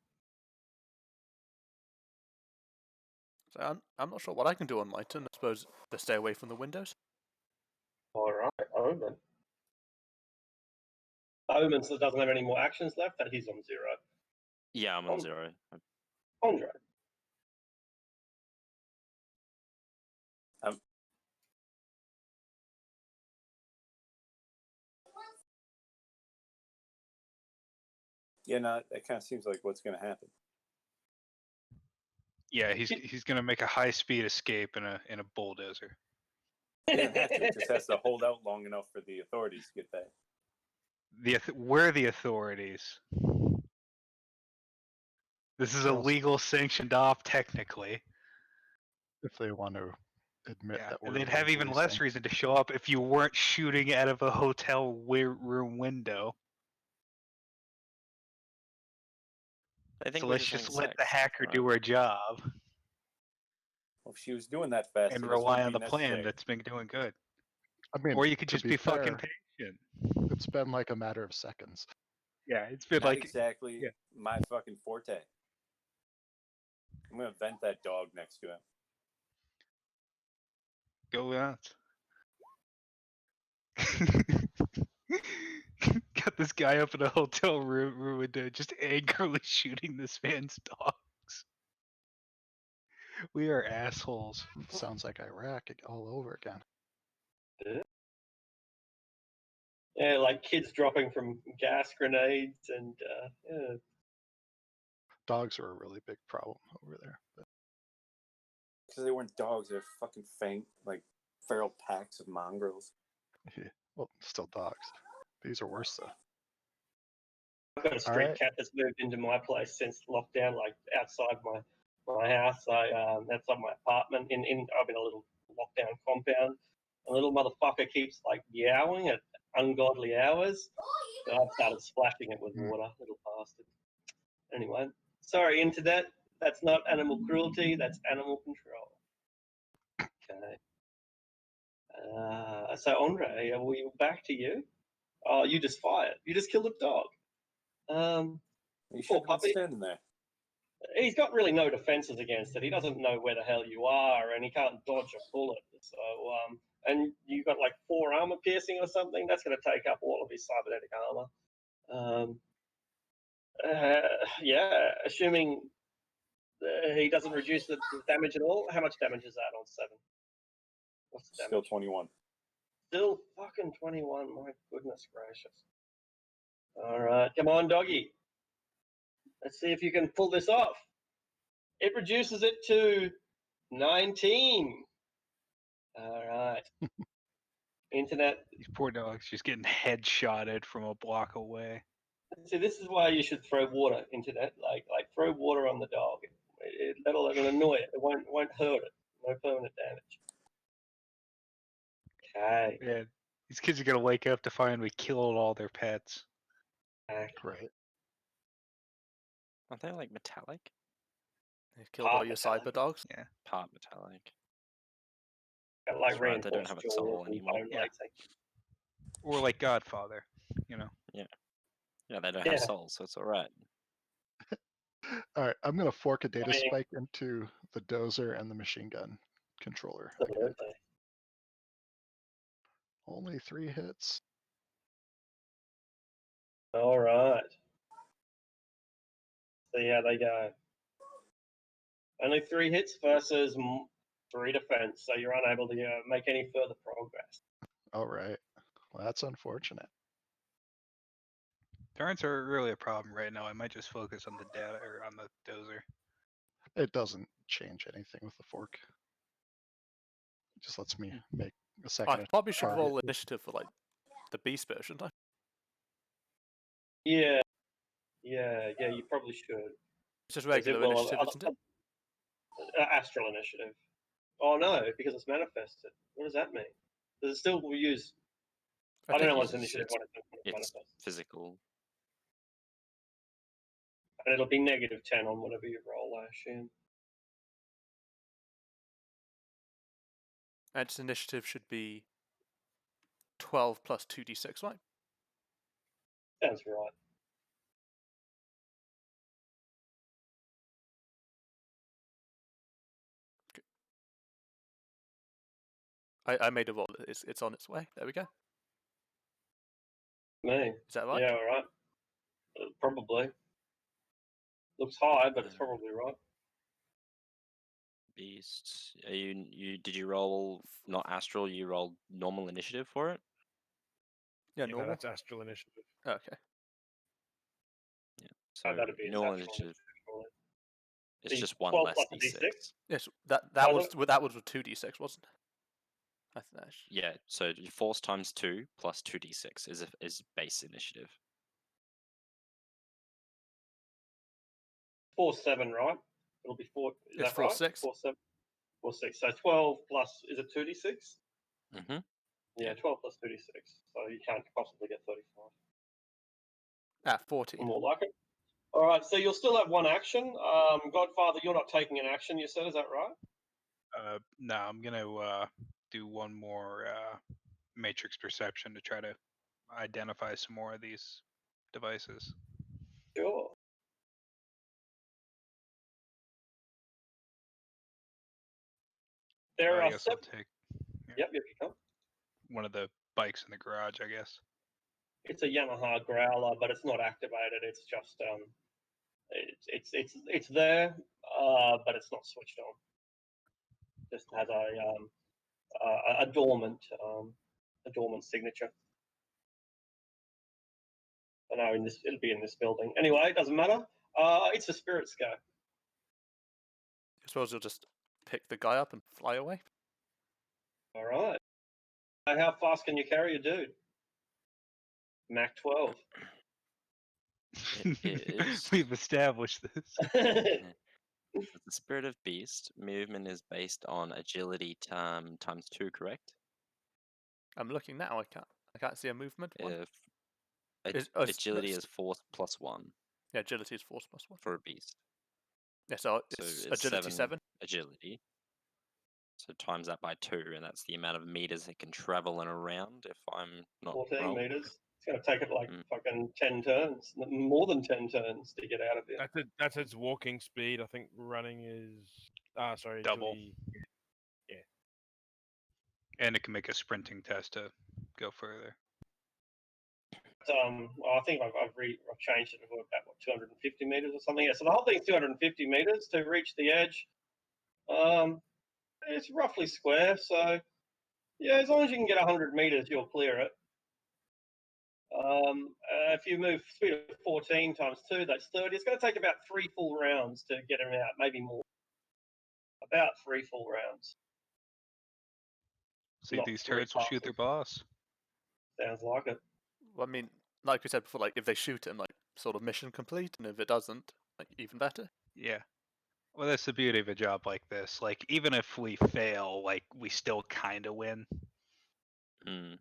So I'm not sure what I can do on my turn. I suppose to stay away from the windows. All right, Omen. Omen doesn't have any more actions left, but he's on 0. Yeah, I'm on 0. Andre. Yeah, no, that kind of seems like what's going to happen. Yeah, he's gonna make a high speed escape in a bulldozer. He doesn't have to. It just has to hold out long enough for the authorities to get back. We're the authorities. This is a legal sanctioned off technically. If they want to admit that we're and they'd have even less reason to show up if you weren't shooting out of a hotel room window. I think So we're let's the just same let the sex, hacker right? do her job Well, if she was doing that fast, and this rely wouldn't on be the plan necessary. that's been doing good. I mean, Or you could to just be be fucking fair, patient. it's been like a matter of seconds. Yeah, it's been Not like exactly yeah. my fucking forte. I'm gonna vent that dog next to him. Go nuts. Got this guy up in a hotel room window just angrily shooting this man's dogs. We are assholes. Sounds like Iraq all over again. Yeah, like kids dropping from gas grenades and yeah. Dogs are a really big problem over there. Because they weren't dogs, they're fucking faint, like feral packs of mongrels. Yeah. Well, still dogs. These are worse though. I've got a street cat that's moved into my place since lockdown, like outside my house. Outside my apartment. I'm in a little lockdown compound. A little motherfucker keeps like meowing at ungodly hours. So I've started splashing it with water, little bastard. Anyway, sorry, internet. That's not animal cruelty. That's animal control. Okay. So Andre, are we back to you? Oh, you just fired. You just killed a dog. You should Poor have been puppy. standing there. He's got really no defenses against it. He doesn't know where the hell you are, and he can't dodge a bullet. So, and you've got like 4 armor piercing or something. That's going to take up all of his cybernetic armor. Yeah, assuming he doesn't reduce the damage at all. How much damage is that on 7? What's the damage? Still 21. Still fucking 21. My goodness gracious. All right, come on, doggy. Let's see if you can pull this off. It reduces it to 19. All right. Internet. These poor dogs just getting headshotted from a block away. See, this is why you should throw water into that. Like throw water on the dog. It'll annoy it. It won't hurt it. No permanent damage. Okay. Yeah, these kids are gonna wake up to find we killed all their pets. Right. Aren't they like metallic? You killed all your Metallic. cyber dogs. Yeah. Part metallic. Got like That's right, they don't reinforced have a jaws soul and anymore. bone Yeah. latex. Or like Godfather, you know. Yeah, they don't Yeah. have souls, so it's alright. All right, I'm gonna fork a data mean- spike into the dozer and the machine gun controller. Okay. Absolutely. Only 3 hits. All right. See how they go. Only 3 hits versus 3 defense, so you're unable to make any further progress. All right. Well, that's unfortunate. Turrets are really a problem right now. I might just focus on the data or on the dozer. It doesn't change anything with the fork. It just lets me make a second. I probably should target. roll initiative for like the beast bear, shouldn't I? Yeah. You probably should. It's just regular initiative, isn't it? Astral initiative. Oh no, because it's manifested. What does that mean? Does it still use? I don't know what's uses- initiative. What It's manifested. physical. And it'll be -10 on whatever you roll, I assume. And its initiative should be 12 plus 2d6, right? Sounds right. I made a roll. It's on its way. There we go. Me. Is that right? Yeah, all right. Probably. Looks high, but it's Uh, probably right. Beasts. Did you roll not astral? You rolled normal initiative for it. Yeah, No, normal. that's astral initiative. Okay. So That'd be its normal astral initiative. surely. It's The just 1 12 less plus a d6. D6? Yes, that Was was with 2d6, wasn't it? I think that should- Yeah. So your force times 2 plus 2d6 is base initiative. 4/7, right? It'll be 4. Is It's that right? 4/6. 4/7. 4/6. So 12 plus, is it 2d6? Mm-hmm. Yeah, 12 plus 2d6. So you can't possibly get 35. 14. More like it. All right, so you'll still have 1 action. Godfather, you're not taking an action, you said, is that right? No, I'm gonna do one more matrix perception to try to identify some more of these devices. Sure. There I are guess I'll 7. take Yep, you come. one of the bikes in the garage, I guess. It's a Yamaha Growler, but it's not activated. It's just it's there, but it's not switched on. Just has a dormant signature. I know it'll be in this building. Anyway, it doesn't matter. It's a spirit scope. I suppose you'll just pick the guy up and fly away. All right. How fast can you carry a dude? Mach 12. It is. We've established this. The spirit of beast movement is based on agility times 2, correct? I'm looking now. I can't see a movement one. If agility agility is force plus 1 Yeah, agility is force plus 1. for a beast. Yeah, so So it's it's agility 7. agility. So times that by 2, and that's the amount of meters it can travel and around. If I'm not 14 wrong. meters. It's going to take it like Mm. fucking 10 turns, more than 10 turns to get out of here. That's its walking speed. I think running is sorry, Double. agility- And it can make a sprinting test to go further. I think I've changed it to about 250 meters or something. Yeah, so the whole thing's 250 meters to reach the edge. It's roughly square, so yeah, as long as you can get 100 meters, you'll clear it. If you move speed of 14 times 2, that's 30. It's going to take about 3 full rounds to get him out, maybe more. About 3 full rounds. See, Not these 3 turrets will shoot their passes. boss. Sounds like it. Well, I mean, like we said before, like if they shoot him, like sort of mission complete, and if it doesn't, like even better. Yeah. Well, that's the beauty of a job like this. Like, even if we fail, like, we still kind of win. Mm.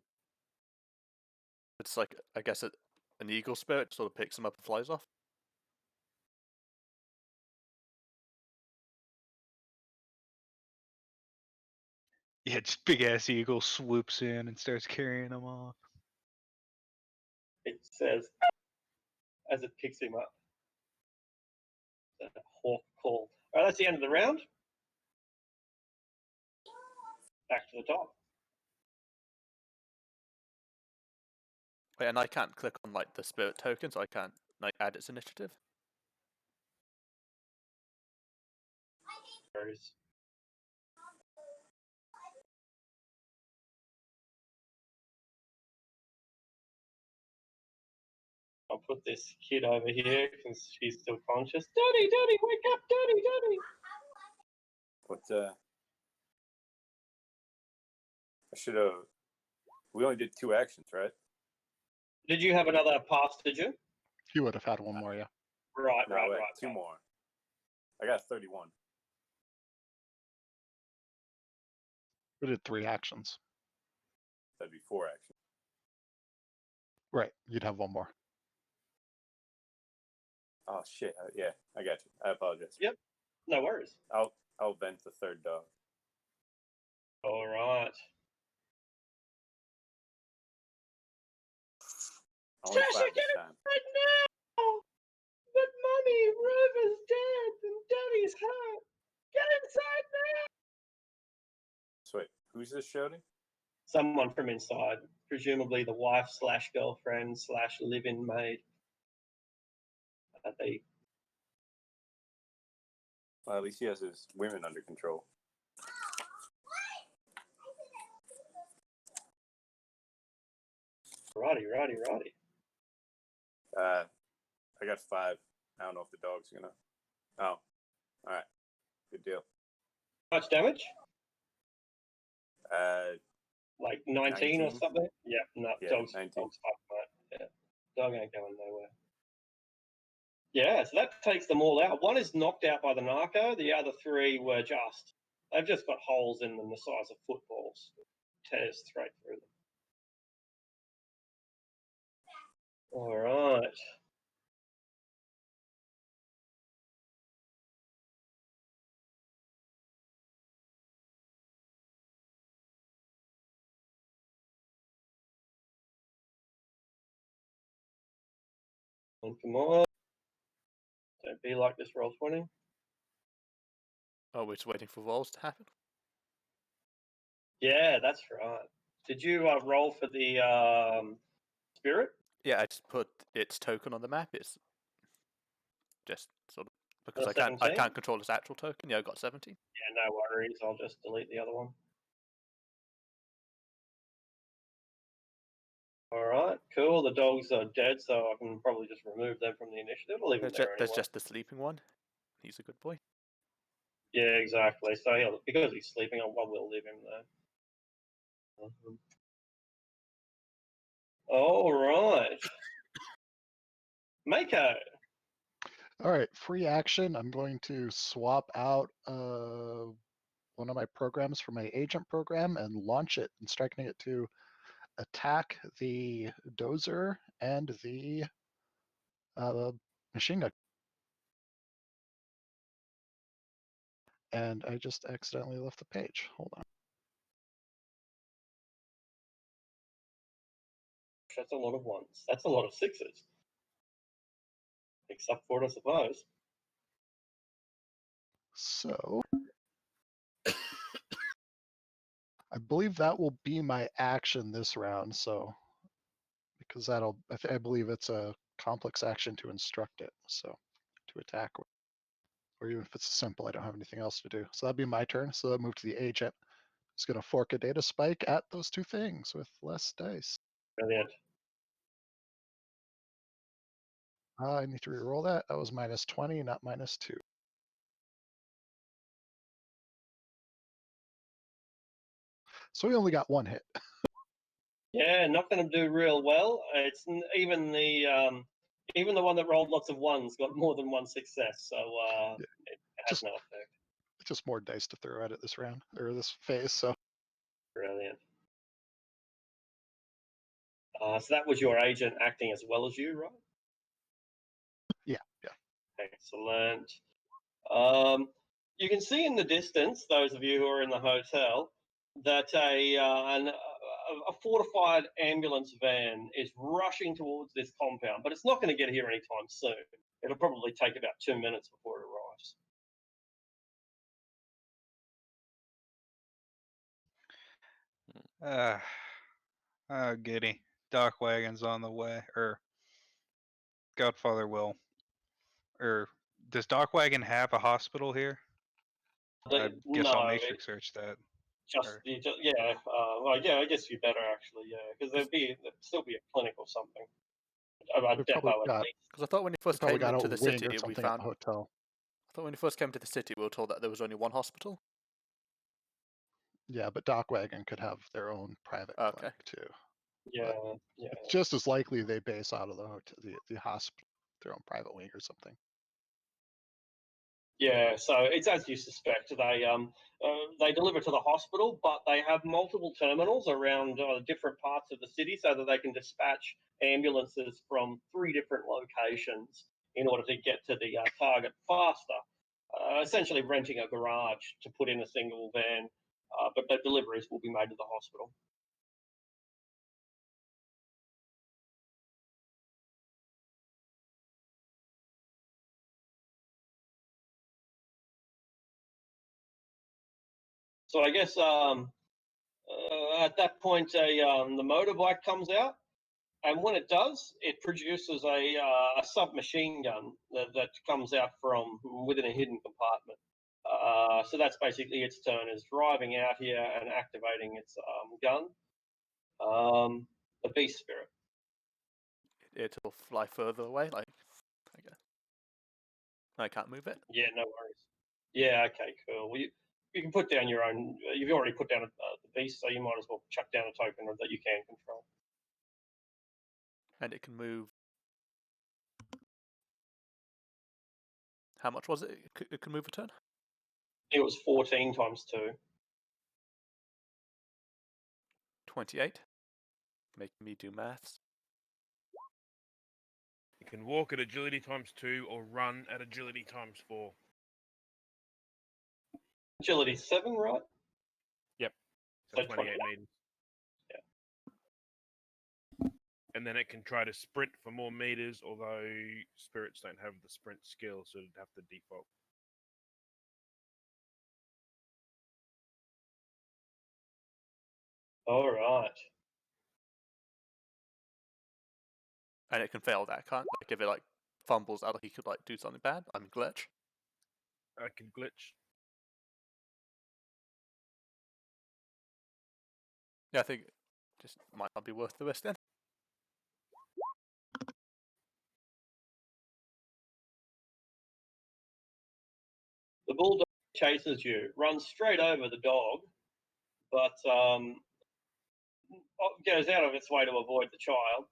It's like, I guess, an eagle spirit sort of picks them up and flies off. Yeah, just big ass eagle swoops in and starts carrying them off. It says as it picks him up. The hawk call. All right, that's the end of the round. Back to the top. Wait, and I can't click on like the spirit token, so I can't like add its initiative. I'll put this kid over here because she's still conscious. Daddy, Daddy, wake up, Daddy, Daddy. What? I should have. We only did 2 actions, right? Did you have another pass, did you? You would have had one more, yeah. Right, No, right, wait, right. 2 more. I got 31. We did 3 actions. That'd be 4 actions. Right, you'd have one more. Oh shit! Yeah, I got you. I apologize. Yep. No worries. I'll vent the third dog. All right. Only Sasha, 5 get this it time. right now! But Mummy, Rover's dead and Daddy's hurt. Get inside now! So wait, who's this shouting? Someone from inside, presumably the wife / girlfriend / live-in maid. Well, at least he has his women under control. Righty. I got 5. I don't know if the dog's gonna. Oh, all right. Good deal. How much damage? Like 19 or 19? something? Yeah, no, Yeah, dog's 19. fucked, mate. Yeah, dog ain't going nowhere. Yeah, so that takes them all out. One is knocked out by the narco. The other 3 were they've just got holes in them the size of footballs. Tears straight through them. All right. And come on. Don't be like this, roll 20. Oh, we're just waiting for rolls to happen. Yeah, that's right. Did you roll for the spirit? Yeah, I just put its token on the map. It's just sort of because I 17? can't control its actual token. Yeah, I got 17. Yeah, no worries. I'll just delete the other one. All right, cool. The dogs are dead, so I can probably just remove them from the initiative. I'll leave them there There's anyway. just the sleeping one. He's a good boy. Yeah, exactly. So because he's sleeping, I will leave him there. All right. Mako. All right, free action. I'm going to swap out one of my programs for my agent program and launch it, instructing it to attack the dozer and the machine gun. And I just accidentally left the page. Hold on. That's a lot of 1s. That's a lot of 6s. Except for it, I suppose. So I believe that will be my action this round. So because I believe it's a complex action to instruct it. So to attack, or even if it's simple, I don't have anything else to do. So that'd be my turn. So that move to the agent. It's going to fork a data spike at those 2 things with less dice. Brilliant. I need to reroll that. That was minus 20, not minus 2. So we only got 1 hit. Yeah, not going to do real well. It's even the Even the one that rolled lots of ones got more than one success, so it has Just- no effect. Just more dice to throw at it this round or this phase. So Brilliant. So that was your agent acting as well as you, right? yeah. Excellent. You can see in the distance, those of you who are in the hotel, that a fortified ambulance van is rushing towards this compound, but it's not going to get here anytime soon. It'll probably take about 2 minutes before it arrives. Oh, giddy. Dock wagon's on the way, or Godfather will. Or does Dock Wagon have a hospital here? I guess I'll No, matrix search that. yeah. Well, yeah. I guess you better actually, yeah, because there'd still be a clinic or something. A We've depot probably at got- least. Because I thought when you We first probably came got into a the wing city, or we something at found. the hotel. I thought when you first came to the city, we were told that there was only one hospital. Yeah, but Dock Wagon could have their own private Okay. clinic too. Yeah, yeah. It's just as likely they base out of the hotel, the hospital, their own private wing or something. Yeah, so it's as you suspect. They deliver to the hospital, but they have multiple terminals around different parts of the city, so that they can dispatch ambulances from 3 different locations in order to get to the target faster. Essentially, renting a garage to put in a single van, but the deliveries will be made to the hospital. So I guess at that point, the motorbike comes out, and when it does, it produces a submachine gun that comes out from within a hidden compartment. So that's basically its turn, is driving out here and activating its gun. The Beast Spirit. It'll fly further away, like I guess. I can't move it. Yeah, no worries. Yeah, okay, cool. Well, you can put down your own. You've already put down the Beast, so you might as well chuck down a token that you can control. And it can move. How much was it? It could move a turn? It was 14 times 2. 28. Making me do maths. You can walk at agility times 2 or run at agility times 4. Agility 7, right? So So 28 meters. Yeah. And then it can try to sprint for more meters, although spirits don't have the sprint skill, so it'd have to default. All right. And it can fail that, can't? Like if it like fumbles out, he could like do something bad. I mean glitch. I can glitch. Yeah, I think it just might not be worth the risk then. The bulldog chases you, runs straight over the dog, but goes out of its way to avoid the child.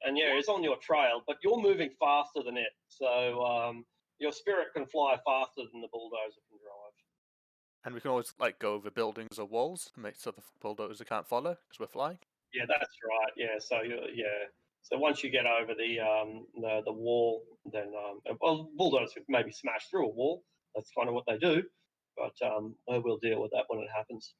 And yeah, it's on your trail, but you're moving faster than it. So your spirit can fly faster than the bulldozer can drive. And we can always like go over buildings or walls and make so the bulldozer can't follow because we're flying. Yeah, that's right. Yeah, so so once you get over the wall, then well, bulldozers maybe smash through a wall. That's kind of what they do, but we'll deal with that when it happens.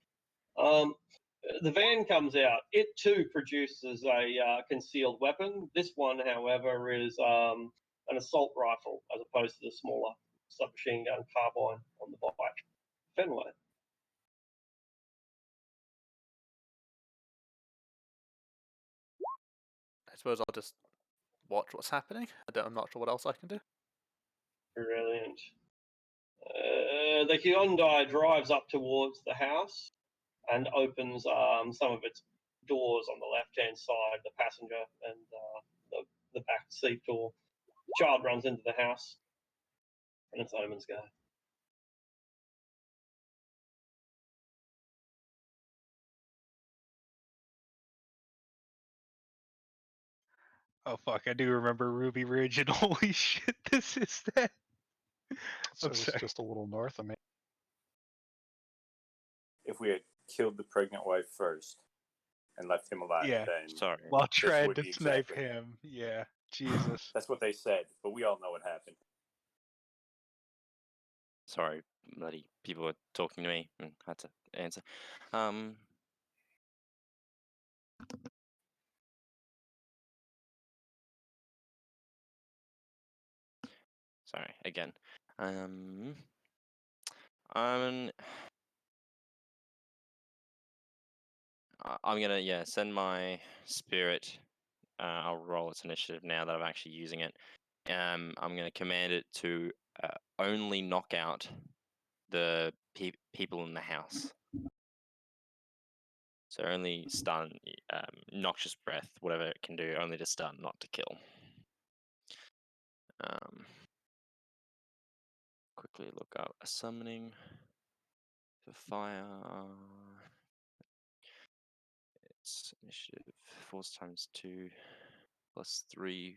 The van comes out. It too produces a concealed weapon. This one, however, is an assault rifle as opposed to the smaller submachine gun carbine on the bike. Fenway. I suppose I'll just watch what's happening. I'm not sure what else I can do. Brilliant. The Hyundai drives up towards the house and opens some of its doors on the left-hand side, the passenger and the back seat door. The child runs into the house, and its omens go. Oh fuck! I do remember Ruby Ridge, and holy shit, this is that. So I'm it's sorry. just a little north of me. If we had killed the pregnant wife first and left him alive, Yeah. then Sorry. While this trying would to be snipe exactly. him. Yeah. Jesus. That's what they said, but we all know what happened. Sorry, bloody people were talking to me and had to answer. Sorry again. I'm gonna send my spirit. I'll roll its initiative now that I'm actually using it. I'm gonna command it to only knock out the people in the house. So only stun, noxious breath, whatever it can do, only to stun, not to kill. Quickly look up a summoning for fire. It's initiative, force times 2 plus 3,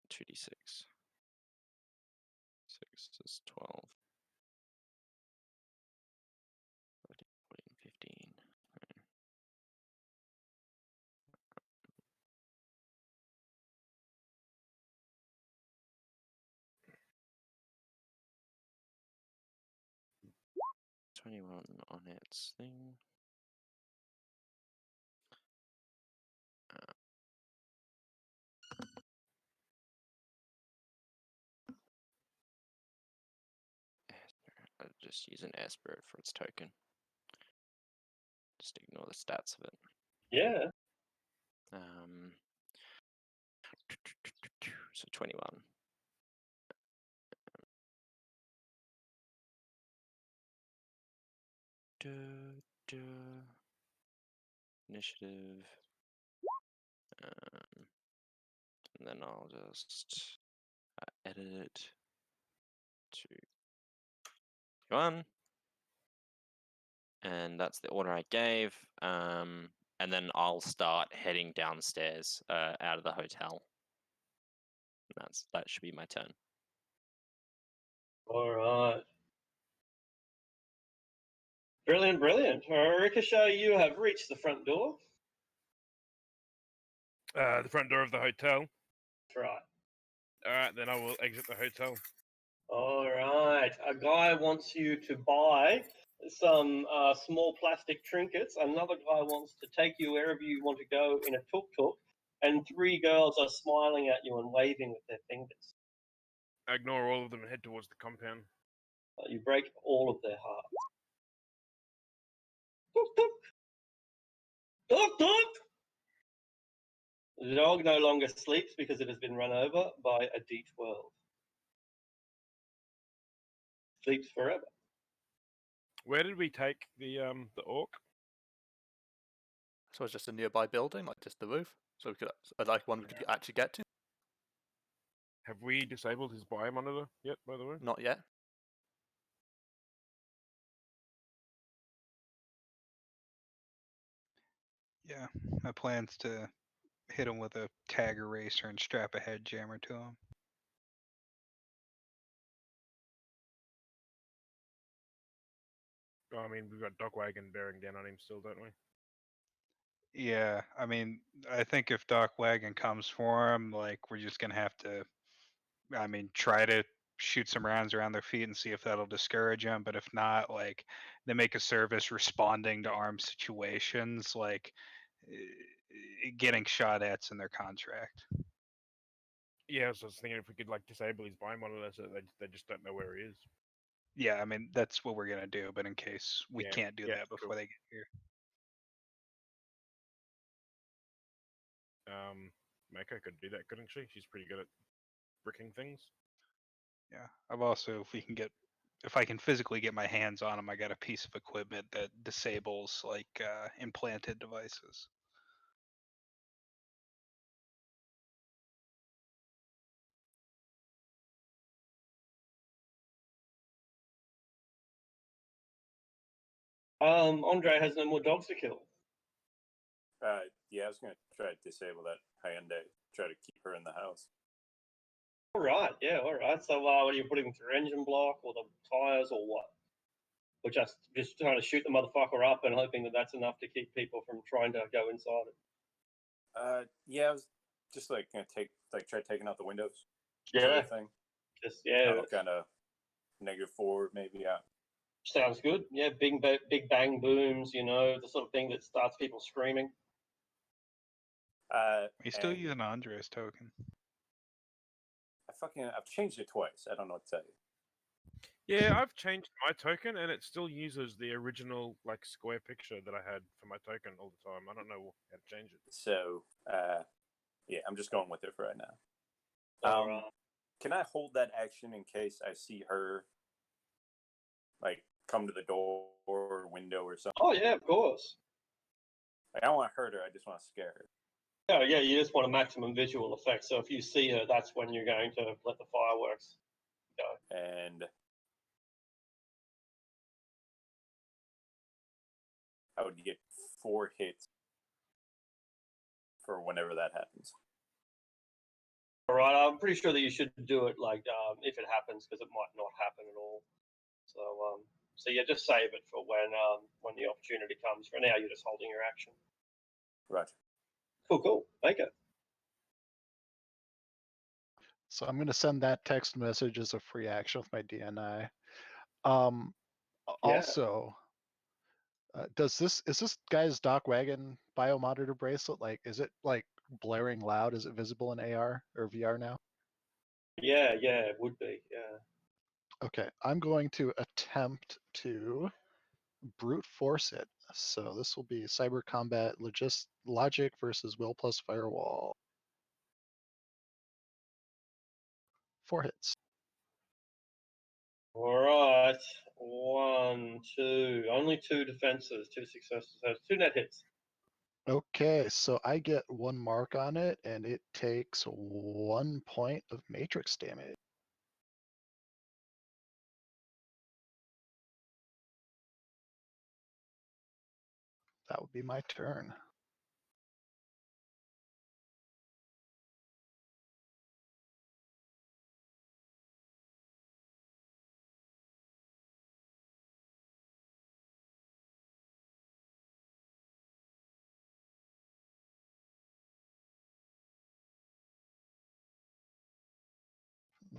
2d6. 6 is 12. 13, 14, 15. 21 on its thing. I'll just use an air spirit for its token. Just ignore the stats of it. Yeah. So 21. Initiative. And then I'll just edit it to 1. And that's the order I gave. And then I'll start heading downstairs out of the hotel. That should be my turn. All right. Brilliant, brilliant. Ricochet, you have reached the front door. The front door of the hotel. That's right. All right, then I will exit the hotel. All right. A guy wants you to buy some small plastic trinkets. Another guy wants to take you wherever you want to go in a tuk-tuk. And 3 girls are smiling at you and waving with their fingers. I ignore all of them and head towards the compound. You break all of their hearts. Tuk-tuk! Tuk-tuk! The dog no longer sleeps because it has been run over by a D12. Sleeps forever. Where did we take the orc? So it's just a nearby building, like just the roof. So we could, like one we could actually get to. Have we disabled his biomonitor yet, by the way? Not yet. Yeah. My plan's to hit him with a tag eraser and strap a head jammer to him. Oh, I mean, we've got Doc Wagon bearing down on him still, don't we? Yeah, I mean, I think if Doc Wagon comes for him, like we're just gonna have to, I mean, try to shoot some rounds around their feet and see if that'll discourage them. But if not, like they make a service responding to armed situations, like getting shot at's in their contract. Yeah, so I was thinking if we could like disable his biomonitor so they just don't know where he is. Yeah, I mean that's what we're gonna do. But in case we Yeah, can't do yeah, that before cool. they get here, Mako could do that, couldn't she? She's pretty good at bricking things. yeah. I've also, if I can physically get my hands on them, I got a piece of equipment that disables like implanted devices. Andre has no more dogs to kill. Yeah, I was gonna try to disable that Hyundai. Try to keep her in the house. All right, yeah, all right. So, what are you putting through engine block or the tires or what? Or just trying to shoot the motherfucker up and hoping that that's enough to keep people from trying to go inside it? Yeah, I was just like gonna try taking out the windows. Yeah, Thing. just yeah. Kind of -4 maybe. Yeah. Sounds good. Yeah, big bang booms. You know, the sort of thing that starts people screaming. You still use an Andres token. I've changed it twice. I don't know what to tell you. Yeah, I've changed my token, and it still uses the original like square picture that I had for my token all the time. I don't know how to change it. So, yeah, I'm just going with it for right now. All right. Can I hold that action in case I see her, like, come to the door or window or something? Oh yeah, of course. Like, I don't want to hurt her. I just want to scare her. Oh yeah, you just want a maximum visual effect. So if you see her, that's when you're going to let the fireworks go. And I would get 4 hits for whenever that happens. All right, I'm pretty sure that you should do it like if it happens, because it might not happen at all. So yeah, just save it for when the opportunity comes. For now, you're just holding your action. Roger. Cool. Make it. So I'm going to send that text message as a free action with my DNI. Also, is this guy's Doc Wagon biomonitor bracelet, like, is it like blaring loud? Is it visible in AR or VR now? Yeah, it would be. Yeah. Okay, I'm going to attempt to brute force it. So this will be cyber combat logic versus will plus firewall. 4 hits. All right. 1, 2. Only 2 defenses, 2 successes. So 2 net hits. Okay, so I get 1 mark on it, and it takes 1 point of matrix damage. That would be my turn.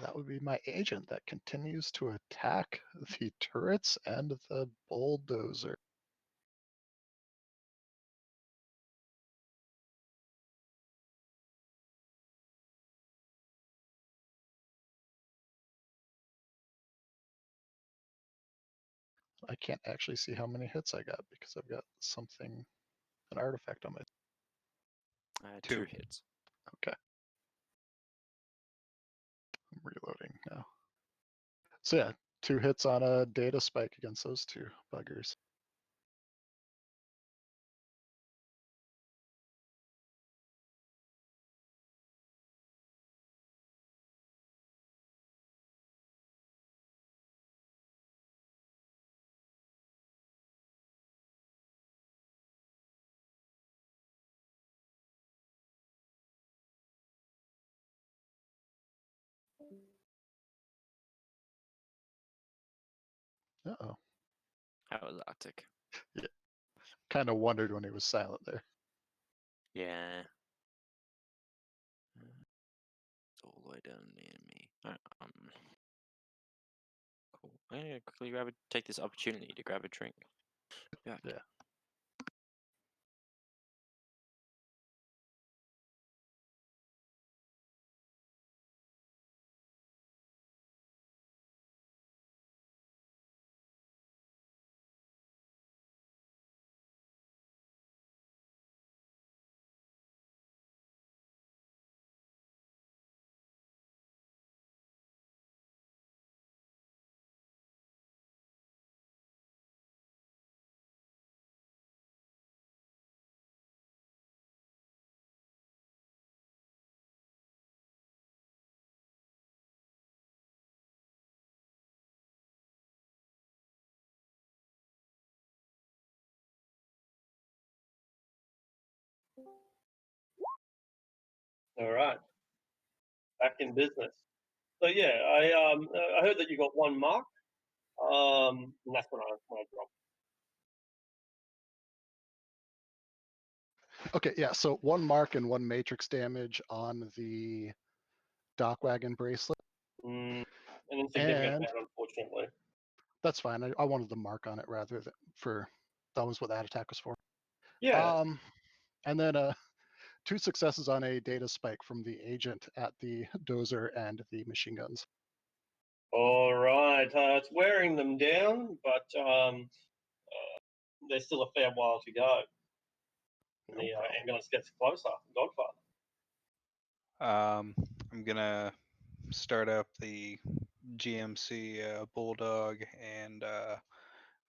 That would be my agent that continues to attack the turrets and the bulldozer. I can't actually see how many hits I got because I've got something, an artifact on my. 2 hits. Okay. I'm reloading now. So yeah, 2 hits on a data spike against those 2 buggers. Uh-oh. That was Arctic. Yeah. Kind of wondered when he was silent there. Yeah. It's all the way down near me. Alright, cool. I'm gonna quickly take this opportunity to grab a drink. Back. Yeah. All right, back in business. So yeah, I heard that you got one mark. And that's when I dropped. Okay, yeah. So 1 mark and 1 matrix damage on the dock wagon bracelet. An insignificant And amount, unfortunately. that's fine. I wanted the mark on it rather than for that was what that attack was for. Yeah. And then 2 successes on a data spike from the agent at the dozer and the machine guns. All right. It's wearing them down, but there's still a fair while to go. And the ambulance gets closer. Godfather. I'm gonna start up the GMC Bulldog and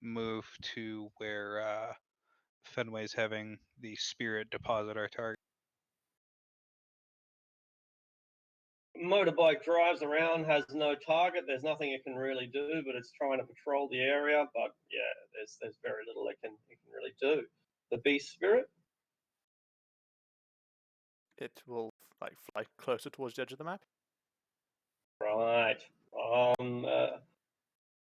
move to where Fenway's having the spirit deposit our target. Motorbike drives around, has no target. There's nothing it can really do, but it's trying to patrol the area. But yeah, there's very little it can really do. The beast spirit. It will like fly closer towards the edge of the map. Right.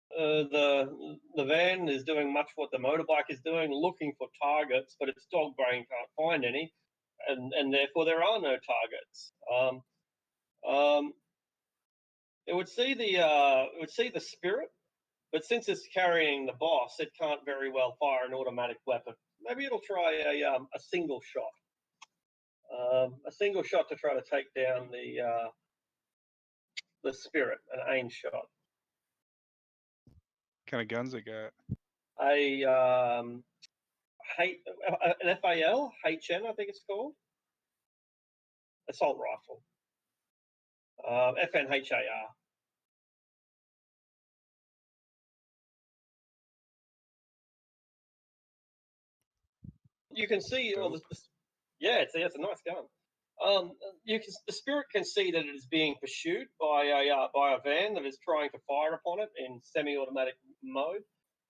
The van is doing much what the motorbike is doing, looking for targets, but its dog brain can't find any, and therefore there are no targets. It would see the spirit, but since it's carrying the boss, it can't very well fire an automatic weapon. Maybe it'll try a single shot. A single shot to try to take down the spirit, an aim shot. What kind of guns it got? An FAL, HN, I think it's called. Assault rifle. FNHAR. You can see, yeah, it's a nice gun. The spirit can see that it is being pursued by a van that is trying to fire upon it in semi-automatic mode.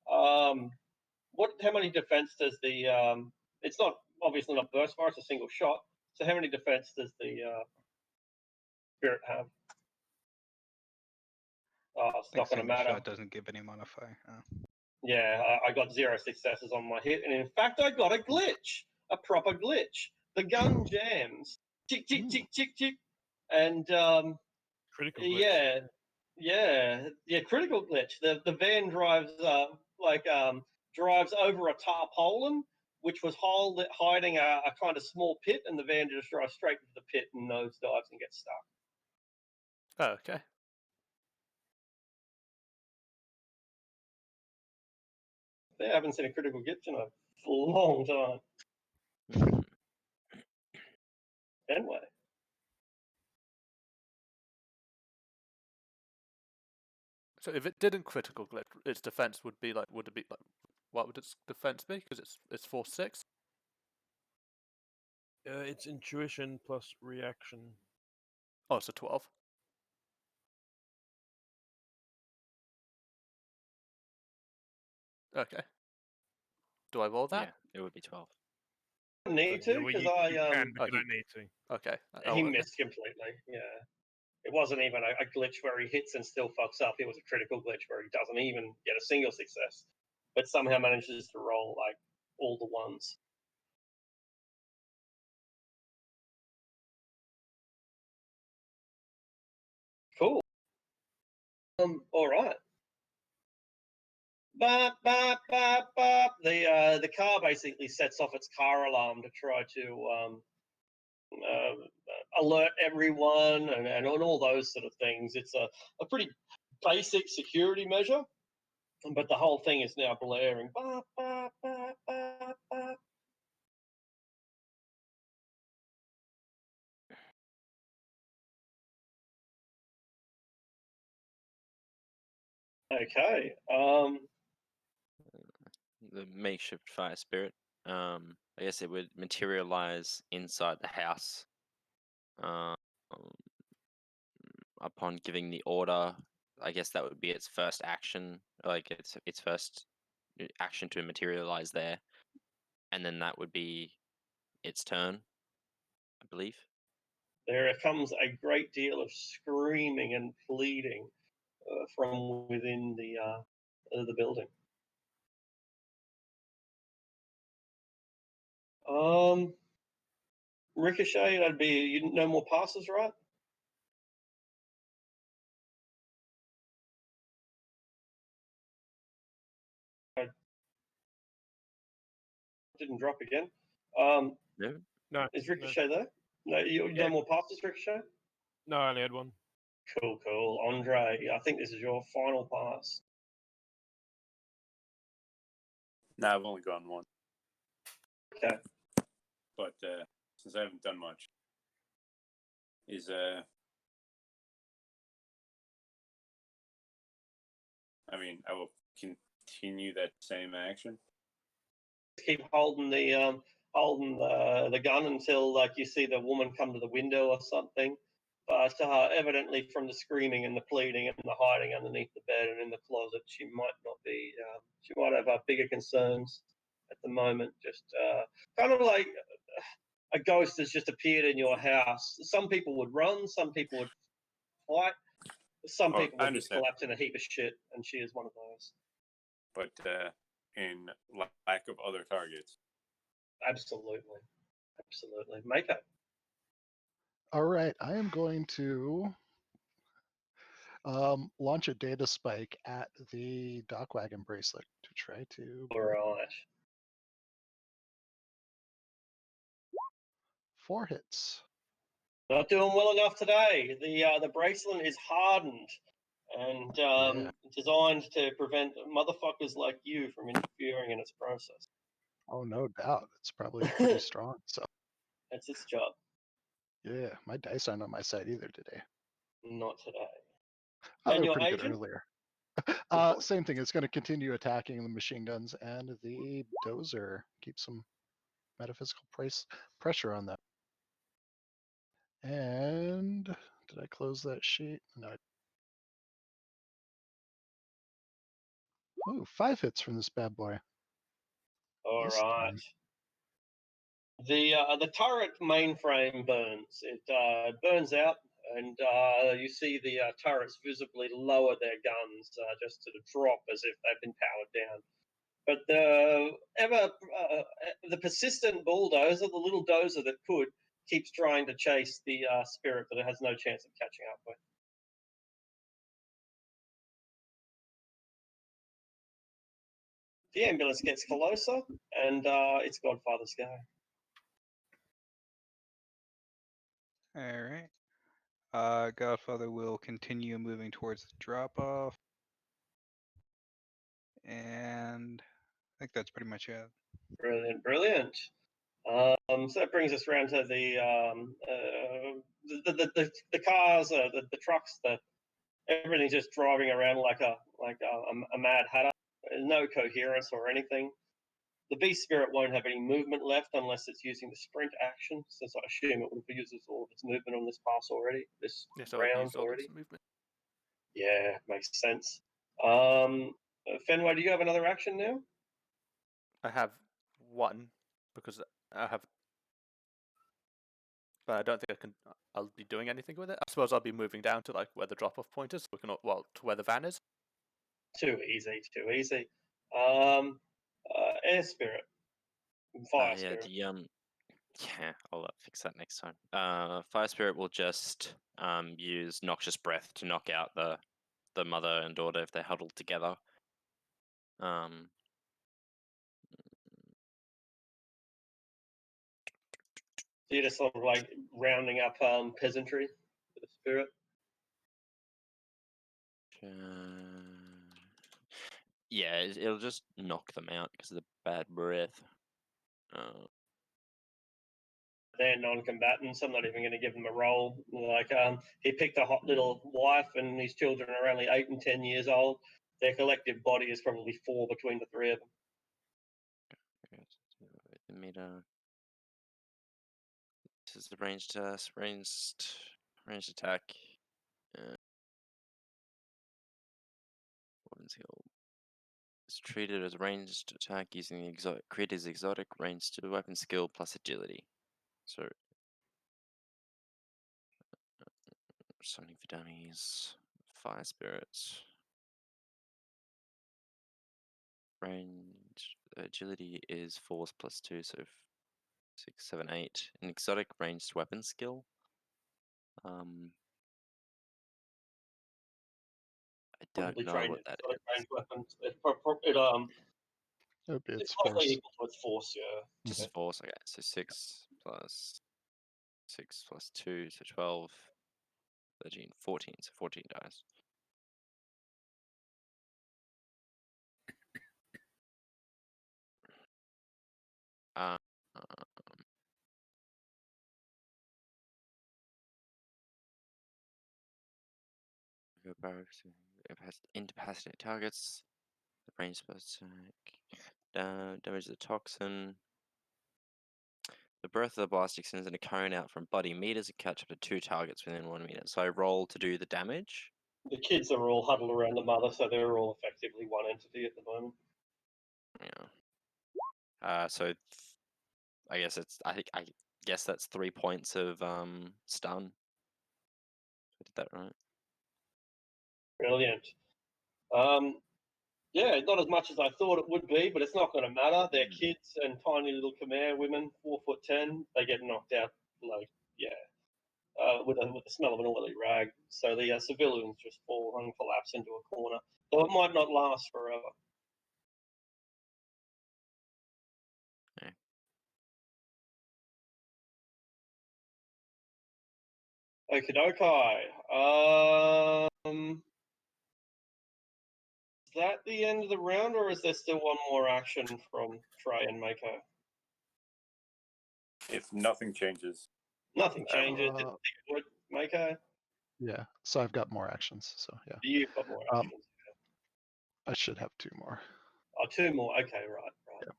How many defense does the? It's not obviously not burst fire; it's a single shot. So how many defense does the spirit have? Oh, it's not going to matter. Shot doesn't give any modifier. Oh. Yeah, I got 0 successes on my hit, and in fact, I got a glitch, a proper glitch. The gun jams, tick tick tick tick tick, and Critical glitch. yeah, critical glitch. The van drives drives over a tarpaulin, which was hiding a kind of small pit, and the van just drives straight into the pit and nosedives and gets stuck. Oh, okay. I haven't seen a critical glitch in a long time. Anyway. So if it didn't critical glitch, its defense would be like, what would its defense be? Because it's force 6. It's intuition plus reaction. Oh, it's a 12. Okay. Do I roll that? Yeah, it would be 12. Need to, because you can, but you don't need to. Okay. He missed completely. Yeah, it wasn't even a glitch where he hits and still fucks up. It was a critical glitch where he doesn't even get a single success, but somehow manages to roll like all the ones. Cool. All right. Bop, bop, bop, bop. The car basically sets off its car alarm to try to alert everyone and on all those sort of things. It's a pretty basic security measure, but the whole thing is now blaring. Bop, bop, bop, bop, bop. Okay. The makeshift fire spirit. I guess it would materialize inside the house. Upon giving the order, I guess that would be its first action, like its first action to materialize there, and then that would be its turn, I believe. there comes a great deal of screaming and pleading from within the building. Ricochet, that'd be no more passes, right? I didn't drop again. No. No, Is Ricochet there? No, Yeah. no more passes, Ricochet? no, I only had one. Cool. Andre, I think this is your final pass. No, I've only gone one. Okay. But since I haven't done much, I will continue that same action. Keep holding the gun until you see the woman come to the window or something. But evidently, from the screaming and the pleading and the hiding underneath the bed and in the closet, she might not be. She might have bigger concerns at the moment. Just kind of like a ghost has just appeared in your house. Some people would run. Some people would fight. Some people would just collapse in a heap of shit, and she is one of those. But in lack of other targets. Absolutely. Makeup. All right, I am going to launch a data spike at the dock wagon bracelet to try to. All right. 4 hits. Not doing well enough today. The bracelet is hardened and designed to prevent motherfuckers like you from interfering in its process. Oh, no doubt. It's probably pretty strong. So That's its job. yeah, my dice aren't on my side either today. Not today. Oh, And they were your pretty agent? good earlier. boy. Same thing. It's going to continue attacking the machine guns, and the dozer keeps some metaphysical pressure on them. And did I close that sheet? No. Ooh, 5 hits from this bad boy. All This right. time. The turret mainframe burns. It burns out, and you see the turrets visibly lower their guns just to drop as if they've been powered down. But the persistent bulldozer, the little dozer that could, keeps trying to chase the spirit that it has no chance of catching up with. The ambulance gets closer, and it's Godfather's go. All right. Godfather will continue moving towards the drop off. And I think that's pretty much it. Brilliant. So that brings us around to the cars, the trucks, everything's just driving around like a mad hatter. There's no coherence or anything. The beast spirit won't have any movement left unless it's using the sprint action, since I assume it will use all of its movement on this pass already, this round already. Movement. Yeah, makes sense. Fenway, do you have another action now? I have one because I have, but I don't think I'll be doing anything with it. I suppose I'll be moving down to like where the drop-off point is. We can to where the van is. Too easy. Air spirit, fire spirit. Yeah, I'll fix that next time. Fire spirit will just use noxious breath to knock out the mother and daughter if they're huddled together. So you're just sort of like rounding up peasantry for the spirit. Yeah, it'll just knock them out because of the bad breath. They're non-combatants. I'm not even going to give them a roll. Like he picked a hot little wife, and his children are only 8 and 10 years old. Their collective body is probably 4 between the 3 of them. This is the ranged attack. Weapons heal. It's treated as a ranged attack using the creator's exotic ranged weapon skill plus agility. So Summoning for dummies. Fire spirits. Range agility is force +2, so 6, 7, 8. An exotic ranged weapon skill. I don't Probably know trained what in that exotic is. range weapons. It's It's closely force. equal to its force, yeah. Just force. Okay, so 6 plus 6 plus 2, so 12, 13, 14. So 14 dice. Um, incapacitate targets. The brain supposed to damage the toxin. The breath of the blast extends in a cone out from body meters and catch up to 2 targets within 1 meter. So I roll to do the damage. The kids are all huddled around the mother, so they're all effectively one entity at the moment. Yeah. So I guess I guess that's 3 points of stun. I did that right. Brilliant. Yeah, not as much as I thought it would be, but it's not going to matter. They're kids and tiny little Khmer women, 4'10". They get knocked out, with the smell of an oily rag. So the civilians just fall and collapse into a corner. Though it might not last forever. Okay. Okie dokie. Is that the end of the round, or is there still one more action from Trey and Mako? If nothing changes. Nothing changes. Didn't Uh, think it would, Mako? Yeah, so I've got more actions. So yeah, You've got more actions. I should have 2 more. Oh, 2 more. Okay, right. Yeah.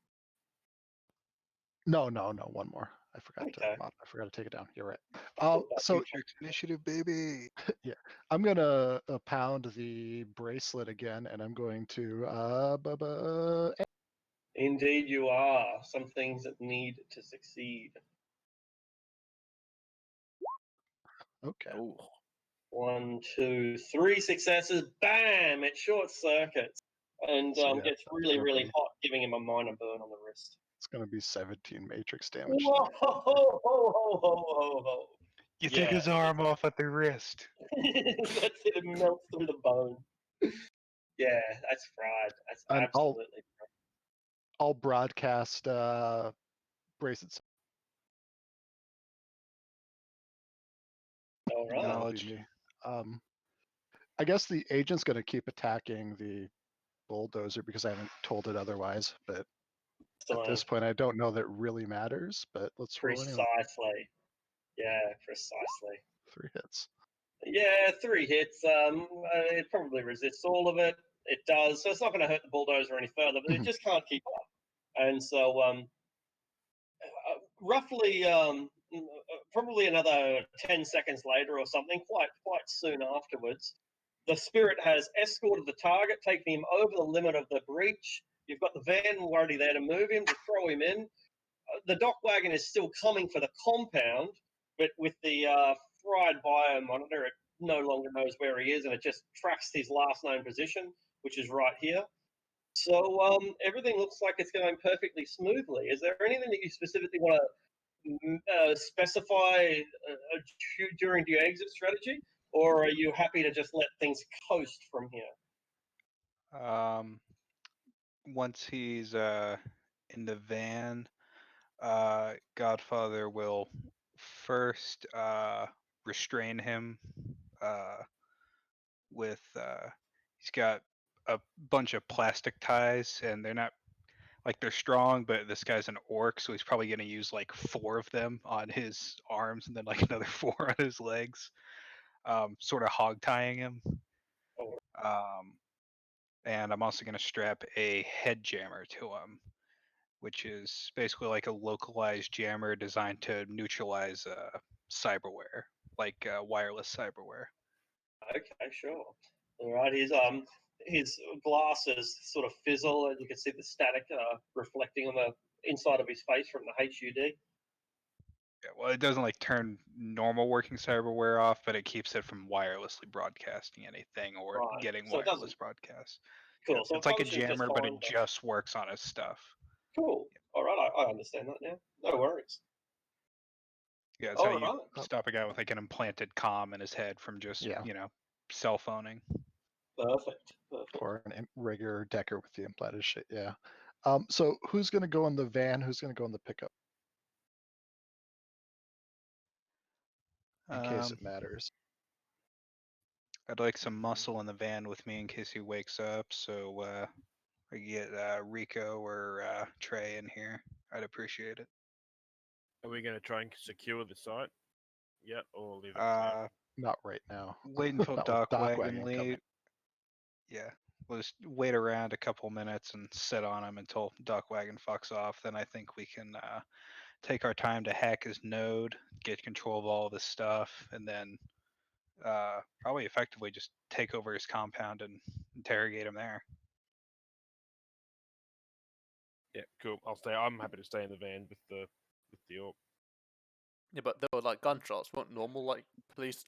No, one more. I forgot Okay. I forgot to take it down. You're right. Well, So Matrix initiative, baby. yeah, I'm gonna pound the bracelet again, and I'm going to indeed, you are. Some things that need to succeed. Okay. Oh. 1, 2, 3 successes. Bam! It short circuits and So, yeah, gets that's really, gonna really be- hot, giving him a minor burn on the wrist. It's gonna be 17 matrix damage. Whoa! Ho, ho, ho, ho, ho, ho. You take his arm off at the wrist. That's it. It melts through the bone. Yeah, that's fried. That's And absolutely fried. I'll broadcast bracelets. All right. That'll be Knowledge. me. I guess the agent's gonna keep attacking the bulldozer because I haven't told it otherwise. But at this point, I don't know that it really matters. But let's roll anyway. Precisely. Yeah, precisely. 3 hits. Yeah, 3 hits. It probably resists all of it. It does, so it's not going to hurt the bulldozer any further. But it just can't keep up. And so, roughly, probably another 10 seconds later or something, quite soon afterwards, the spirit has escorted the target, taking him over the limit of the breach. You've got the van already there to move him, to throw him in. The dock wagon is still coming for the compound, but with the fried biomonitor, it no longer knows where he is, and it just tracks his last known position, which is right here. So everything looks like it's going perfectly smoothly. Is there anything that you specifically want to specify during your exit strategy, or are you happy to just let things coast from here? Once he's in the van, Godfather will first restrain him with he's got a bunch of plastic ties, and they're not like they're strong, but this guy's an orc, so he's probably going to use like 4 of them on his arms and then like another 4 on his legs, sort of hog tying him. And I'm also going to strap a head jammer to him, which is basically like a localized jammer designed to neutralize cyberware, like wireless cyberware. Okay, sure. All right, his glasses sort of fizzle, and you can see the static reflecting on the inside of his face from the HUD. Yeah, well, it doesn't like turn normal working cyberware off, but it keeps it from wirelessly broadcasting anything or Right. getting So it wireless doesn't. broadcast. Cool. Yeah, So it's it like a functions just jammer, but it fine. just works on his stuff. Cool. All right, I understand that now. No worries. Yeah, it's how All you right. stop a guy with like an implanted comm in his head from just Yeah. cell phoning. Perfect. Perfect. Or a regular decker with the implanted shit. Yeah. So who's going to go in the van? Who's going to go in the pickup? In case it matters. I'd like some muscle in the van with me in case he wakes up. So I get Rico or Trey in here. I'd appreciate it. Are we going to try and secure the site yet, or leave it for now? Not right now. Wait until Not with Doc Doc Wagon Wagon coming. leave. Yeah, we'll just wait around a couple minutes and sit on him until Doc Wagon fucks off. Then I think we can take our time to hack his node, get control of all of his stuff, and then probably effectively just take over his compound and interrogate him there. Yeah, cool. I'm happy to stay in the van with the orc. Yeah, but there were like gunshots. Won't normal like police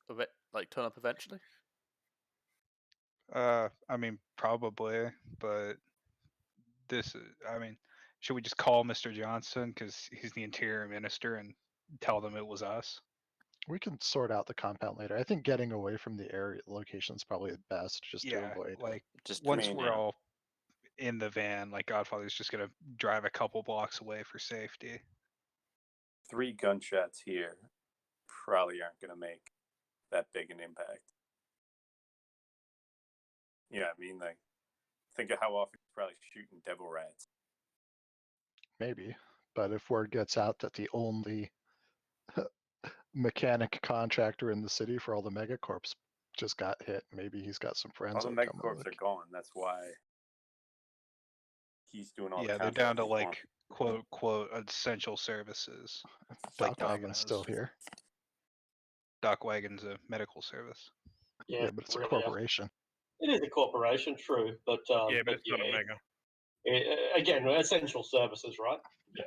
like turn up eventually? I mean, probably, but this is, I mean, should we just call Mr. Johnson because he's the interior minister and tell them it was us? We can sort out the compound later. I think getting away from the area location is probably the best, just to avoid. Like Just once mean, we're yeah. all in the van, like Godfather's just gonna drive a couple blocks away for safety. 3 gunshots here probably aren't going to make that big an impact. Yeah, I mean, like, think of how often he's probably shooting devil rats. Maybe. But if word gets out that the only mechanic contractor in the city for all the megacorps just got hit, maybe he's got some friends All the that'll come megacorps and are gone. That's why he's doing all the Yeah, they're down to contracting like for 'em. quote quote essential services. Doc like Wagon's still Domino's. here. Doc Wagon's a medical service. Yeah, Yeah, but it's a really, corporation. It is a corporation, true, but Yeah, but it's not a yeah, mega. again, essential services, right? Yeah.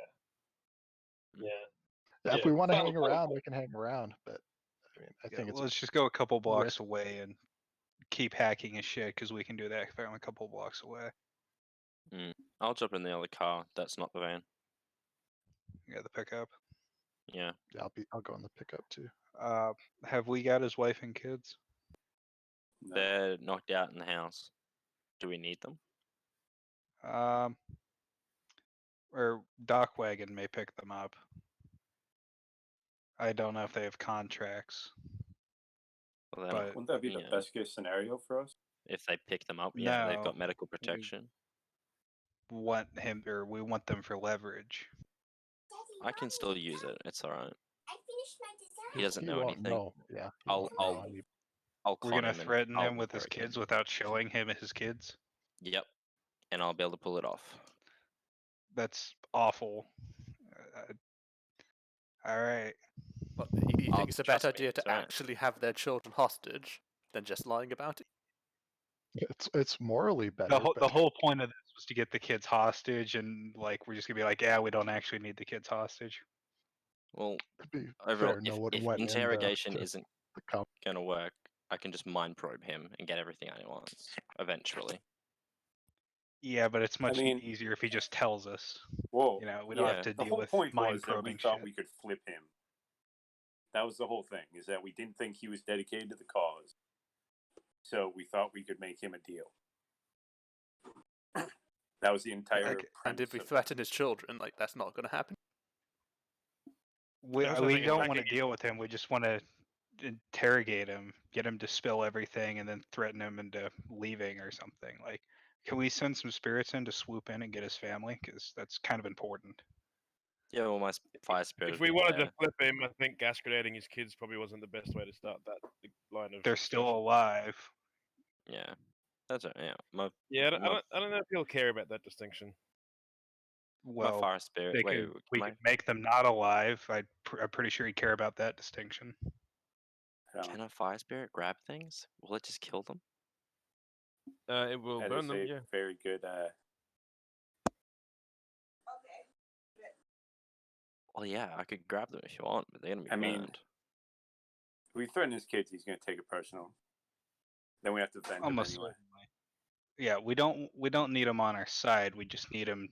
Yeah. Yeah, if Yeah, we want to valid hang point. around, we can hang around. But I mean, I think it's Let's just go a couple blocks risk. away and keep hacking his shit because we can do that if I'm a couple blocks away. I'll jump in the other car. That's not the van. Yeah, the pickup. Yeah. Yeah, I'll go in the pickup too. Have we got his wife and kids? No. They're knocked out in the house. Do we need them? Or Doc Wagon may pick them up. I don't know if they have contracts. Well, then, But Wouldn't that be the yeah. best case scenario for us? If they pick them up, yeah, they've No, got medical protection. we want them for leverage. I can still use it. It's all right. He doesn't He know won't anything. know. Yeah. he I'll won't know any- I'll We're con gonna him and threaten I'll him with his interrogate kids him. without showing him his kids. Yep, and I'll be able to pull it off. That's awful. All right. But you think it's a better trust me, idea to it's alright. actually have their children hostage than just lying about it? It's morally better. The but whole point of this was to get the kids hostage, and like we're just gonna be like, yeah, we don't actually need the kids hostage. Well, to be overall, fair, no one if went interrogation in isn't the cup. gonna work, I can just mind probe him and get everything I want eventually. Yeah, but it's much mean- easier if he just tells us. Whoa. You know, we don't Yeah. have to The deal whole with point mind was that we probing thought shit. we could flip him. That was the whole thing, is that we didn't think he was dedicated to the cause. So we thought we could make him a deal. That was the entire Okay. And if we premise of it. threaten his children, like that's not going to happen. We I also think don't want to attacking deal with him. We just want to interrogate him, get him to spill everything, and then threaten him into leaving or something. Like, can we send some spirits in to swoop in and get his family? Because that's kind of important. Yeah, well, my fire spirit. If we wanted to flip him, I think gas grenading his kids probably wasn't the best way to start that line of. They're still discussion. alive. Yeah, that's it. Yeah, Yeah, I my- don't know if he'll care about that distinction. my Well, fire spirit. Wait, we could make them not alive. I'm pretty sure he'd care about that distinction. can a fire spirit grab things? Will it just kill them? It will That burn is them. a Yeah. very good Oh yeah, I could grab them if you want, but they're gonna be I mean, burned. If we threaten his kids, he's going to take it personal. Then we have to defend him Almost anyway. certainly. Yeah, we don't need him on our side. We just need him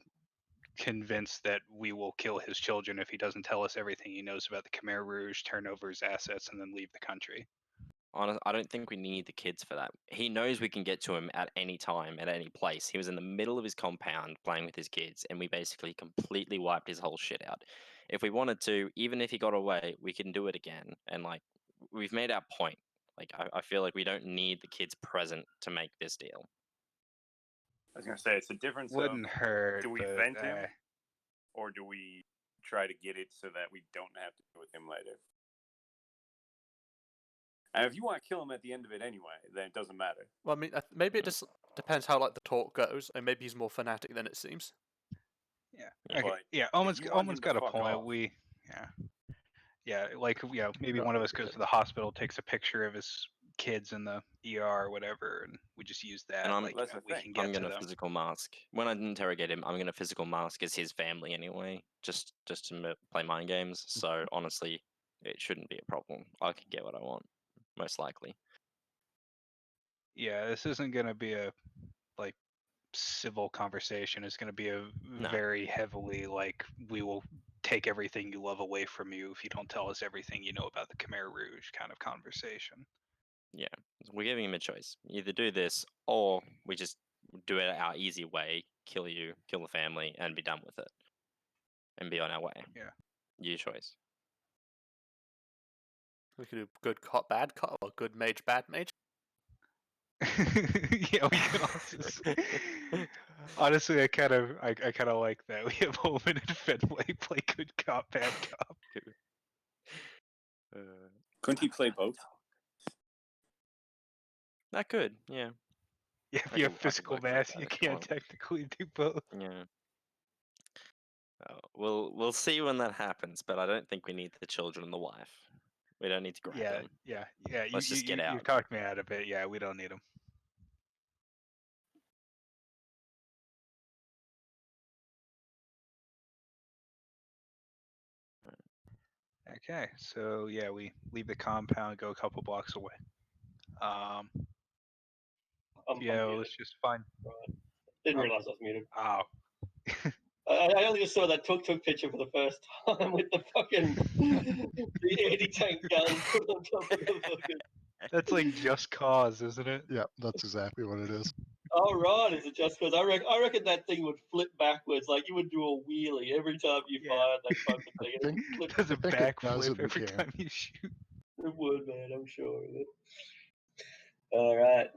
convinced that we will kill his children if he doesn't tell us everything he knows about the Khmer Rouge, turn over his assets, and then leave the country. I don't think we need the kids for that. He knows we can get to him at any time, at any place. He was in the middle of his compound playing with his kids, and we basically completely wiped his whole shit out. If we wanted to, even if he got away, we can do it again. And like, we've made our point. Like, I feel like we don't need the kids present to make this deal. I was going to say, it's a difference Wouldn't of, hurt. do we but, vent him, or do we try to get it so that we don't have to deal with him later? And if you want to kill him at the end of it anyway, then it doesn't matter. Well, I mean, maybe it just depends how like the talk goes, and maybe he's more fanatic than it seems. Yeah. Yeah. Okay. But Yeah. if Almost you want him to got a fuck point. off- Yeah. Like maybe one of us goes to the hospital, takes a picture of his kids in the ER or whatever, and we just use that. And I'm- like That's the we thing. can get I'm to gonna them. physical mask when I interrogate him. I'm gonna physical mask as his family anyway, just to play mind games. So honestly, it shouldn't be a problem. I could get what I want, most likely. Yeah, this isn't gonna be a like civil conversation. It's gonna be a No. very heavily like we will take everything you love away from you if you don't tell us everything you know about the Khmer Rouge kind of conversation. Yeah, we're giving him a choice. Either do this, or we just do it our easy way: kill you, kill the family, and be done with it, and be on our way. Yeah. Your choice. We could do good cop, bad cop, or good mage, bad mage. Yeah, we can also. Honestly, I kind of like that. We have Omen and Fenway play good cop, bad cop. Couldn't he play both? That could, yeah. Yeah, if I you could- have I could physical work like mass, that you if you can't want. technically do both. Yeah. We'll see when that happens, but I don't think we need the children and the wife. We don't need to grab them. Yeah. Let's just get You out. talked me out of it. Yeah, we don't need them. Okay, so yeah, we leave the compound, go a couple blocks away. I'm Yeah, muted. let's just find. Didn't Oh. realize I was muted. Oh, I only just saw that tuk-tuk picture for the first time with the fucking the anti-tank gun put on top of the fucking. that's like Just Cause, isn't it? Yeah, that's exactly what it is. Oh right, is it just because I reckon that thing would flip backwards, like you would do a wheelie every time you Yeah. fired that fucking thing. think- It would flip. Does a think it does backflip in the every game. time you shoot. It would, man. I'm sure of it. All right.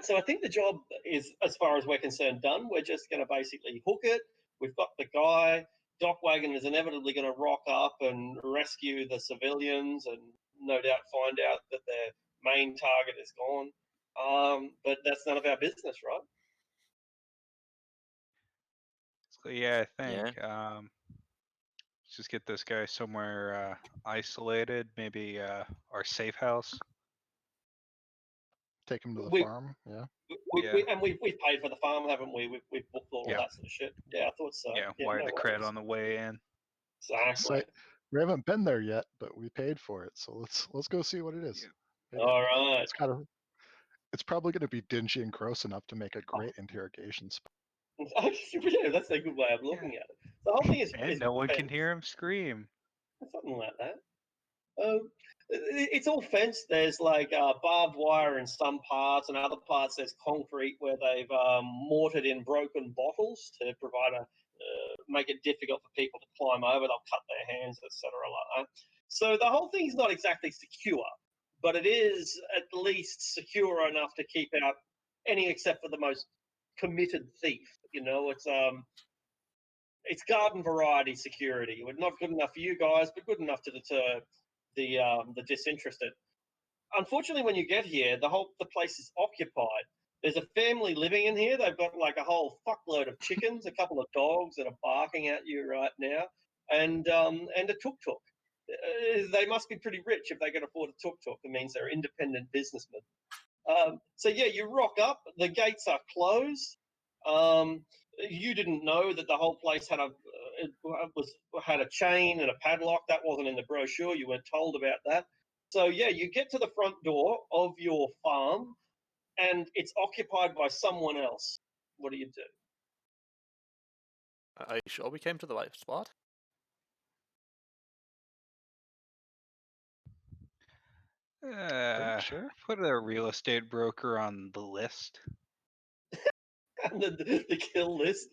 So I think the job is, as far as we're concerned, done. We're just going to basically hook it. We've got the guy. Doc Wagon is inevitably going to rock up and rescue the civilians, and no doubt find out that their main target is gone. But that's none of our business, right? So yeah, I think Yeah. let's just get this guy somewhere isolated, maybe our safe house. Take him to the We- farm. Yeah. We've paid for the farm, haven't we? We've booked all Yeah. of that sort of shit. Yeah, I thought so. Yeah, wire no the cred worries. on the way in. Exactly. We haven't been there yet, but we paid for it. So let's go see what it is. Yeah. All right. It's probably going to be dingy and gross enough to make a great interrogation spot. Yeah, that's a good way of looking at it. The whole thing is, And no one can hear him scream. something like that. It's all fenced. There's like barbed wire in some parts, and other parts there's concrete where they've mortared in broken bottles to provide make it difficult for people to climb over. They'll cut their hands, etc. Like that. So the whole thing's not exactly secure, but it is at least secure enough to keep out any except for the most committed thief. You know, it's garden variety security. We're not good enough for you guys, but good enough to deter the disinterested. Unfortunately, when you get here, the place is occupied. There's a family living in here. They've got like a whole fuckload of chickens, a couple of dogs that are barking at you right now, and a tuk-tuk. They must be pretty rich if they can afford a tuk-tuk. It means they're independent businessmen. So yeah, you rock up. The gates are closed. You didn't know that the whole place had had a chain and a padlock. That wasn't in the brochure. You weren't told about that. So yeah, you get to the front door of your farm, and it's occupied by someone else. What do you do? Are you sure we came to the right spot? Sure. Put a real estate broker on the list. the kill list.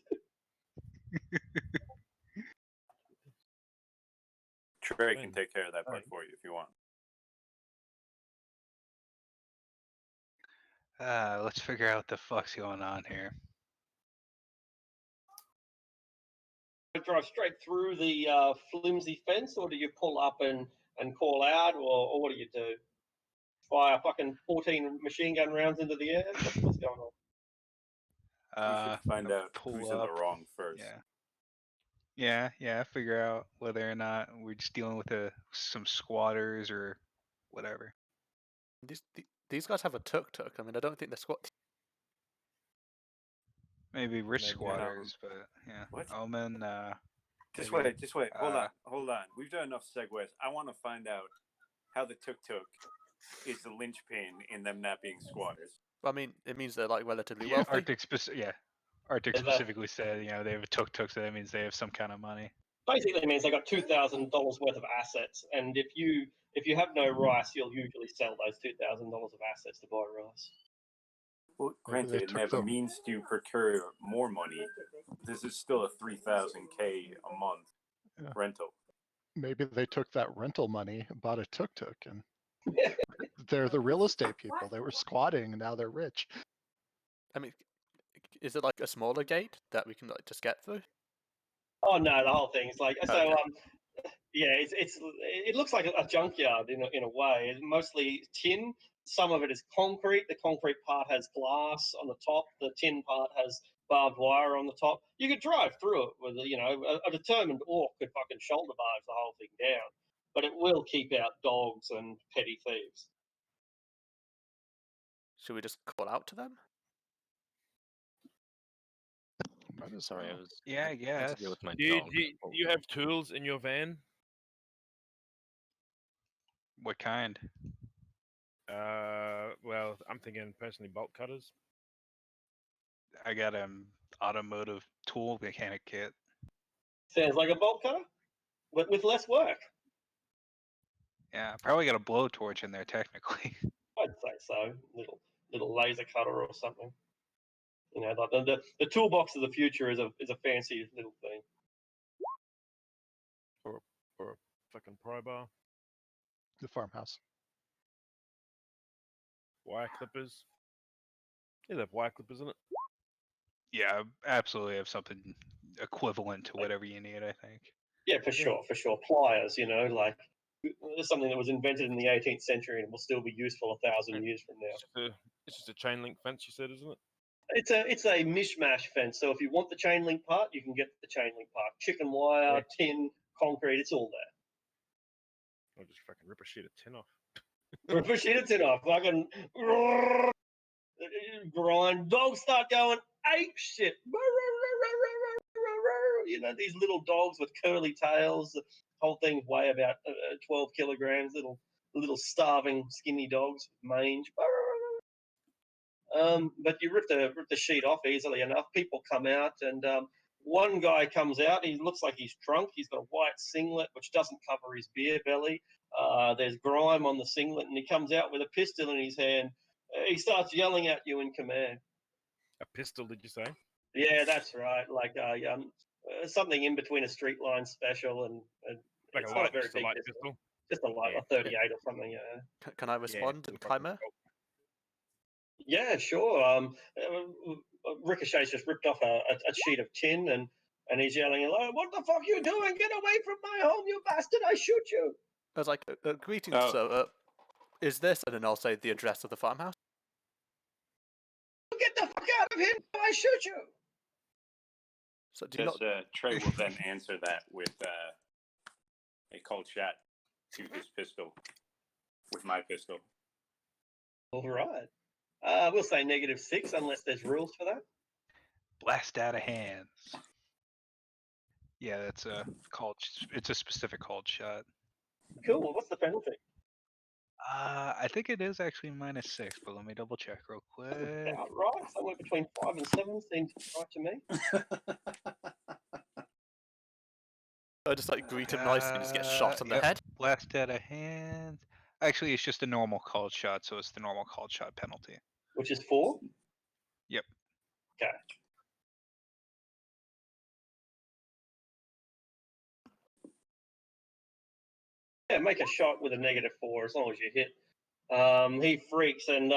Trey can take care of that part for you if you want. Let's figure out what the fuck's going on here. Drive straight through the flimsy fence, or do you pull up and call out, or what do you do? Fire fucking 14 machine gun rounds into the air? What's going on? We should find out pull who's in the up. wrong first. Yeah. Figure out whether or not we're just dealing with some squatters or whatever. These guys have a tuk-tuk. I mean, I don't think they're squat. Maybe rich Maybe, squatters, but yeah. What? Omen, Just maybe, wait. Hold on. We've done enough segues. I want to find out how the tuk-tuk is the linchpin in them not being squatters. I mean, it means they're like relatively yeah, wealthy. Arctic that- specifically said, they have a tuk-tuk, so that means they have some kind of money. Basically means they got $2,000 worth of assets, and if you have no rice, you'll usually sell those $2,000 of assets to buy rice. Well, granted, it never means to procure more money. This is still a $3,000K a month rental. Maybe they took that rental money, bought a tuk-tuk, and they're the real estate people. They were squatting, and now they're rich. I mean, is it like a smaller gate that we can like just get through? Oh no, the whole thing is like so. Okay. Yeah, it looks like a junkyard in a way. It's mostly tin. Some of it is concrete. The concrete part has glass on the top. The tin part has barbed wire on the top. You could drive through it with a determined orc could fucking shoulder barge the whole thing down, but it will keep out dogs and petty thieves. Should we just call out to them? Sorry, I was Yeah, I had to guess. deal with my Do dog. you have tools in your van? What kind? Well, I'm thinking personally bolt cutters. I got an automotive tool mechanic kit. Sounds like a bolt cutter, with less work. Yeah, I probably got a blowtorch in there technically. I'd say so. Little laser cutter or something. Like the toolbox of the future is a fancy little thing. Or a fucking pry bar. The farmhouse. Wire clippers. Yeah, they have wire clippers in it. Yeah, absolutely have something equivalent to whatever you need, I think. Yeah, for sure. Pliers, like something that was invented in the 18th century and will still be useful 1,000 years from now. It's just a chain link fence, you said, isn't it? It's a mishmash fence. So if you want the chain link part, you can get the chain link part. Chicken wire, tin, concrete, it's all there. I'll just fucking rip a sheet of tin off. Rip a sheet of tin off. Fucking grind. Dogs start going ape shit. These little dogs with curly tails. The whole thing weigh about 12 kilograms. Little starving, skinny dogs with mange. But you rip the sheet off easily enough. People come out, and one guy comes out. He looks like he's drunk. He's got a white singlet which doesn't cover his beer belly. There's grime on the singlet, and he comes out with a pistol in his hand. He starts yelling at you in command. A pistol, did you say? Yeah, that's right. Like something in between a street line special and Like it's a not light, a very just a big light pistol. pistol. Just a light, Yeah. a 38 or something. Yeah. Can I respond in Khmer? Yeah, sure. Ricochet's just ripped off a sheet of tin and he's yelling, "What the fuck are you doing? Get away from my home, you bastard! I shoot you!" I was like, greetings, sir. Is this? And then I'll say the address of the farmhouse. Get the fuck out of here! I shoot you! So do you not? Trey will then answer that with a cold shot to his pistol with my pistol. All right. We'll say -6 unless there's rules for that. Blast out of hands. Yeah, that's a called. It's a specific called shot. Cool. What's the penalty? I think it is actually -6, but let me double check real quick. About right. Somewhere between 5 and 7 seems right to me. I just like greet him nicely and just get shot in the Yep, head. blast out of hand. Actually, it's just a normal called shot, so it's the normal called shot penalty. Which is 4? Yep. Okay. Yeah, make a shot with a -4 as long as you hit. He freaks and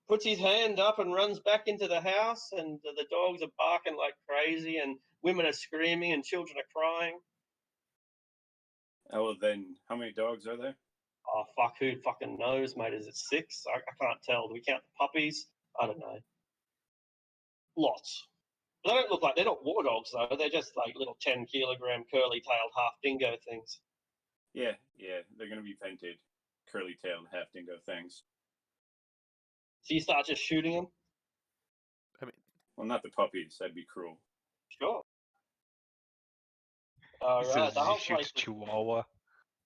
puts his hand up and runs back into the house, and the dogs are barking like crazy, and women are screaming, and children are crying. Oh, well, then how many dogs are there? Oh, fuck, who fucking knows, mate? Is it 6? I can't tell. Do we count the puppies? I don't know. Lots. They don't look like, they're not war dogs, though. They're just like little 10-kilogram curly-tailed half dingo things. Yeah, they're going to be vented, curly-tailed half dingo things. So you start just shooting them? I mean, Well, not the puppies. That'd be cruel. Sure. All He right, says he shoots Chihuahua. the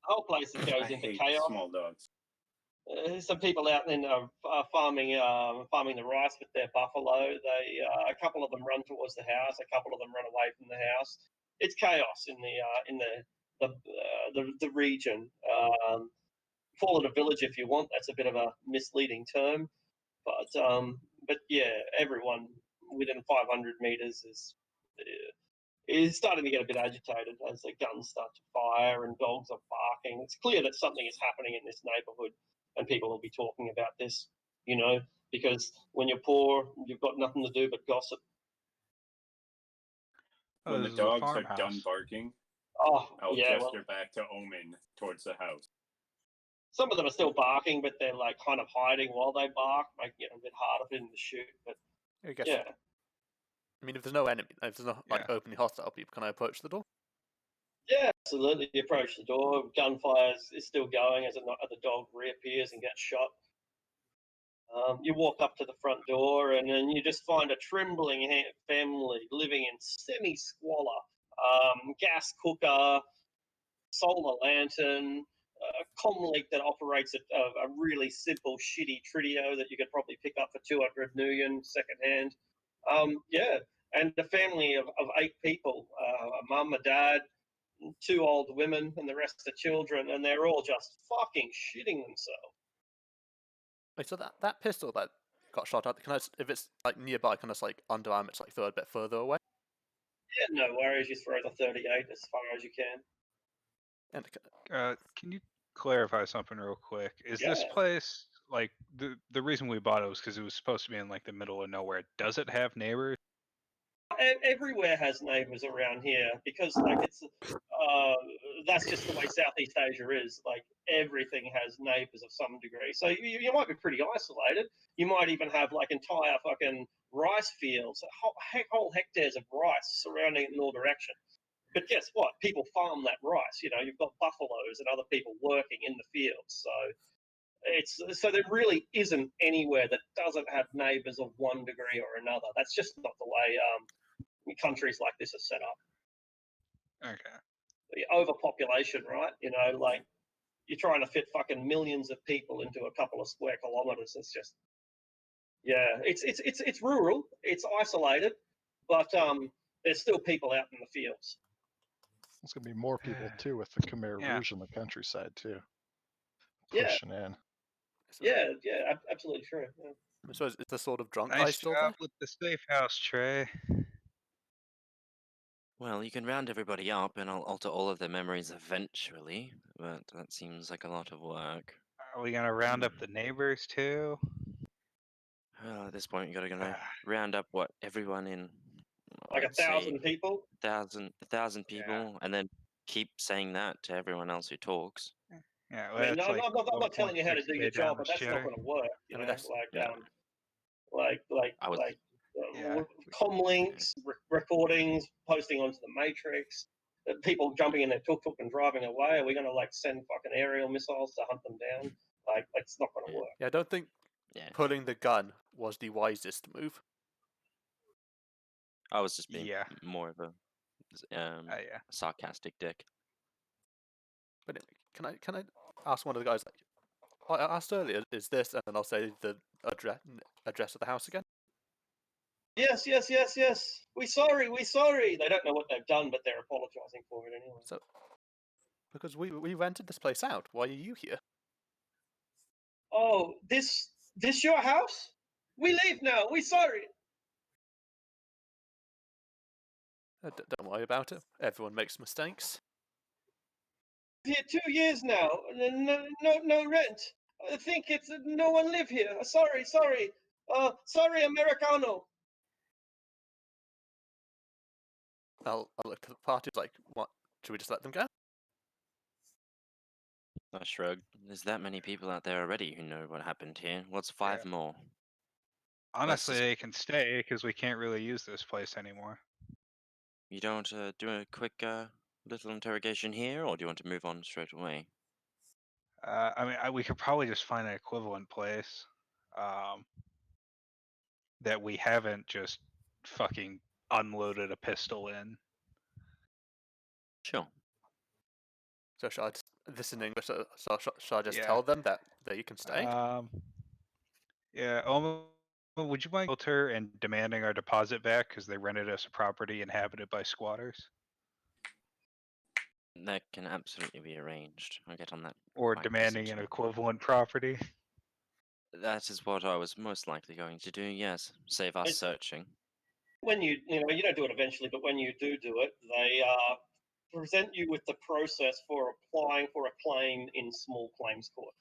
whole place goes I into hate chaos. small dogs. Some people out in farming the rice with their buffalo. They a couple of them run towards the house. A couple of them run away from the house. It's chaos in the region. Call it a village if you want. That's a bit of a misleading term, but yeah, everyone within 500 meters is starting to get a bit agitated as the guns start to fire and dogs are barking. It's clear that something is happening in this neighborhood, and people will be talking about this, because when you're poor, you've got nothing to do but gossip. Oh, When the this is a dogs are farmhouse. done barking, Oh, I'll yeah, gesture back to Omen towards the house. some of them are still barking, but they're like kind of hiding while they bark, making it a bit harder for them to shoot. But I guess. yeah, I mean, if there's no enemy, if there's no like openly hostile people, can I approach the door? yeah, absolutely. You approach the door, gunfire is still going as the dog reappears and gets shot. You walk up to the front door, and then you just find a trembling family living in semi-squalor. Gas cooker, solar lantern, comm leak that operates a really simple, shitty Tritio that you could probably pick up for 200 million secondhand. Yeah, and a family of 8 people, a mum, a dad, 2 old women, and the rest are children, and they're all just fucking shitting themselves. Wait, so that pistol that got shot at, if it's like nearby, can I just like underarm it, like throw it a bit further away? Yeah, no worries. You throw the 38 as far as you can. And Can you clarify something real quick? Is this Yeah. place like the reason we bought it was because it was supposed to be in like the middle of nowhere? Does it have neighbors? Everywhere has neighbours around here because, like, it's that's just the way Southeast Asia is. Like, everything has neighbours of some degree. So you might be pretty isolated. You might even have like entire fucking rice fields, whole hectares of rice surrounding it in all directions. But guess what? People farm that rice. You've got buffaloes and other people working in the fields. So there really isn't anywhere that doesn't have neighbours of one degree or another. That's just not the way countries like this are set up. Okay. The overpopulation, right? Like, you're trying to fit fucking millions of people into a couple of square kilometers. It's just, yeah, it's rural, it's isolated, but there's still people out in the fields. There's gonna be more people too with the Khmer Rouge in the countryside too, pushing in. Yeah, absolutely true. Yeah. So is the sort of drunk guy Nice still job there? with the safe house, Trey. Well, you can round everybody up and I'll alter all of their memories eventually, but that seems like a lot of work. Are we gonna round up the neighbors too? Well, at this point, you're gonna round up everyone in Like I'd say 1,000 people. 1,000 people, and then keep saying that to everyone else who talks. Yeah, I mean, I'm not telling you how to do your job, but that's not going to work. I mean, comm links, recordings, posting onto the Matrix, people jumping in their tuk-tuk and driving away. Are we going to like send fucking aerial missiles to hunt them down? Like it's not going to work. Yeah, I don't think pulling the gun was the wisest move. I was just being more of a Yeah. sarcastic dick. But anyway, can I ask one of the guys? Like, I asked earlier, is this, and then I'll say the address of the house again. Yes. We sorry. They don't know what they've done, but they're apologising for it anyway. So, because we rented this place out, why are you here? Oh, this your house? We leave now. We sorry. Don't worry about it. Everyone makes mistakes. Here 2 years now. No rent. I think it's no one live here. Sorry. Sorry, Americano. I'll look at the party like, what? Should we just let them go? I shrug. There's that many people out there already who know what happened here. What's 5 more? Honestly, just- they can stay because we can't really use this place anymore. You don't do a quick little interrogation here, or do you want to move on straight away? I mean, we could probably just find an equivalent place that we haven't just fucking unloaded a pistol in. Sure. So shall I just, this in English? So shall I just Yeah. tell them that you can stay? Yeah. Would you mind her and demanding our deposit back because they rented us a property inhabited by squatters? That can absolutely be arranged. I'll get on that. Or quite demanding an presently. equivalent property? That is what I was most likely going to do, yes. Save us searching. When you don't do it eventually, but when you do it, they present you with the process for applying for a claim in small claims court.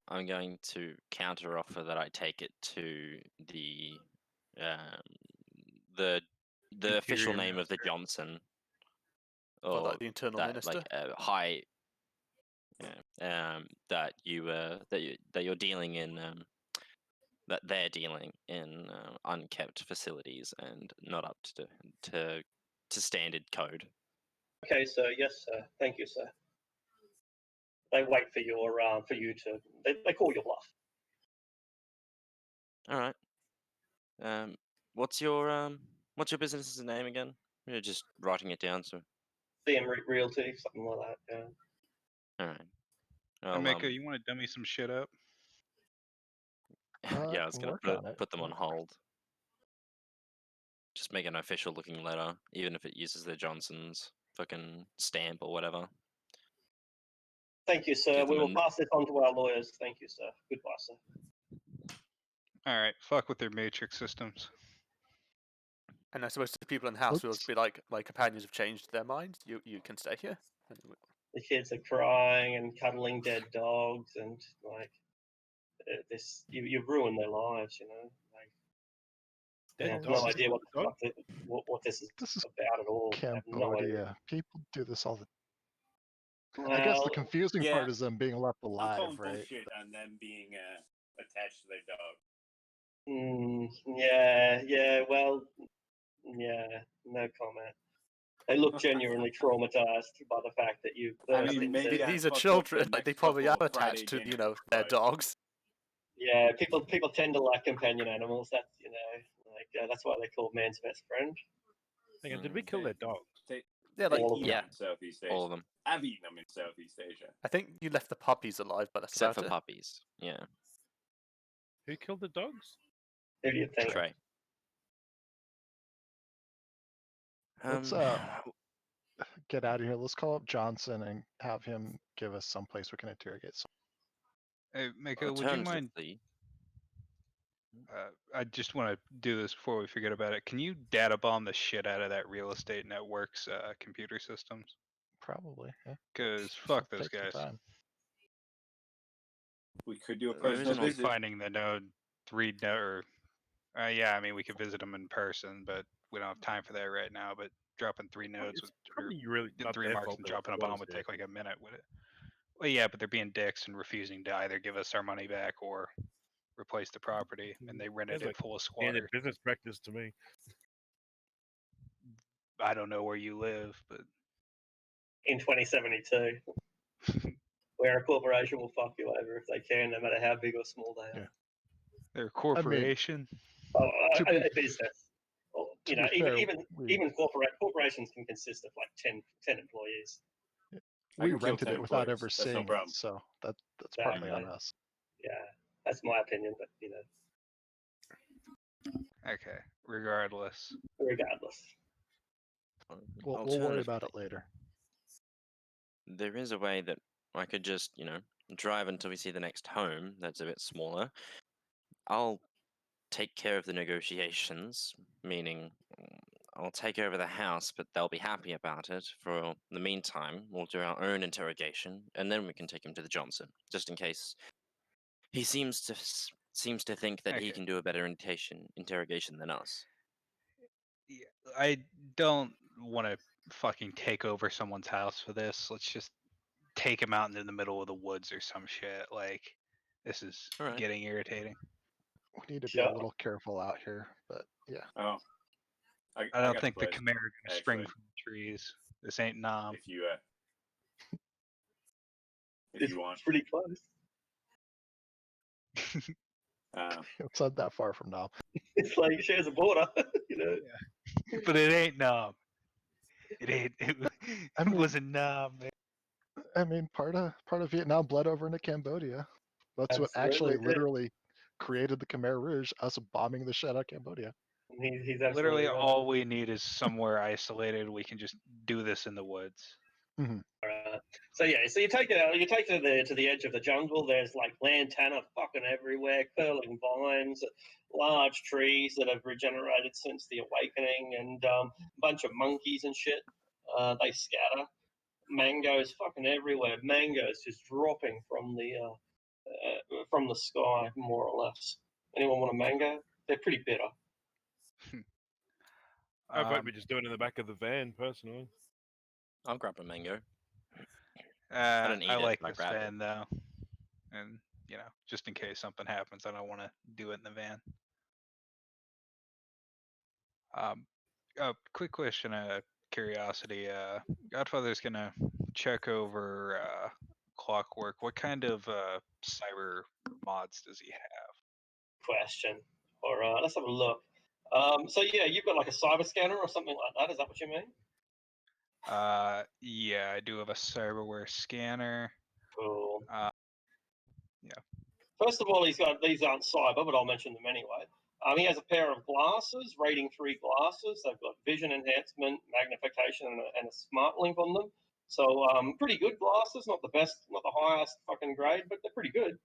I'm going to counter offer that I take it to the official name of the Johnson, Or or like the internal that minister? like high, that you're dealing in that they're dealing in unkept facilities and not up to standard code. Okay, sir. Yes, sir. Thank you, sir. They wait for you to. They call your bluff. All right. What's your business's name again? You're just writing it down, so. CM Realty, something like that. Yeah. All right. Well, Mako, you want to dummy some shit up? yeah, I was gonna work on it. put them on hold. Just make an official looking letter, even if it uses the Johnson's fucking stamp or whatever. Thank you, sir. Give We them will pass this on to our lawyers. Thank you, sir. Goodbye, sir. Alright, fuck with their matrix systems. And I suppose the people in the house will be like, my companions have changed their minds. You can stay here. The kids are crying and cuddling dead dogs, and like this, you've ruined their lives. Like they have no idea what this is about at all. They have no idea. Cambodia. People do this all the. Well, I guess the confusing yeah. part is them being left I'm alive, calling right? bullshit on them being attached to their dog. Yeah. Well, yeah. No comment. They look genuinely traumatized by the fact that you. I mean, maybe I these are fucked up children. the Like they next probably are couple of attached to Friday their dinners, dogs. Yeah, people tend to like companion animals. That's that's why they're called man's best friend. Hang on, did we kill their dogs? Yeah, like All of eat them. them in Southeast Asia. All of them, I've eaten them in Southeast Asia. I think you left the puppies alive, but that's except for about it. puppies. Yeah, Who killed the dogs? Who do you think? Trey. Let's get out of here. Let's call up Johnson and have him give us some place we can interrogate. Hey, Mako, would you mind? Alternatively, I just want to do this before we forget about it. Can you data bomb the shit out of that real estate network's computer systems? Probably. Yeah. Because fuck those Take your guys. time. We could do a There is personal an visit. Finding the node, or yeah, I mean we could visit them in person, but we don't have time for that right now. But dropping 3 nodes It's with probably really not 3 their marks fault and there were dropping a bomb squatters would there. take like a minute, would it? Well, yeah, but they're being dicks and refusing to either give us our money back or replace the property, and they rented Sounds it like full of Standard squatters. business practice to me. I don't know where you live, but In 2072, where a corporation will fuck you over if they can, no matter how big or small they are. they're a corporation. A business. you To know, be fair, even corporations can consist of like 10 employees. I we can kill rented 10 it without employees. ever That's no seeing it, problem. so that's partly on Exactly. us. Yeah, that's my opinion, but you know, Okay. Regardless. regardless. We'll worry about it later. There is a way that I could just, drive until we see the next home that's a bit smaller. I'll take care of the negotiations, meaning I'll take over the house, but they'll be happy about it. For the meantime, we'll do our own interrogation, and then we can take him to the Johnson, just in case he seems to think that he Okay. can do a better interrogation than us. Yeah, I don't want to fucking take over someone's house for this. Let's just take him out into the middle of the woods or some shit. Like, this is All right. getting irritating. We need to be Sure. a little careful out here, but yeah. Oh, I don't got think the place, Khmer are gonna spring actually. from the trees. This ain't Nam. If you It's want. pretty close. It's not that far from now. It's like it shares a border, you know. But it ain't Nam. It ain't. I It mean- wasn't Nam. I mean, part of Vietnam bled over into Cambodia. That's what actually Absolutely did. literally created the Khmer Rouge, us bombing the shit out of Cambodia. He's absolutely Literally, right. all we need is somewhere isolated. We can just do this in the woods. So yeah, so you take it to the edge of the jungle. There's like lantana fucking everywhere, curling vines, large trees that have regenerated since the awakening, and a bunch of monkeys and shit. They scatter. Mangoes fucking everywhere. Mangoes just dropping from the sky, more or less. Anyone want a mango? They're pretty bitter. I vote Um, we just do it in the back of the van, personally. I'll grab a mango. don't eat I it, like but I this grab it. van though, and just in case something happens, I don't want to do it in the van. Quick question, curiosity. Godfather's gonna check over Clockwork. What kind of cyber mods does he have? Question. All right, let's have a look. So yeah, you've got like a cyber scanner or something like that. Is that what you mean? Yeah, I do have a cyberware scanner. Cool. Yeah. First of all, these aren't cyber, but I'll mention them anyway. He has a pair of glasses, rating 3 glasses. They've got vision enhancement, magnification, and a smart link on them. So pretty good glasses, not the best, not the highest fucking grade, but they're pretty good.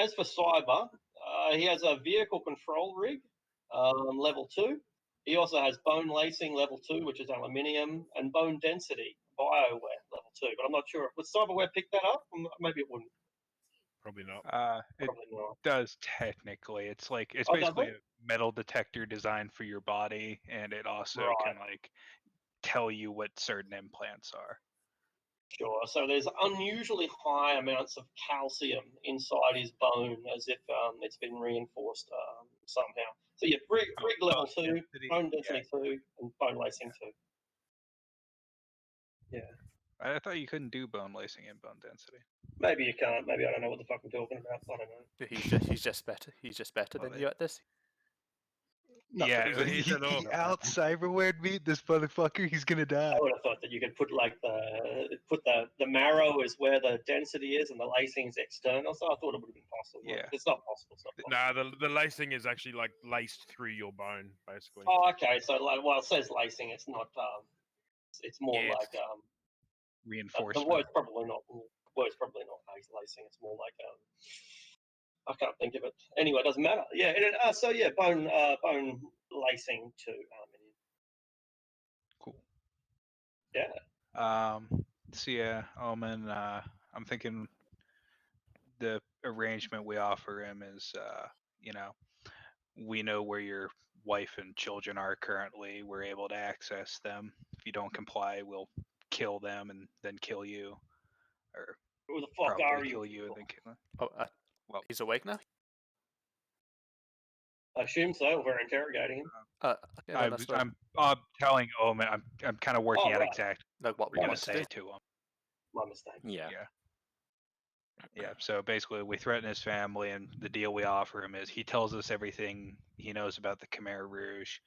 As for cyber, he has a vehicle control rig, level 2. He also has bone lacing, level 2, which is aluminium, and bone density, bioware, level 2. But I'm not sure. Would cyberware pick that up? Maybe it wouldn't. Probably not. It Probably not. does technically. It's does basically it? a metal detector designed for your body, and it also can like tell you what certain implants are. Sure. So there's unusually high amounts of calcium inside his bone, as if it's been reinforced somehow. So yeah, rig level 2, density, bone density 2, and bone lacing 2. Yeah. I thought you couldn't do bone lacing and bone density. Maybe you can't. Maybe I don't know what the fuck I'm talking about. I don't know. He's just better. He's just better Well, than you at this. Yeah, He's he an orc. out cyberwared me. This motherfucker, he's gonna die. I would have thought that you could put like the marrow is where the density is and the lacing is external. So I thought it would have been possible. Yeah. It's not possible. It's not possible. Nah, the lacing is actually like laced through your bone, basically. Oh, okay. So like, well, it says lacing. It's not. It's more Yeah, like the Reinforcement. word's probably not. Word's probably not lacing. It's more like I can't think of it. Anyway, it doesn't matter. Yeah. So yeah, bone lacing to aluminium. Cool. Yeah. So yeah, Omen. I'm thinking the arrangement we offer him is, we know where your wife and children are currently. We're able to access them. If you don't comply, we'll kill them and then kill you, or Who the fuck probably are kill you? you and then kill them. Oh, Well, he's awake now. I assume so. We're interrogating him. Okay, then I suppose- I'm telling Omen. I'm kind of working Oh, out right. exactly like what what we're we gonna want to say do. to him. My mistake. Yeah. Yeah. Yeah, so basically we threaten his family, and the deal we offer him is he tells us everything he knows about the Khmer Rouge,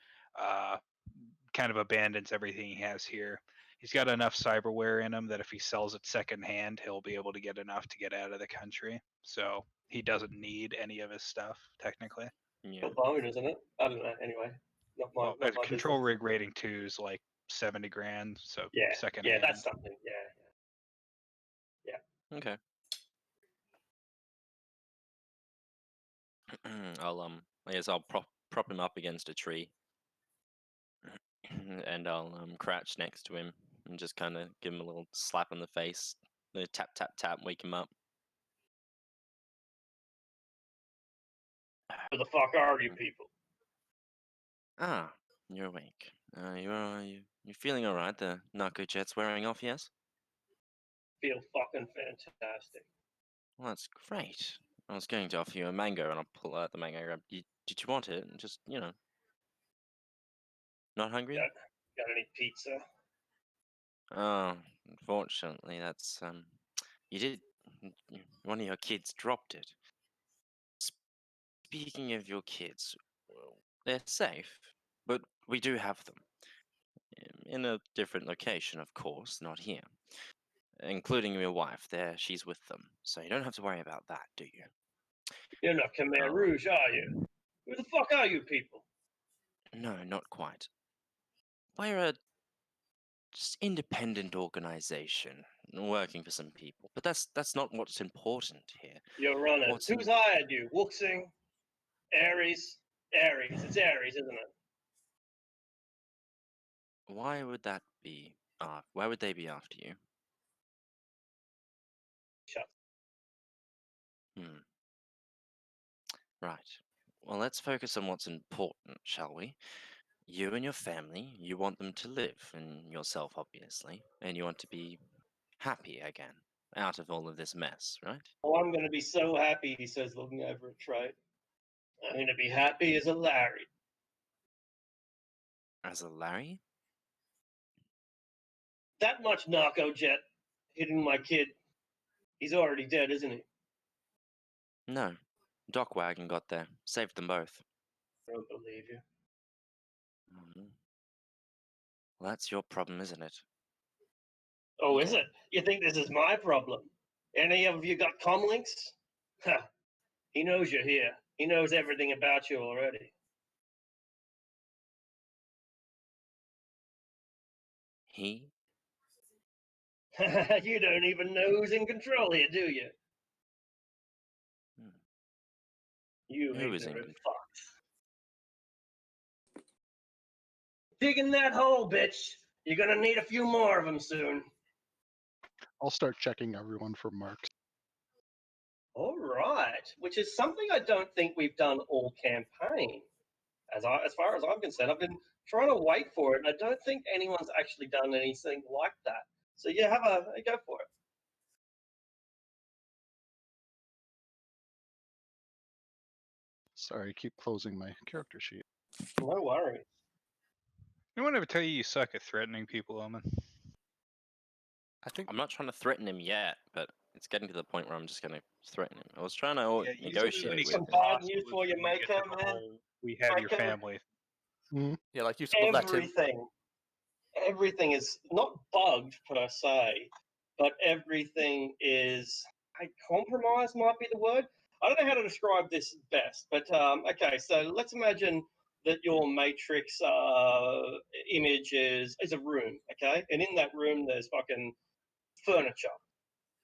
kind of abandons everything he has here. He's got enough cyberware in him that if he sells it secondhand, he'll be able to get enough to get out of the country. So he doesn't need any of his stuff, technically. Yeah. A bone, isn't it? I don't know. Anyway, not my Well, not my control business. rig rating 2 is like 70 grand, so Yeah, secondhand. yeah, that's something. Yeah. Okay. I guess I'll prop him up against a tree, and I'll crouch next to him and just kind of give him a little slap on the face, tap tap tap, wake him up. Who the fuck are you people? Ah, you're awake. You're feeling all right? The narco jet's wearing off, yes? Feel fucking fantastic. Well, that's great. I was going to offer you a mango, and I'll pull out the mango. Did you want it? Just, not hungry? Got any pizza? Oh, unfortunately, that's you did. One of your kids dropped it. Speaking of your kids, well, they're safe, but we do have them in a different location, of course, not here. Including your wife, there she's with them, so you don't have to worry about that, do you? You're not Khmer Oh. Rouge, are you? Who the fuck are you people? No, not quite. We're a just independent organization working for some people, but that's not what's important here. You're running. What's Who's hired you? Wuxing? Ares? Ares. It's Ares, isn't it? Why would that be? Why would they be after you? Shut. Hmm. Right. Well, let's focus on what's important, shall we? You and your family, you want them to live, and yourself, obviously, and you want to be happy again, out of all of this mess, right? Oh, I'm going to be so happy, he says, looking over at Trey. I'm going to be happy as a Larry. As a Larry? That much narco jet hitting my kid. He's already dead, isn't he? No. Doc Wagon got there, saved them both. I don't believe you. Mhm. Well, that's your problem, isn't it? Oh, is it? You think this is my problem? Any of you got comlinks? Ha! He knows you're here. He knows everything about you already. He? You don't even know who's in control here, do you? Hmm. You Who is in ignorant control? fuck. Dig in that hole, bitch. You're gonna need a few more of them soon. I'll start checking everyone for marks. All right, which is something I don't think we've done all campaign. As far as I'm concerned, I've been trying to wait for it, and I don't think anyone's actually done anything like that. So yeah, go for it. Sorry, I keep closing my character sheet. No worries. Anyone ever tell you you suck at threatening people, Omen? I think I'm not trying to threaten him yet, but it's getting to the point where I'm just going to threaten him. I was trying to negotiate with Some him. bad news for you, Maker, man. We have your Maker. family. yeah, like you sort of let him. Everything is not bugged per se, but everything is compromised might be the word. I don't know how to describe this best, but okay, so let's imagine that your matrix image is a room, okay, and in that room there's fucking furniture.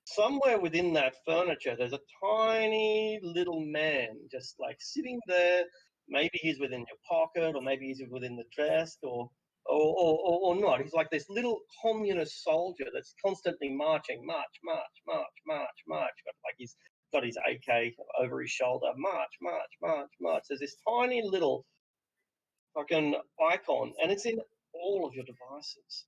Somewhere within that furniture, there's a tiny little man just like sitting there. Maybe he's within your pocket, or maybe he's within the desk, or not. He's like this little communist soldier that's constantly marching, march. He's got his AK over his shoulder, march. There's this tiny little fucking icon, and it's in all of your devices.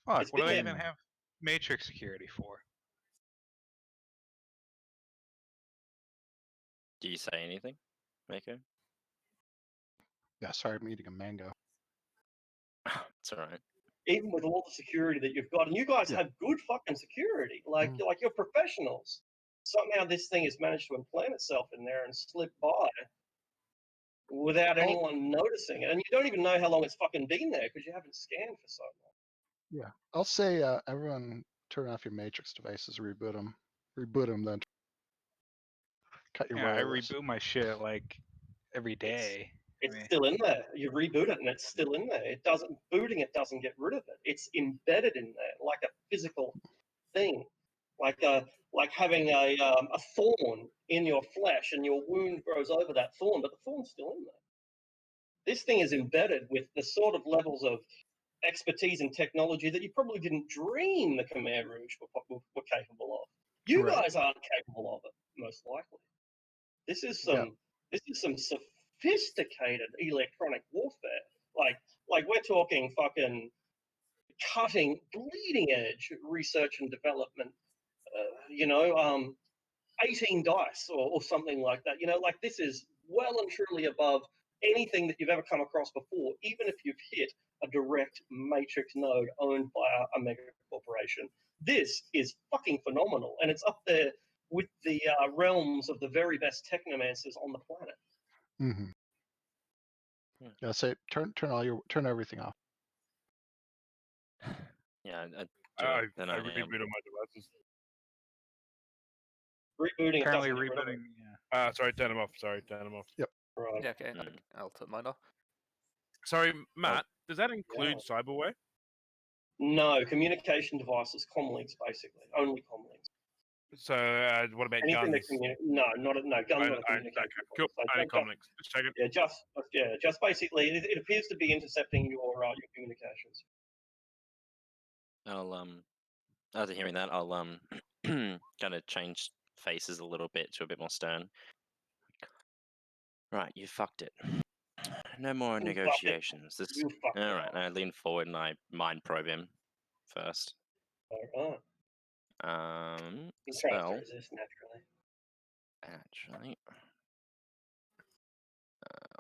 Fuck, It's what do been I there. even have matrix security for? Do you say anything, Mako? Yeah, sorry, I'm eating a mango. It's alright. even with all the security that you've got, and you guys Yeah. have good fucking security, like you're professionals. Somehow this thing has managed to implant itself in there and slip by without anyone noticing it, and you don't even know how long it's fucking been there because you haven't scanned for so long. Yeah, I'll say everyone turn off your matrix devices, reboot them, then cut your Yeah, I wireless. reboot my shit like every day. It's I mean, still in there. You reboot it and it's still in there. It doesn't get rid of it. It's embedded in there like a physical thing, like having a thorn in your flesh and your wound grows over that thorn, but the thorn's still in there. This thing is embedded with the sort of levels of expertise and technology that you probably didn't dream the Khmer Rouge were capable of. You Right. guys aren't capable of it, most likely. This is some sophisticated electronic warfare. Like we're talking fucking cutting, bleeding edge research and development. 18 dice or something like that. Like this is well and truly above anything that you've ever come across before, even if you've hit a direct matrix node owned by a mega corporation. This is fucking phenomenal, and it's up there with the realms of the very best technomancers on the planet. Mm-hmm. Yeah, say turn everything off. Yeah, I then I am. rebooted my devices. Rebooting it apparently doesn't get rid of it. rebooting. Yeah. Sorry, turn them off. Right. Yeah, okay. Mm. I'll turn mine off. Sorry, Matt. Does that include cyberware? No, communication devices, comlinks, basically. Only comlinks. So what about Anything guns? that no, guns not a communication. Okay, cool. device. So Only just- comlinks. Just check it. just basically, it appears to be intercepting your communications. I'll after hearing that, I'll kind of change faces a little bit to a bit more stern. Right, you fucked it. No more You fucked it. negotiations. This. You fucked it All right, up. I lean forward and I mind probe him first. Alright. You try to Spell resist naturally. actually.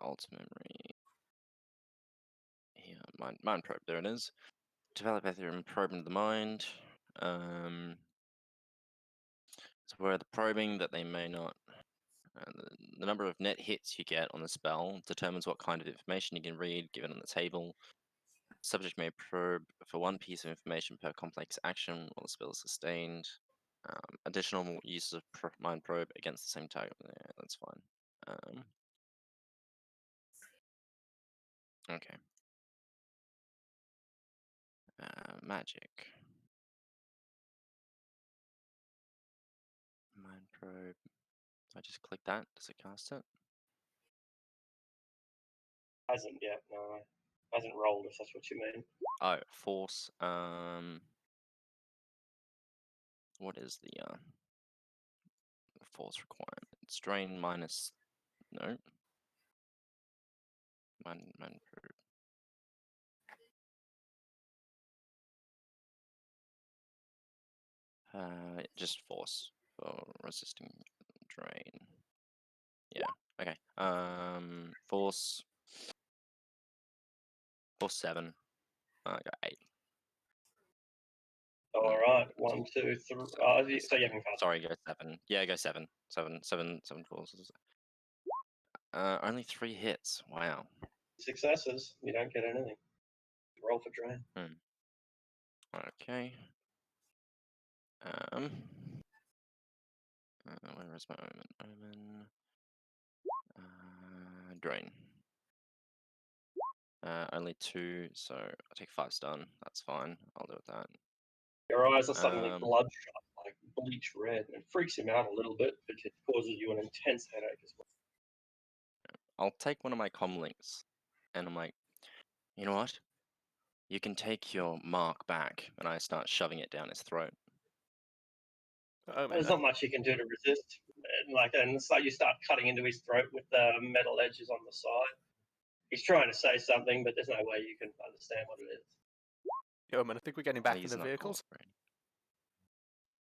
Ultimate memory. Yeah, mind probe. There it is. Develop Ethereum probe into the mind. So where the probing that they may not. The number of net hits you get on the spell determines what kind of information you can read given on the table. Subject may probe for one piece of information per complex action while the spell is sustained. Additional uses of mind probe against the same target. Yeah, that's fine. Okay. Magic. Mind probe. I just click that. Does it cast it? Hasn't yet, no. Hasn't rolled, if that's what you mean. Oh, force. What is the force requirement? Strain minus. No. Mind probe. Just force for resisting drain. Yeah. Okay. Force 7. I got 8. Alright, 1, 2, 3. So you haven't cast. Sorry, go 7. Yeah, go 7. 7 forces. Only 3 hits. Wow. Successes, you don't get anything. Roll for drain. Okay. Where is my omen? Drain. Only 2, so I'll take 5 stun. That's fine. I'll do with that. Your eyes are suddenly bloodshot, like bleach red, and it freaks him out a little bit, but it causes you an intense headache as well. I'll take one of my comlinks, and I'm like, you know what? You can take your mark back, and I start shoving it down his throat. There's not much you can do to resist. And so you start cutting into his throat with the metal edges on the side. He's trying to say something, but there's no way you can understand what it is. Yo, man, I think we're getting back in He's the not vehicles.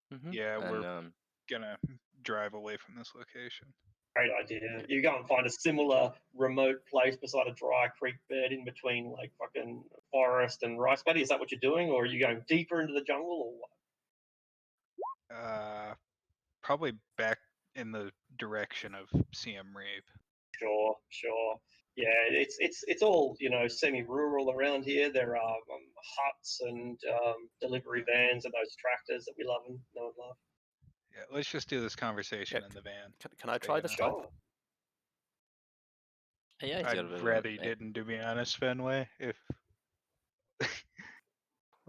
cooperating. Yeah, And we're gonna drive away from this location. Great idea. You go and find a similar remote place beside a dry creek bed in between like fucking forest and rice paddy. Is that what you're doing, or are you going deeper into the jungle, or what? Probably back in the direction of CM Reap. Sure. Yeah, it's all semi-rural around here. There are huts and delivery vans and those tractors that we love and know and love. Yeah, let's just do this conversation Yeah, in the van. Can I Big try this enough. time? Sure. Yeah, he's got a bit I'd of rather you a- didn't, to be honest, Fenway. If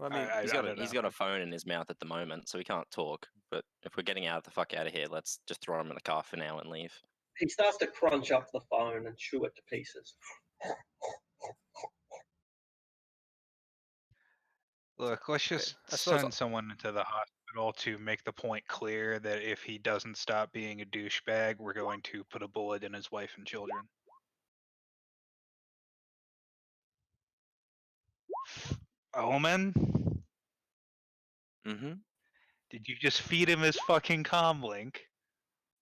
I mean, I He's don't got know. a phone in his mouth at the moment, so he can't talk. But if we're getting the fuck out of here, let's just throw him in the car for now and leave. He starts to crunch up the phone and chew it to pieces. Look, let's just I suppose send someone into the hospital to make the point clear that if he doesn't stop being a douchebag, we're going to put a bullet in his wife and children. Omen? Mm-hmm. Did you just feed him his fucking comlink?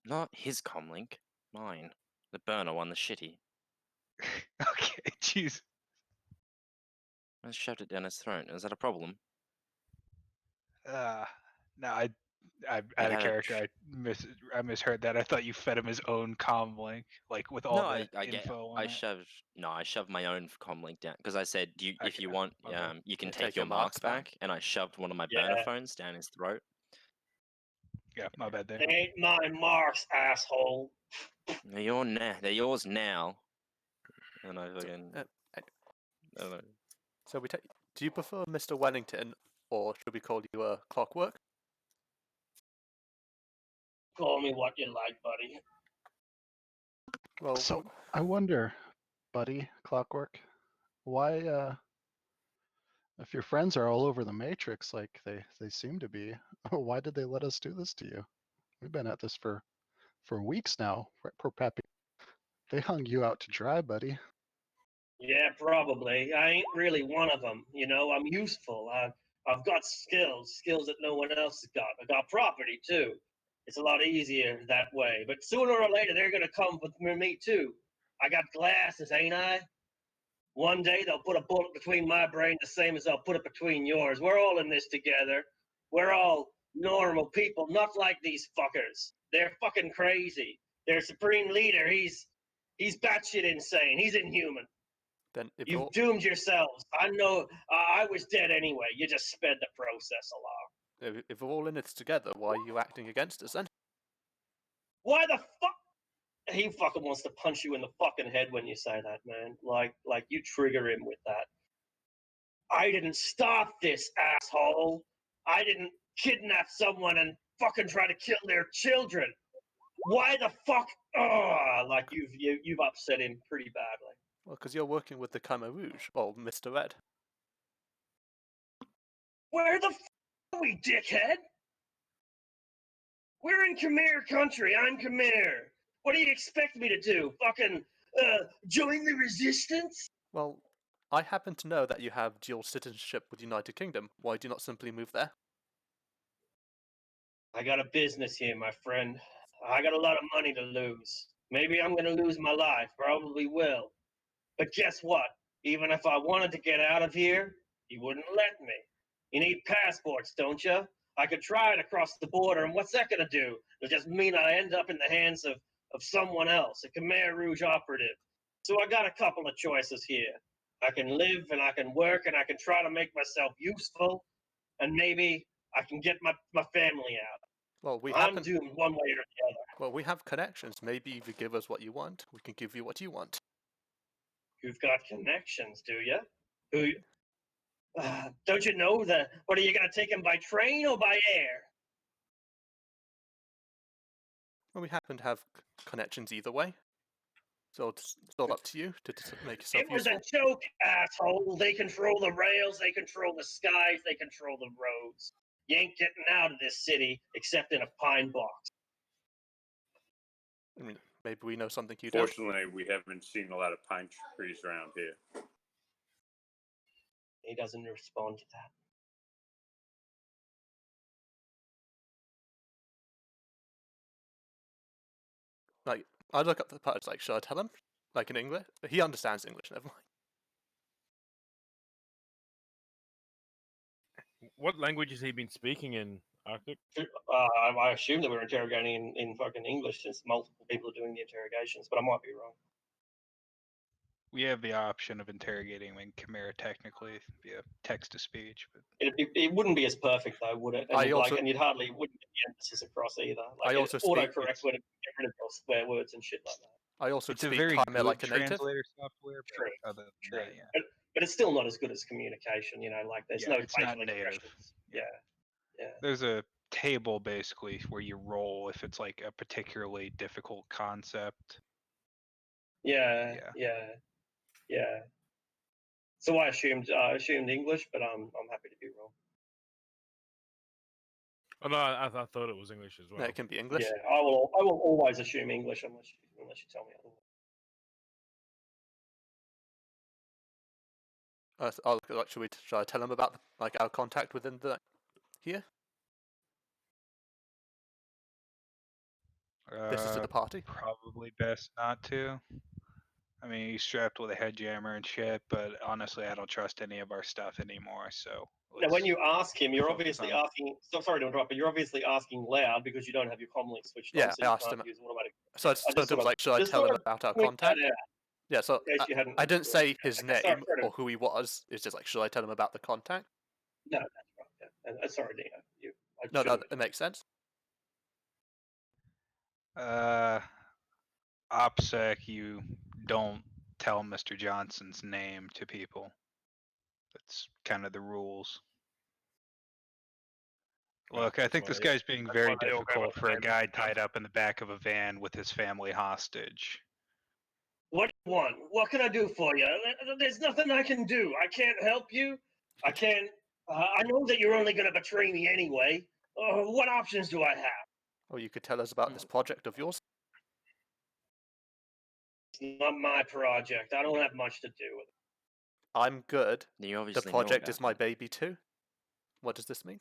Not his comlink, mine. The burner one, the shitty. Okay, jeez. I shoved it down his throat. Is that a problem? No, I out It of had a character. I misheard that. I thought you fed him his own comlink, like with all No, the I get. info on it. I shoved my own comlink down because I said, if Okay, you want, my bad. you can Yeah, take your marks back. And I shoved one of my burner Yeah. phones down his throat. Yeah, my bad there. They ain't my marks, asshole. They're yours now. And I fucking. uh, I don't know. so do you prefer Mr. Wellington, or should we call you Clockwork? Call me what you like, buddy. Well, So I wonder, buddy, Clockwork, why if your friends are all over the Matrix like they seem to be, why did they let us do this to you? We've been at this for weeks now. Poor Pappy. They hung you out to dry, buddy. Yeah, probably. I ain't really one of them. I'm useful. I've got skills that no one else has got. I got property too. It's a lot easier that way. But sooner or later, they're gonna come with me too. I got glasses, ain't I? One day they'll put a bullet between my brain the same as they'll put it between yours. We're all in this together. We're all normal people, not like these fuckers. They're fucking crazy. Their supreme leader, he's batshit insane. He's inhuman. then if You've doomed yourselves. I know. I was dead anyway. You just sped the process along. if we're all in this together, why are you acting against us then? Why the fuck? He fucking wants to punch you in the fucking head when you say that, man. Like you trigger him with that. I didn't stop this, asshole. I didn't kidnap someone and fucking try to kill their children. Why the fuck? Like you've upset him pretty badly. Well, because you're working with the Khmer Rouge, or Mr. Red. Where the f are we, dickhead? We're in Khmer country. I'm Khmer. What do you expect me to do? Fucking join the resistance? Well, I happen to know that you have dual citizenship with the United Kingdom. Why do you not simply move there? I got a business here, my friend. I got a lot of money to lose. Maybe I'm gonna lose my life. Probably will. But guess what? Even if I wanted to get out of here, he wouldn't let me. You need passports, don't you? I could try to cross the border, and what's that gonna do? It'll just mean I end up in the hands of someone else, a Khmer Rouge operative. So I got a couple of choices here. I can live and I can work and I can try to make myself useful, and maybe I can get my family out. Well, I'm doomed one way or the other. Well, we have connections. Maybe if you give us what you want, we can give you what you want. You've got connections, do you? Don't you know that? What are you gonna take him by train or by air? Well, we happen to have connections either way. So it's all up to you to make yourself It was useful. a joke, asshole. They control the rails, they control the skies, they control the roads. You ain't getting out of this city except in a pine box. I mean, maybe we know something you don't. Fortunately, we haven't seen a lot of pine trees around here. He doesn't respond to that. Like, I look up the part. It's like, should I tell him? Like in English? He understands English. Never mind. What language has he been speaking in Arctic? I assume that we're interrogating in fucking English since multiple people are doing the interrogations, but I might be wrong. We have the option of interrogating him in Chimera technically via text to speech, but It wouldn't be as perfect though, would it? And, and you'd hardly wouldn't get the emphasis across either. Like I also autocorrect would get rid of your swear words and shit like that. I also it's a speak very Khmer good like a native. translator software. But True. other than True. that, yeah. But it's still not as good as communication. You know, like there's no it's not facial native. expressions. Yeah. There's a table basically where you roll if it's like a particularly difficult concept. Yeah. So I assumed English, but I'm happy to be wrong. Oh no, I thought it was English as well. No, it can be English. Yeah, I will always assume English unless you tell me otherwise. Should I tell him about like our contact within the here? This is to the party. Probably best not to. I mean, he's strapped with a head jammer and shit, but honestly, I don't trust any of our stuff anymore. So now, when you ask him, you're focus obviously on- asking. So sorry to interrupt, but you're obviously asking loud because you don't have your comm link switched Yeah, on, so I you asked can't him. use automatic. So I just was like, should I tell him about our contact? Yeah, so I didn't say his name or who he was. It's just like, should I tell him about the contact? No, that's right. Yeah. Sorry, Neo. No, it makes sense. OPSEC, you don't tell Mr. Johnson's name to people. That's kind of the rules. Look, I think this guy's being very difficult for a guy tied up in the back of a van with his family hostage. What do you want? What can I do for you? There's nothing I can do. I can't help you. I can't. I know that you're only going to betray me anyway. What options do I have? Or you could tell us about this project of yours. It's not my project. I don't have much to do with it. I'm good. You obviously The know project about is my it. baby too. What does this mean?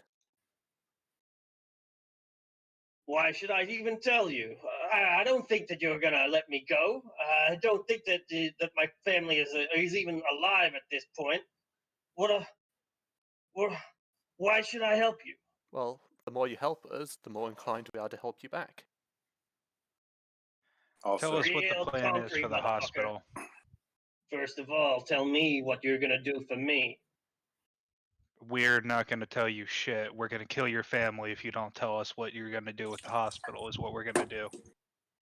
Why should I even tell you? I don't think that you're gonna let me go. I don't think that that my family is even alive at this point. Why should I help you? Well, the more you help us, the more inclined we are to help you back. Tell us what the Real plan is concrete, for the motherfucker. hospital. First of all, tell me what you're gonna do for me. We're not going to tell you shit. We're going to kill your family if you don't tell us what you're going to do with the hospital is what we're going to do.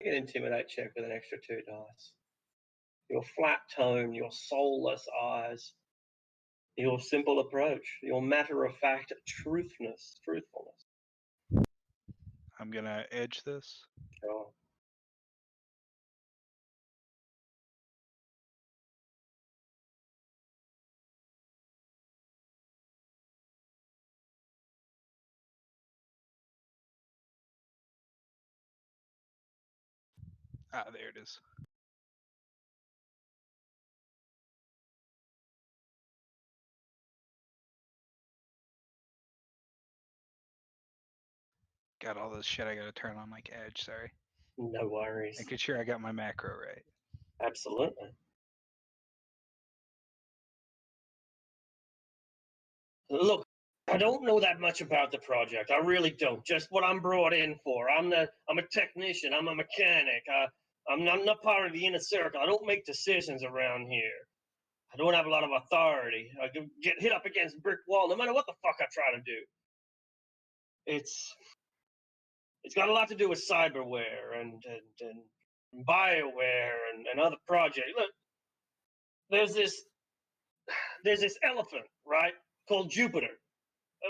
Make an intimidate check with an extra 2 dice. Your flat tone, your soulless eyes, your simple approach, your matter-of-fact truthfulness. I'm going to edge this. Sure. Ah, there it is. Got all this shit I gotta turn on like Edge, sorry. No worries. Making sure I got my macro right. Absolutely. Look, I don't know that much about the project. I really don't. Just what I'm brought in for. I'm a technician. I'm a mechanic. I'm not part of the inner circle. I don't make decisions around here. I don't have a lot of authority. I can get hit up against a brick wall no matter what the fuck I try to do. It's got a lot to do with cyberware and BioWare and other projects. Look, there's this elephant, right, called Jupiter.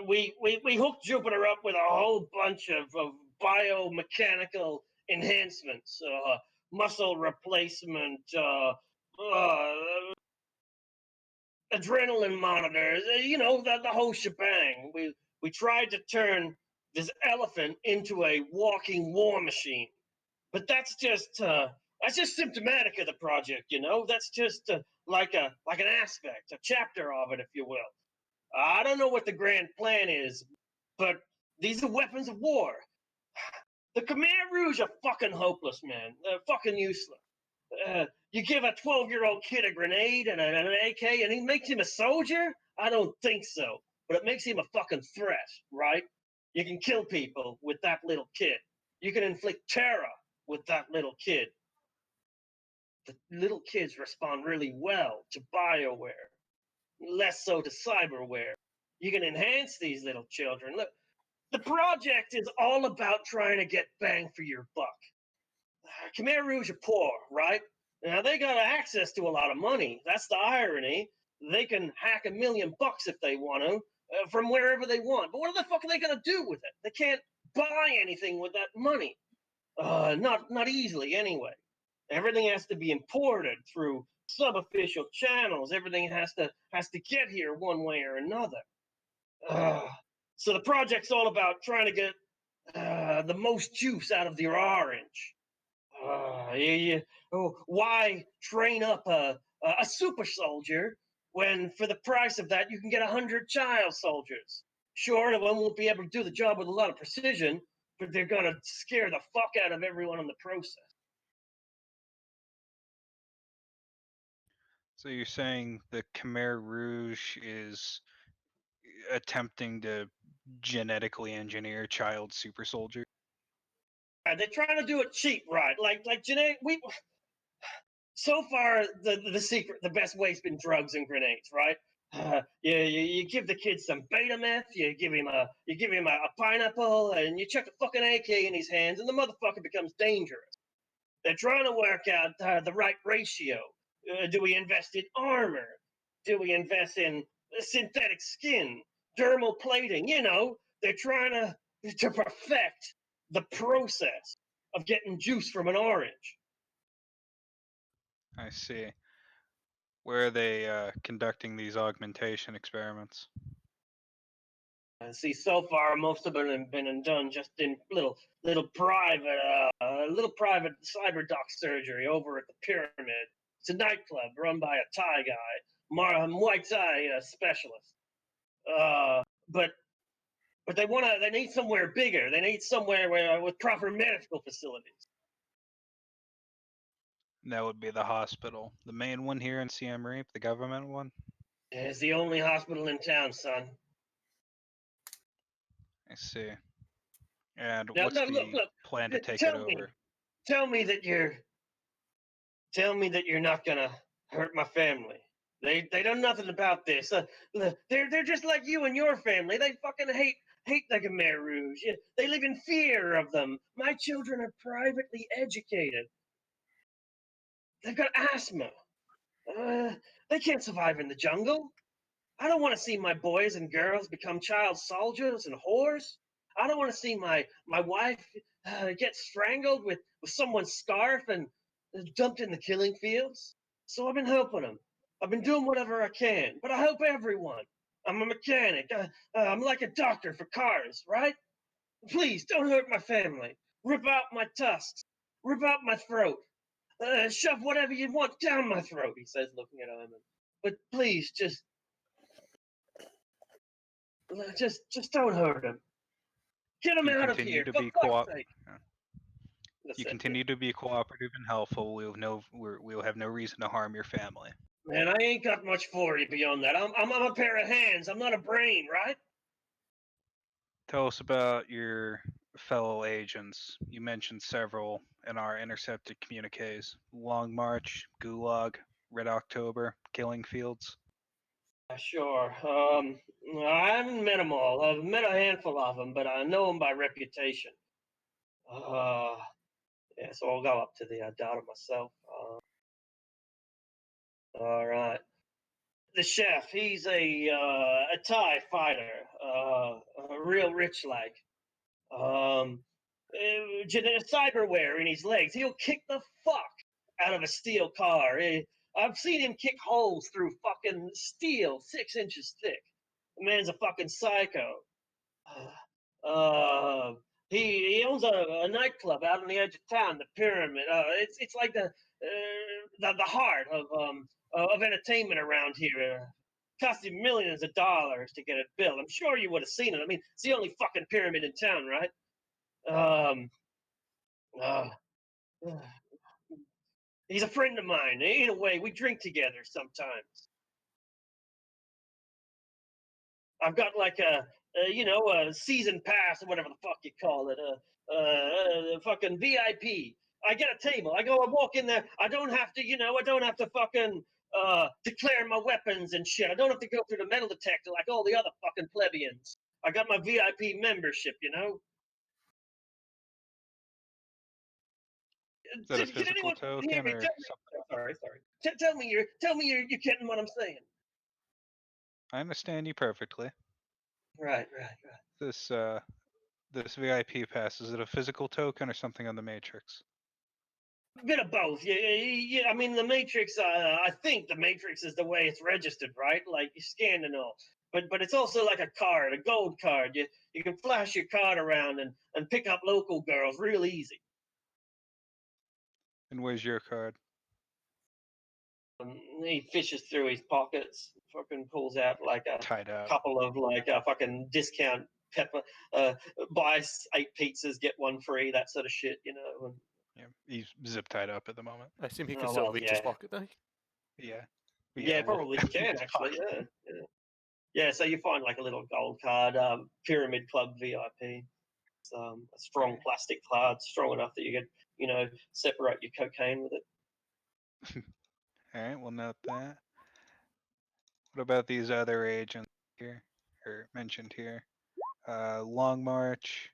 We hooked Jupiter up with a whole bunch of biomechanical enhancements, muscle replacement, adrenaline monitors, the whole shebang. We tried to turn this elephant into a walking war machine, but that's just symptomatic of the project, That's just like an aspect, a chapter of it, if you will. I don't know what the grand plan is, but these are weapons of war. The Khmer Rouge are fucking hopeless, man. They're fucking useless. You give a 12-year-old kid a grenade and an AK and he makes him a soldier? I don't think so. But it makes him a fucking threat, right? You can kill people with that little kid. You can inflict terror with that little kid. The little kids respond really well to BioWare, less so to cyberware. You can enhance these little children. Look, the project is all about trying to get bang for your buck. Khmer Rouge are poor, right? Now they got access to a lot of money. That's the irony. They can hack $1 million if they want to, from wherever they want. But what the fuck are they gonna do with it? They can't buy anything with that money. Not easily anyway. Everything has to be imported through sub-official channels. Everything has to get here one way or another. So the project's all about trying to get the most juice out of your orange. Why train up a super soldier when for the price of that you can get 100 child soldiers? Sure, the one won't be able to do the job with a lot of precision, but they're gonna scare the fuck out of everyone in the process. So you're saying the Khmer Rouge is attempting to genetically engineer child super soldiers? They're trying to do it cheap, right? Like genetic. So far, the secret, the best way's been drugs and grenades, right? You give the kid some beta meth, you give him a pineapple, and you chuck a fucking AK in his hands, and the motherfucker becomes dangerous. They're trying to work out the right ratio. Do we invest in armor? Do we invest in synthetic skin, dermal plating? You know, they're trying to perfect the process of getting juice from an orange. I see. Where are they conducting these augmentation experiments? See, so far most of them have been done just in little private cyberdoc surgery over at the Pyramid. It's a nightclub run by a Thai guy, Muay Thai specialist. But they need somewhere bigger. They need somewhere with proper medical facilities. And that would be the hospital. The main one here in Siem Reap, the government one? It's the only hospital in town, son. I see. And Now, what's the plan to take it over? Tell me that you're not gonna hurt my family. They know nothing about this. They're just like you and your family. They fucking hate the Khmer Rouge. They live in fear of them. My children are privately educated. They've got asthma. They can't survive in the jungle. I don't want to see my boys and girls become child soldiers and whores. I don't want to see my wife get strangled with someone's scarf and dumped in the killing fields. So I've been helping them. I've been doing whatever I can, but I help everyone. I'm a mechanic. I'm like a doctor for cars, right? Please don't hurt my family. Rip out my tusks. Rip out my throat. Shove whatever you want down my throat, he says, looking at Iman. But please, just don't hurt him. Get him out of here, for fuck's sake. You continue to be cooperative and helpful. We'll have no reason to harm your family. Man, I ain't got much for you beyond that. I'm a pair of hands. I'm not a brain, right? Tell us about your fellow agents. You mentioned several in our intercepted communiques. Long March, Gulag, Red October, Killing Fields. Sure. I haven't met them all. I've met a handful of them, but I know them by reputation. Yeah, so I'll go up to the data myself. All right. The chef, he's a Thai fighter, real rich like. Cyberware in his legs. He'll kick the fuck out of a steel car. I've seen him kick holes through fucking steel 6 inches thick. The man's a fucking psycho. He owns a nightclub out on the edge of town, the Pyramid. It's like the heart of entertainment around here. Cost him millions of dollars to get it built. I'm sure you would have seen it. I mean, it's the only fucking pyramid in town, right? Uh, he's a friend of mine. In a way, we drink together sometimes. I've got like a season pass or whatever the fuck you call it, a fucking VIP. I get a table. I walk in there. I don't have to fucking declare my weapons and shit. I don't have to go through the metal detector like all the other fucking plebeians. I got my VIP membership, Is that a Did physical anyone hear token me? or Sorry. something? Tell me you're getting what I'm saying. I understand you perfectly. Right. This VIP pass, is it a physical token or something on the Matrix? A bit of both. Yeah. I mean, the Matrix. I think the Matrix is the way it's registered, right? Like you scan and all. But it's also like a card, a gold card. You can flash your card around and pick up local girls real easy. And where's your card? He fishes through his pockets, fucking pulls out like a Tied up. couple of like a fucking discount pepper. Buys 8 pizzas, get 1 free, that sort of shit. And, Yeah, he's zip tied up at the moment. I assume he Oh, can still well, reach yeah. his pocket though. Yeah. Yeah, well, probably can his actually. pocket. Yeah. Yeah, so you find like a little gold card, Pyramid Club VIP. It's a strong Right. plastic card, strong enough that you could, separate your cocaine with it. All right, we'll note that. What about these other agents here, or mentioned here? Long March,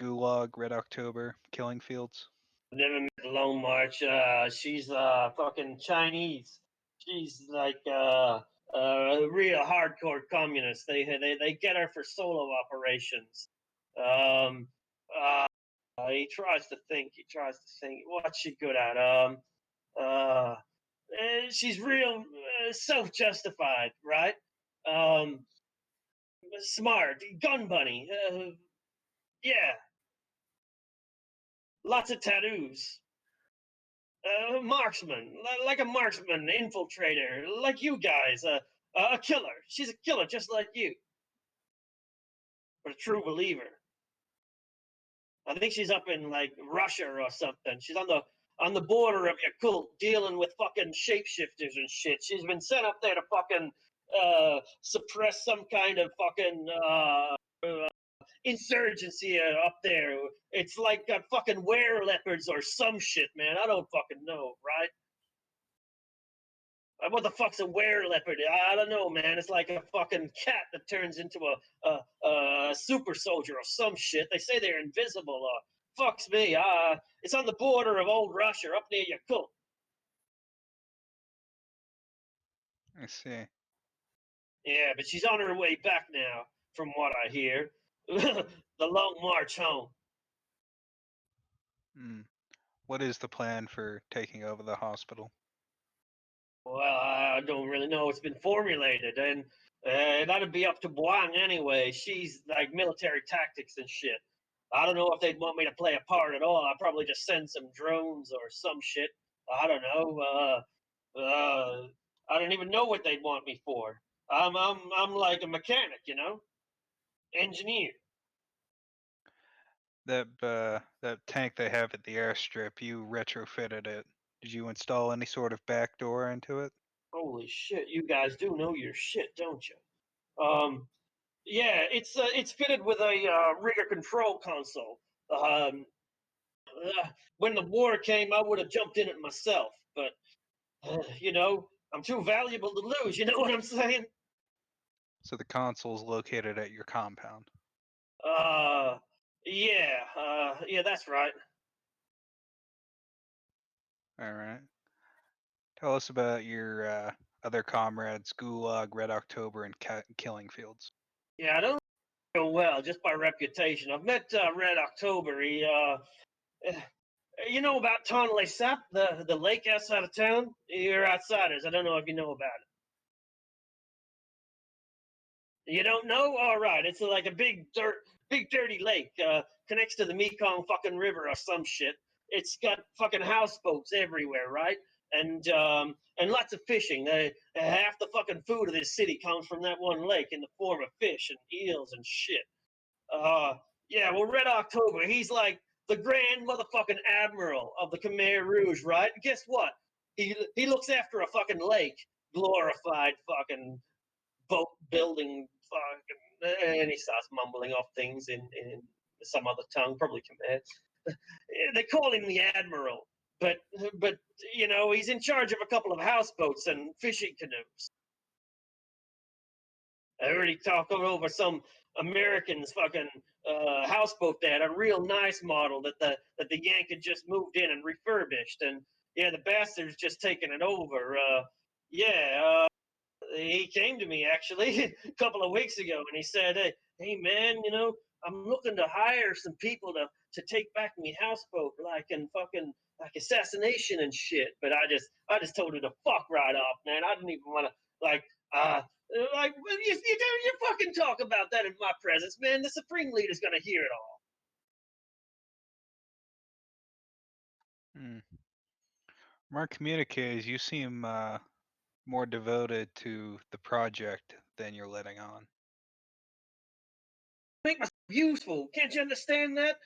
Gulag, Red October, Killing Fields. Never met Long March. She's fucking Chinese. She's like a real hardcore communist. They get her for solo operations. Um, he tries to think. What's she good at? She's real self-justified, right? Smart, gun bunny. Yeah, lots of tattoos. Marksman, like a marksman, infiltrator, like you guys. A killer. She's a killer, just like you, but a true believer. I think she's up in like Russia or something. She's on the border of your cult, dealing with fucking shapeshifters and shit. She's been sent up there to fucking suppress some kind of fucking insurgency up there. It's like got fucking were-leopards or some shit, man. I don't fucking know, right? What the fuck's a were-leopard? I don't know, man. It's like a fucking cat that turns into a super soldier or some shit. They say they're invisible. Fucks me. It's on the border of old Russia, up near Yakut. I see. Yeah, but she's on her way back now, from what I hear. The long march home. What is the plan for taking over the hospital? Well, I don't really know. It's been formulated, and that'd be up to Boang anyway. She's like military tactics and shit. I don't know if they'd want me to play a part at all. I'd probably just send some drones or some shit. I don't know. I don't even know what they'd want me for. I'm like a mechanic, engineer. That tank they have at the airstrip, you retrofitted it. Did you install any sort of back door into it? Holy shit! You guys do know your shit, don't you? Yeah, it's fitted with a rigger control console. Um, when the war came, I would have jumped in it myself, but I'm too valuable to lose. You know what I'm saying? So the console's located at your compound. Yeah, that's right. All right. Tell us about your other comrades, Gulag, Red October, and Killing Fields. Yeah, I don't know well just by reputation. I've met Red October. You know about Tonle Sap, the lake outside of town? You're outsiders. I don't know if you know about it. You don't know? All right. It's like a big dirty lake. Connects to the Mekong fucking river or some shit. It's got fucking houseboats everywhere, right? And lots of fishing. Half the fucking food of this city comes from that one lake in the form of fish and eels and shit. Yeah, well, Red October, he's like the Grand motherfucking Admiral of the Khmer Rouge, right? And guess what? He looks after a fucking lake, glorified fucking boat building fucking, and he starts mumbling off things in some other tongue, probably Khmer. They call him the Admiral, but you know, he's in charge of a couple of houseboats and fishing canoes. I heard he talking over some American's fucking houseboat that a real nice model that the Yank had just moved in and refurbished, and yeah, the bastard's just taking it over. He came to me actually a couple of weeks ago, and he said, "Hey man, you know, I'm looking to hire some people to take back my houseboat, like in fucking like assassination and shit." But I just told her to fuck right off, man. I didn't even want to like you fucking talk about that in my presence, man. The Supreme Leader's gonna hear it all. From our communiques, you seem more devoted to the project than you're letting on. Make myself useful. Can't you understand that?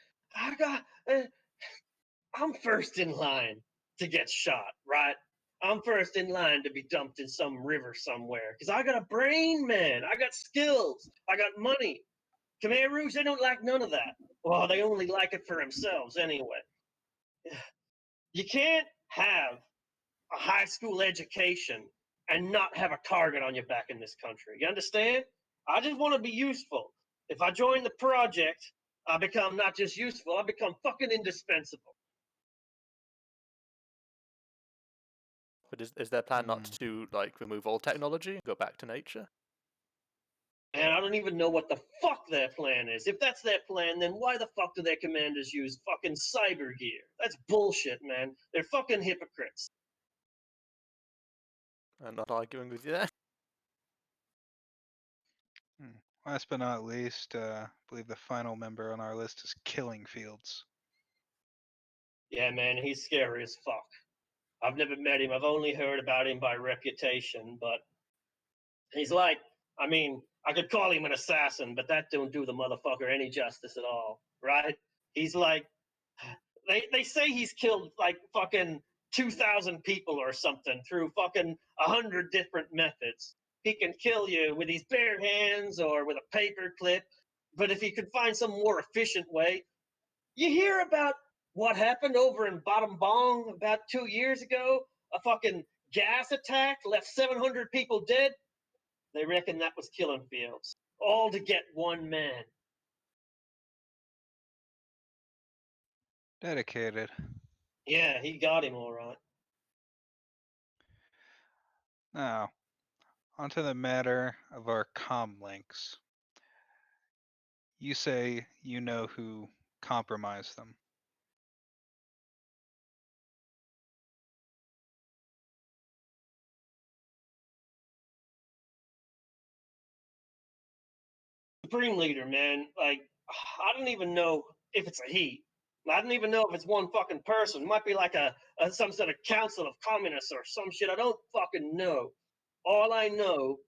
I'm first in line to get shot, right? I'm first in line to be dumped in some river somewhere. Because I got a brain, man. I got skills. I got money. Khmer Rouge, they don't like none of that. Well, they only like it for themselves anyway. You can't have a high school education and not have a target on your back in this country. You understand? I just want to be useful. If I join the project, I become not just useful, I become fucking indispensable. But is their plan not to like remove all technology and go back to nature? And I don't even know what the fuck their plan is. If that's their plan, then why the fuck do their commanders use fucking cyber gear? That's bullshit, man. They're fucking hypocrites. I'm not arguing with you there. Last but not least, I believe the final member on our list is Killing Fields. Yeah, man, he's scary as fuck. I've never met him. I've only heard about him by reputation, but he's like, I mean, I could call him an assassin, but that don't do the motherfucker any justice at all, right? He's like, they say he's killed like fucking 2,000 people or something through fucking 100 different methods. He can kill you with his bare hands or with a paper clip, but if he could find some more efficient way, you hear about what happened over in Bottom Bong about 2 years ago? A fucking gas attack left 700 people dead. They reckon that was Killing Fields, all to get one man. Dedicated. Yeah, he got him all right. Now, onto the matter of our comm links. You say you know who compromised them. Supreme Leader, man. Like, I don't even know if it's a he. I don't even know if it's one fucking person. It might be like a some sort of council of communists or some shit. I don't fucking know. All I know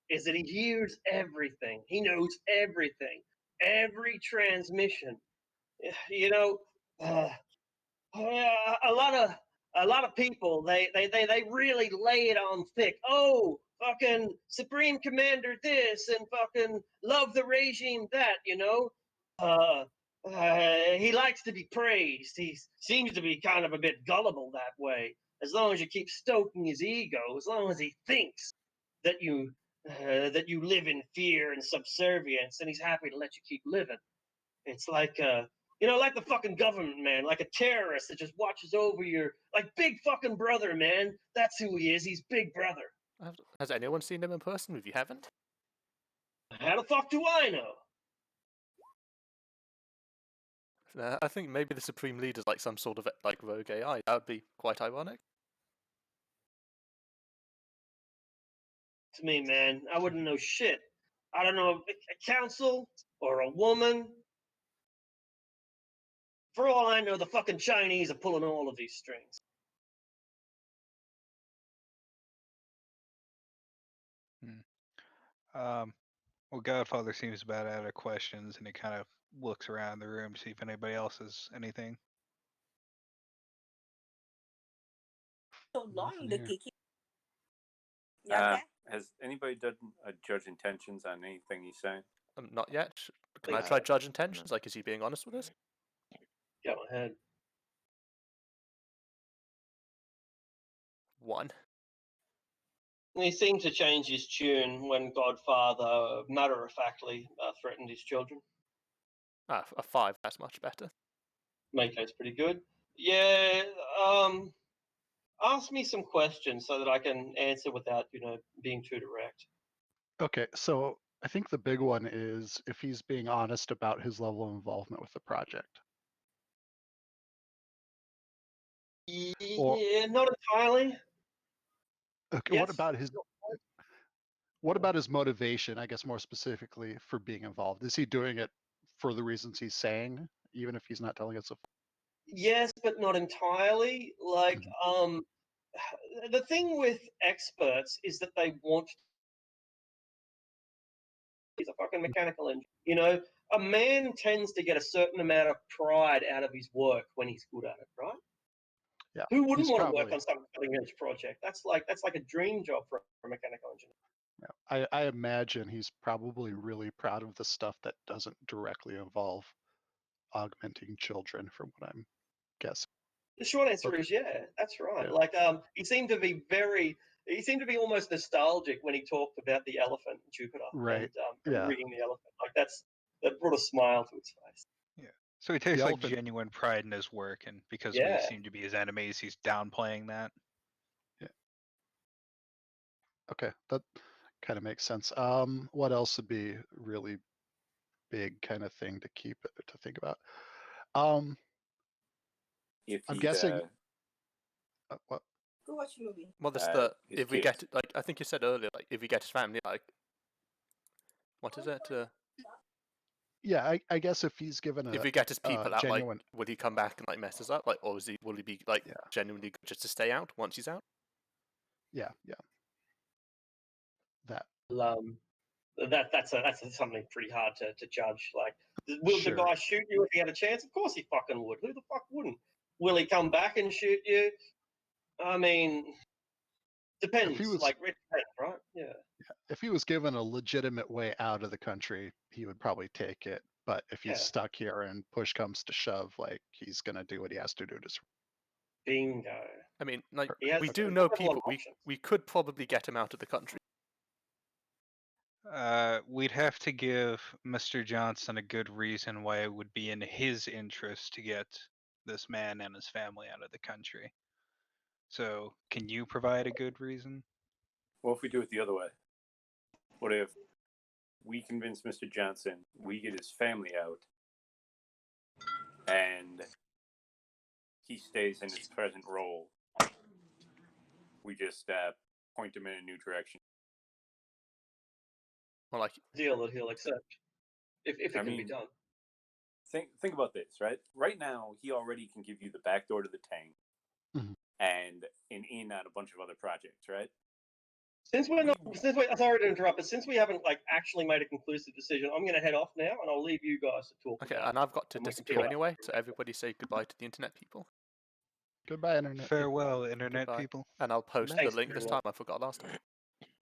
is that he hears everything. He knows everything. Every transmission. You know, a lot of people they really lay it on thick. Oh, fucking Supreme Commander this and fucking love the regime that, you know. He likes to be praised. He seems to be kind of a bit gullible that way. As long as you keep stoking his ego, as long as he thinks that you live in fear and subservience, and he's happy to let you keep living. It's like you know, like the fucking government, man, like a terrorist that just watches over your, like Big fucking Brother, man. That's who he is. He's Big Brother. Has anyone seen him in person? If you haven't, How the fuck do I know? I think maybe the Supreme Leader's like some sort of like rogue AI. That would be quite ironic. To me, man, I wouldn't know shit. I don't know if a council or a woman. For all I know, the fucking Chinese are pulling all of these strings. Well, Godfather seems about out of questions, and he kind of looks around the room to see if anybody else has anything. So long, Nothing the here. Kiki. Yeah, Has anybody done a judge intentions on anything he's saying? Not yet. Can I Think try so. judge intentions? Like, is he being honest with us? Go ahead. 1. He seemed to change his tune when Godfather matter-of-factly threatened his children. Ah, a 5. That's much better. Mako's pretty good. Yeah, ask me some questions so that I can answer without, being too direct. Okay, so I think the big one is if he's being honest about his level of involvement with the project. Or Yeah, not entirely. okay, Yes. what about his motivation, I guess more specifically, for being involved? Is he doing it for the reasons he's saying, even if he's not telling us? Yes, but not entirely. Like, the thing with experts is that they want. He's a fucking mechanical engineer. A man tends to get a certain amount of pride out of his work when he's good at it, right? Yeah. Who wouldn't he's want to work probably- on some cutting edge project? That's like a dream job for a mechanical engineer. Yeah, I imagine he's probably really proud of the stuff that doesn't directly involve augmenting children, from what I'm guessing. The short answer Okay. is yeah, that's right. Yeah. Like, he seemed to be almost nostalgic when he talked about the elephant in Jupiter, Right. and Yeah. rigging the elephant. Like, that brought a smile to his face. So he takes like elephant- genuine pride in his work, and because we Yeah. seem to be his enemies, he's downplaying that. Okay, that kind of makes sense. What else would be really big kind of thing to think about? If I'm he'd, guessing. What? Go watch a movie. Well, there's his if we kids. get, like, I think you said earlier, like, if we get his family, like, what is it? Yeah, I guess if he's given If a we get his people out, genuine, like, will he come back and, like, mess us up? Like, or will he be, like, Yeah. genuinely good just to stay out once he's out? yeah, that That's something pretty hard to judge. Like, will Sure. the guy shoot you if he had a chance? Of course he fucking would. Who the fuck wouldn't? Will he come back and shoot you? I mean, depends. was- Like, it depends, right? Yeah. if he was given a legitimate way out of the country, he would probably take it. But if he's Yeah. stuck here and push comes to shove, like he's gonna do what he has to do to. Bingo. I mean, like, He has we a do couple know of people. options. We could probably get him out of the country. We'd have to give Mr. Johnson a good reason why it would be in his interest to get this man and his family out of the country. So, can you provide a good reason? What if we do it the other way? What if we convince Mr. Johnson, we get his family out, and he stays in his present role? We just point him in a new direction. Or, like, Deal that he'll accept if it I can be mean- done. Think about this, right? Right now, he already can give you the back door to the tank Mhm. and an in on a bunch of other projects, right? Sorry to interrupt, but since we haven't actually made a conclusive decision, I'm going to head off now, and I'll leave you guys to talk okay, about. and I've got to and we can disappear figure out- anyway. So everybody say goodbye to the internet people, Goodbye, internet. Farewell, internet Goodbye. people. and I'll post Thanks, the link this everyone. time. I forgot last time.